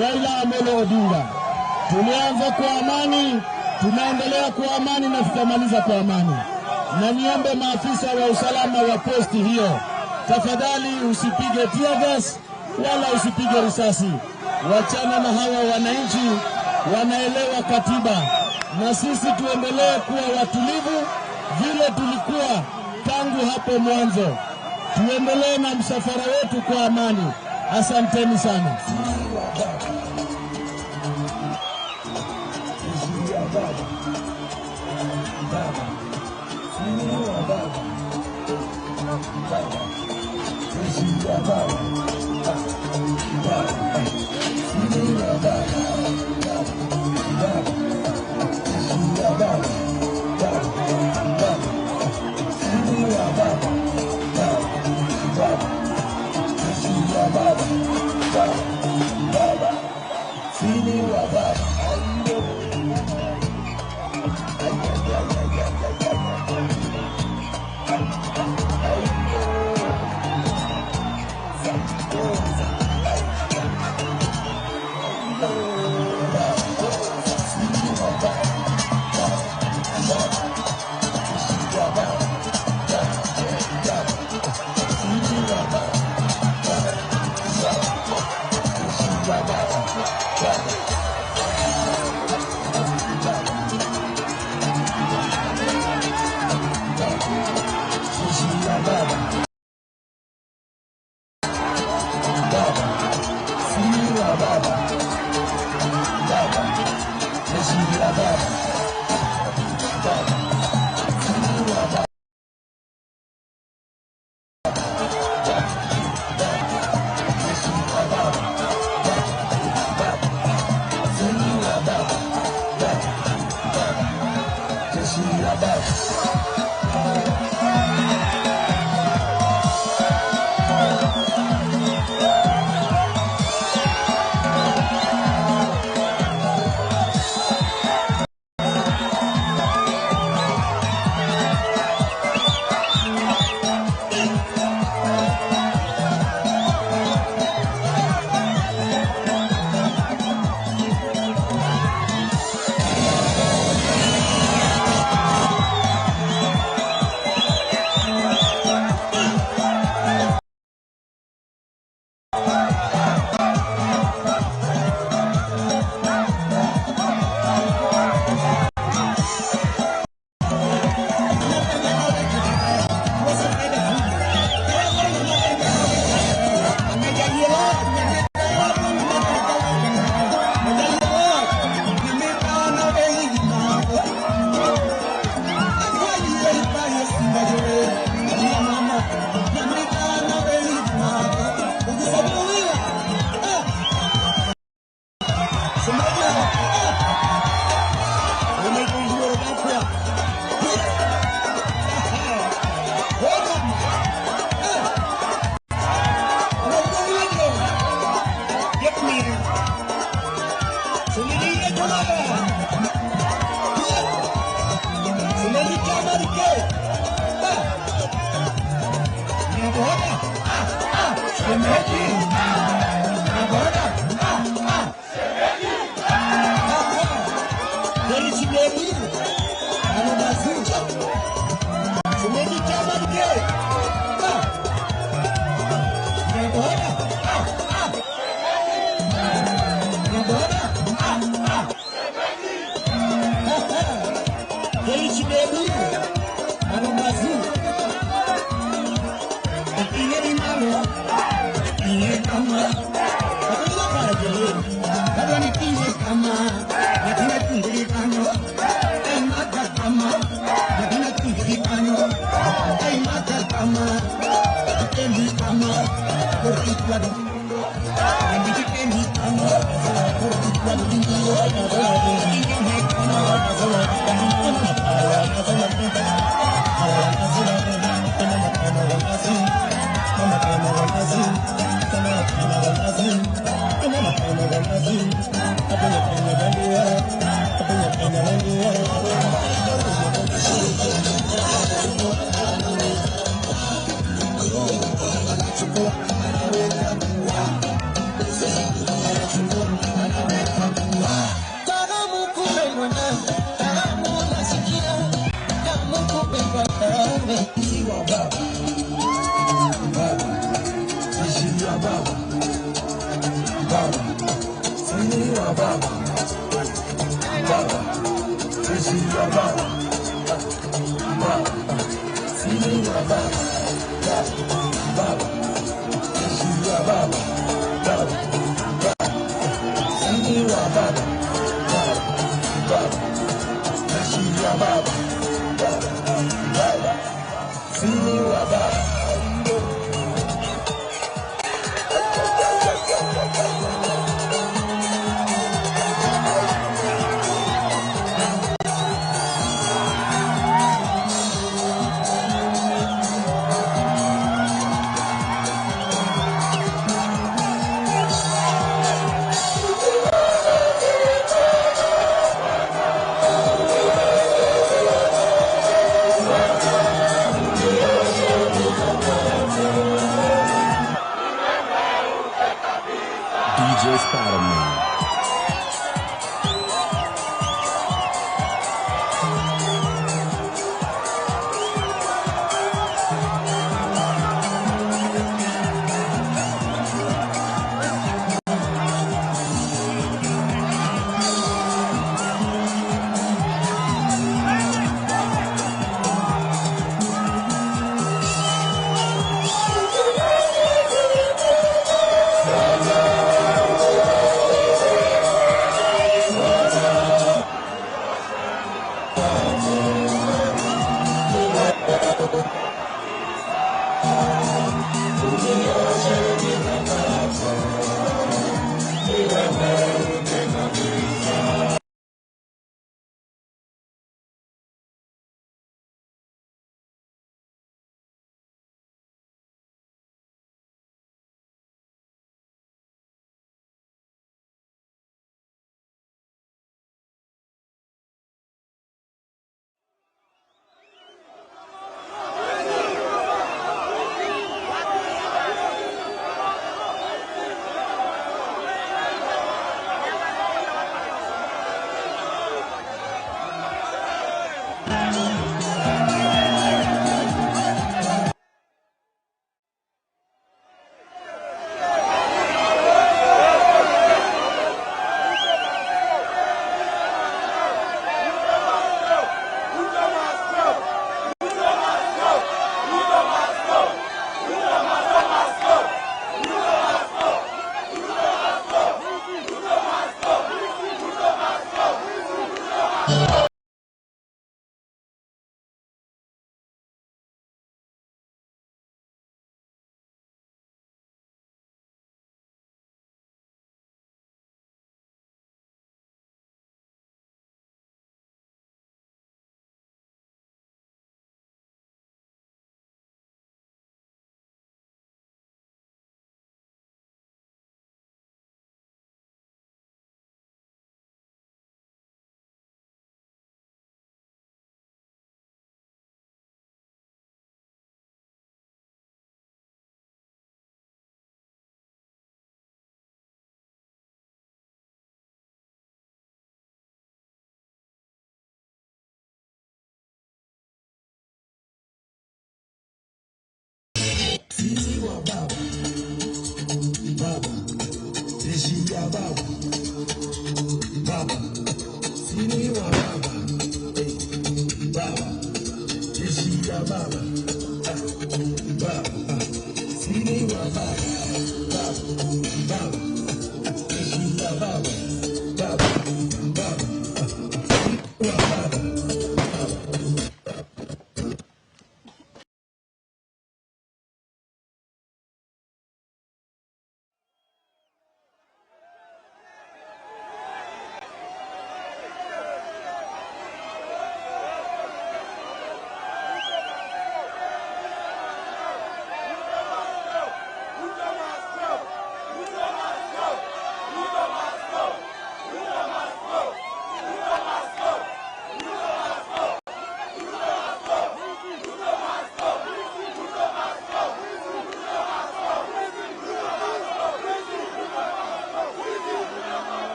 Raila Odinga. Tulianza kwa amani, tunaendelea kwa amani na tutamaliza kwa amani. Na niombe maafisa wa usalama wa posti hiyo, tafadhali usipige tear gas wala usipige risasi. Wachana na hawa wananchi, wanaelewa katiba. Na sisi tuendelee kuwa watulivu vile tulikuwa tangu hapo mwanzo. Tuendelee na msafara wetu kwa amani. Asanteni sana.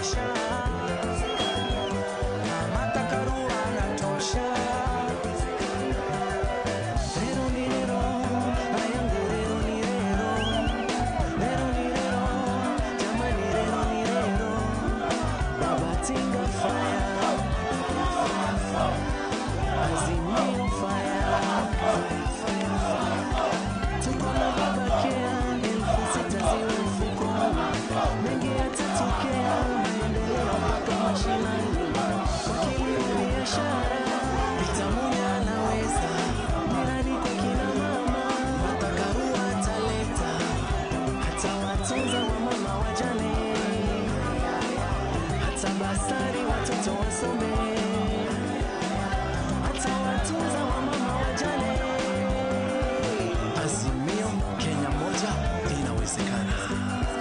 inatosha. Martha Karua anatosha. Rero ni rero, ayangu rero ni rero. Rero ni rero, jamani rero ni rero. Baba Tinga fire, Azimio fire. Tuko na baba Kea, 6,000 ziwe mfukoni. Mengi yatatokea, maendeleo mpaka mashinani. Wakili wa biashara, Vitamunya anaweza. Miradi kwa kina mama, Martha Karua ataleta. Hata watunza wamama wajane, hata basari watoto wasome. Hata watunza wamama wajane. Azimio, Kenya moja, inawezekana.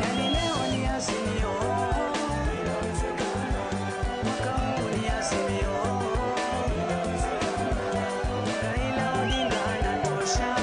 Yani leo ni azimio, mwaka huu ni azimio. Raila Odinga anatosha.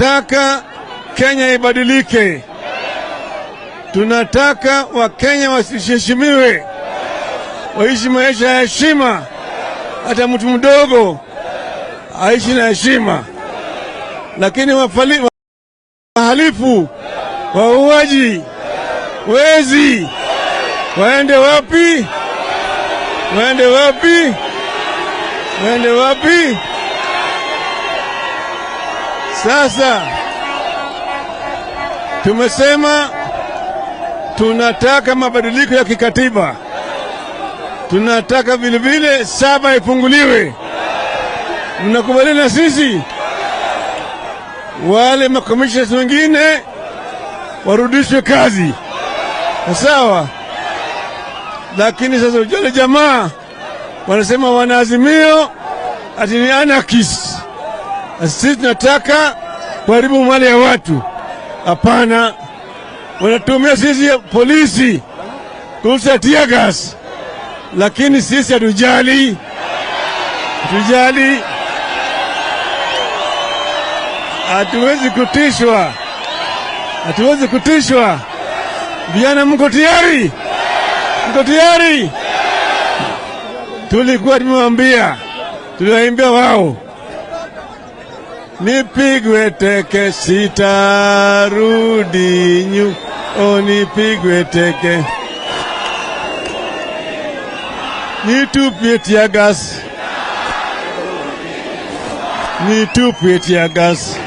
tunataka Kenya ibadilike. Tunataka Wakenya wasiheshimiwe, waishi maisha ya heshima. Hata mtu mdogo aishi na heshima, lakini wahalifu, wauaji, wezi waende wapi? Waende wapi? Waende wapi? Sasa tumesema tunataka mabadiliko ya kikatiba. Tunataka vile vile saba ifunguliwe. Mnakubaliana na sisi? Wale makomishna wengine warudishwe kazi. Sawa? Lakini sasa wale jamaa wanasema wanaazimio ati ni anarchist. Sisi tunataka kuharibu mali ya watu. Hapana. Wanatumia sisi polisi kuuza tear gas. Lakini sisi hatujali. Hatujali. Hatuwezi kutishwa. Hatuwezi kutishwa. Vijana mko tayari? Mko tayari? Tulikuwa tumewaambia, tuliwaimbia wao, nipigwe teke sitarudi nyuma, nipigwe teke, nitupie tear gas, nitupie tear gas,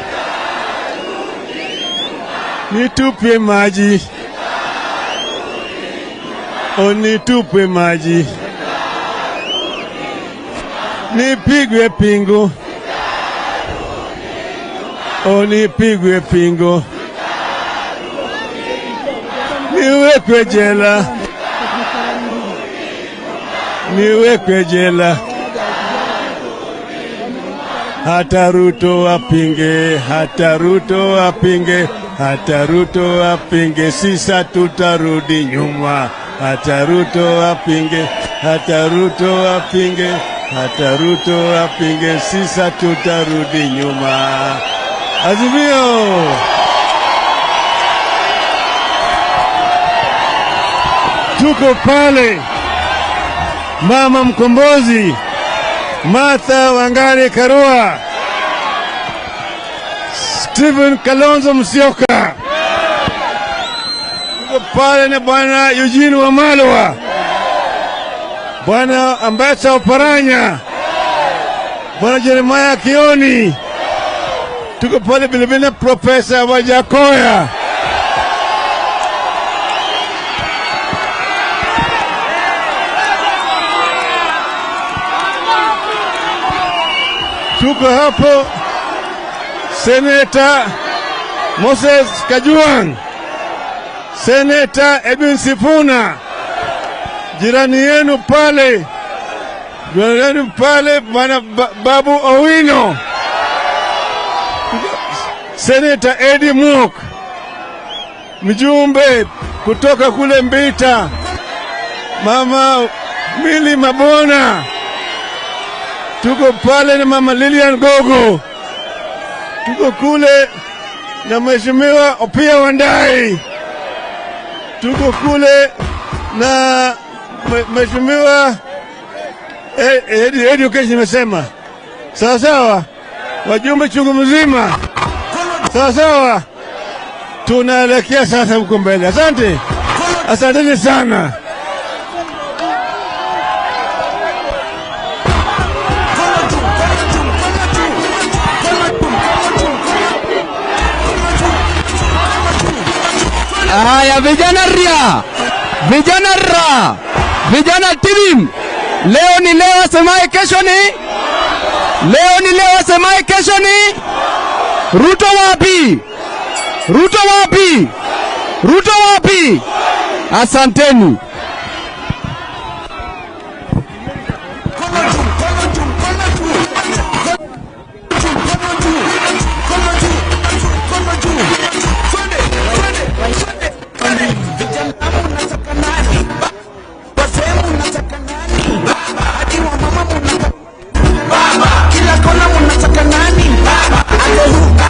nitupie maji, nitupie maji, nipigwe pingu, nipigwe pingu, niwekwe jela, niwekwe jela, hata RUTO apinge, hata RUTO apinge, hata RUTO apinge, sisa tutarudi nyuma, hata RUTO apinge, hata RUTO apinge, hata RUTO apinge, sisa tutarudi nyuma. Azimio! Tuko pale, mama mkombozi Martha Wangari Karua, Stephen Kalonzo Musyoka, tuko pale na bwana Eugene Wamalwa, bwana Ambassador Oparanya, bwana Jeremiah Kioni, tuko pale vilevile na Profesa Wajakoya, tuko hapo Senator Moses Kajwang', Senator Edwin Sifuna, jirani yenu pale, bwana Babu Owino, Senator Eddie Mok, mjumbe kutoka kule Mbita, mama Mili Mabona, tuko pale na mama Lilian Gogo, tuko kule na mheshimiwa Opiya Wandayi, tuko kule na mheshimiwa Education imesema. Sawa sawa, wajumbe chungu mzima. Sawa sawa, tunaelekea sasa huko mbele. Asante, asanteni sana. Haya vijana ria, vijana ra, vijana tilim. Leo ni leo, asemaye kesho ni leo, ni leo, asemaye kesho ni RUTO wapi? RUTO wapi? RUTO wapi? Asanteni. Kila kona mnataka nani? Baba, ako huka.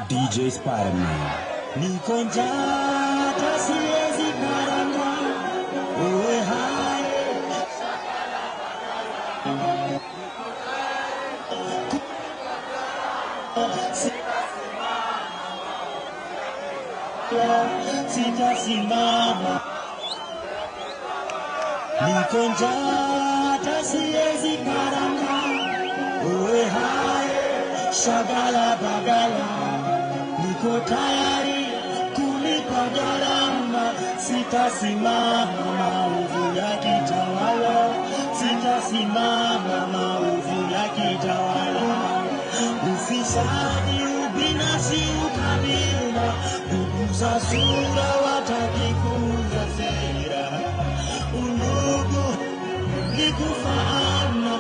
DJ Spider-Man. Niko njaa hata siwezi karanga. Uwe hai. Sitasimama. Niko njaa hata siwezi karanga. Uwe hai. shagala bagala, niko tayari kulipa gharama, sitasimama maovu ya kitawala, sitasimama maovu ya kitawala. Ufisadi, ubinafsi, ukabila, kuguza sura, watakikuza sera, undugu ni kufaana.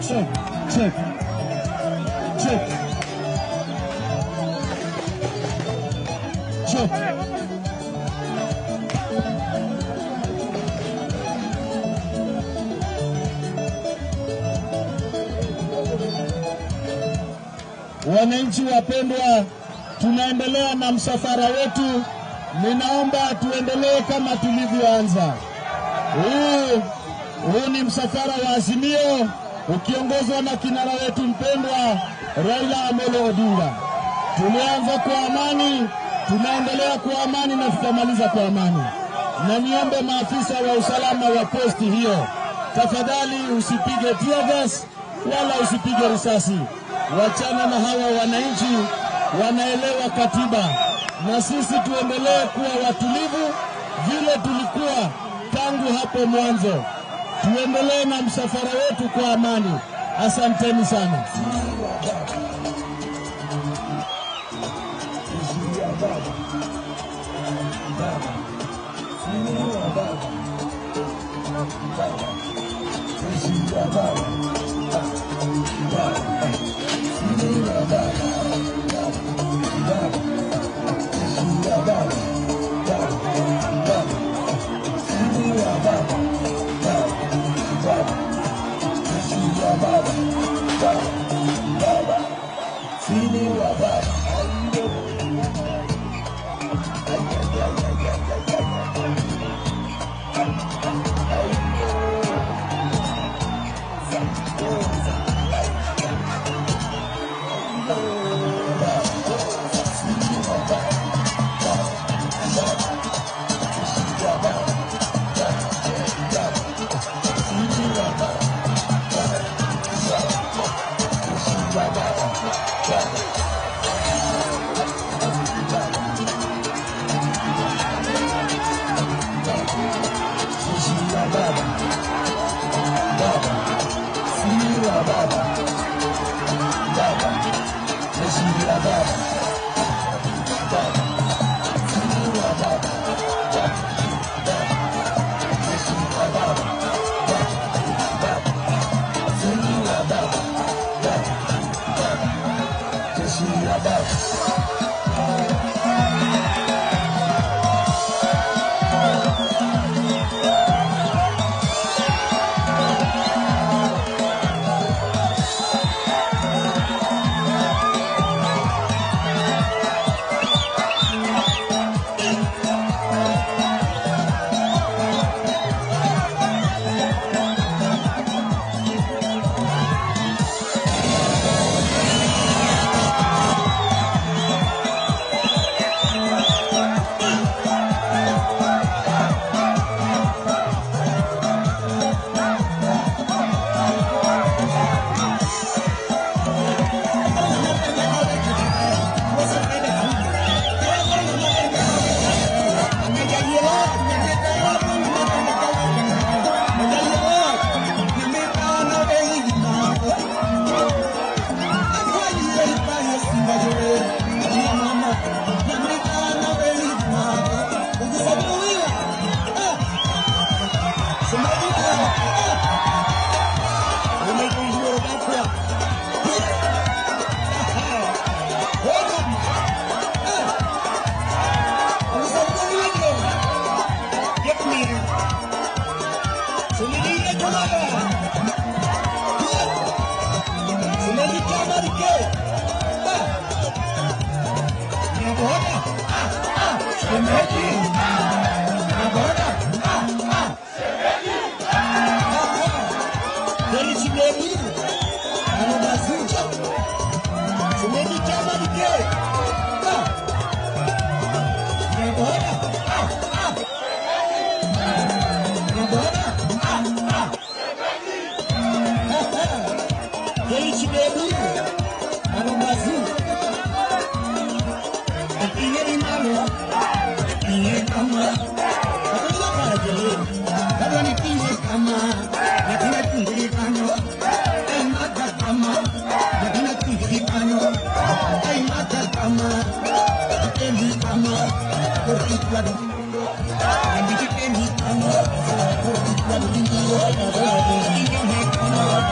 Check. Wananchi wapendwa, tunaendelea na msafara wetu. Ninaomba tuendelee kama tulivyoanza. Huu ni msafara wa Azimio ukiongozwa na kinara wetu mpendwa Raila Odinga. Tulianza kwa amani, tunaendelea kwa amani na tutamaliza kwa amani. Na niombe maafisa wa usalama wa posti hiyo, tafadhali usipige tear gas wala usipige risasi. Wachana na hawa wananchi, wanaelewa katiba. Na sisi tuendelee kuwa watulivu vile tulikuwa tangu hapo mwanzo. Tuendelee na msafara wetu kwa amani. Asanteni sana. Thank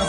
you.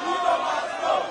Ruto must go!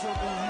Trouble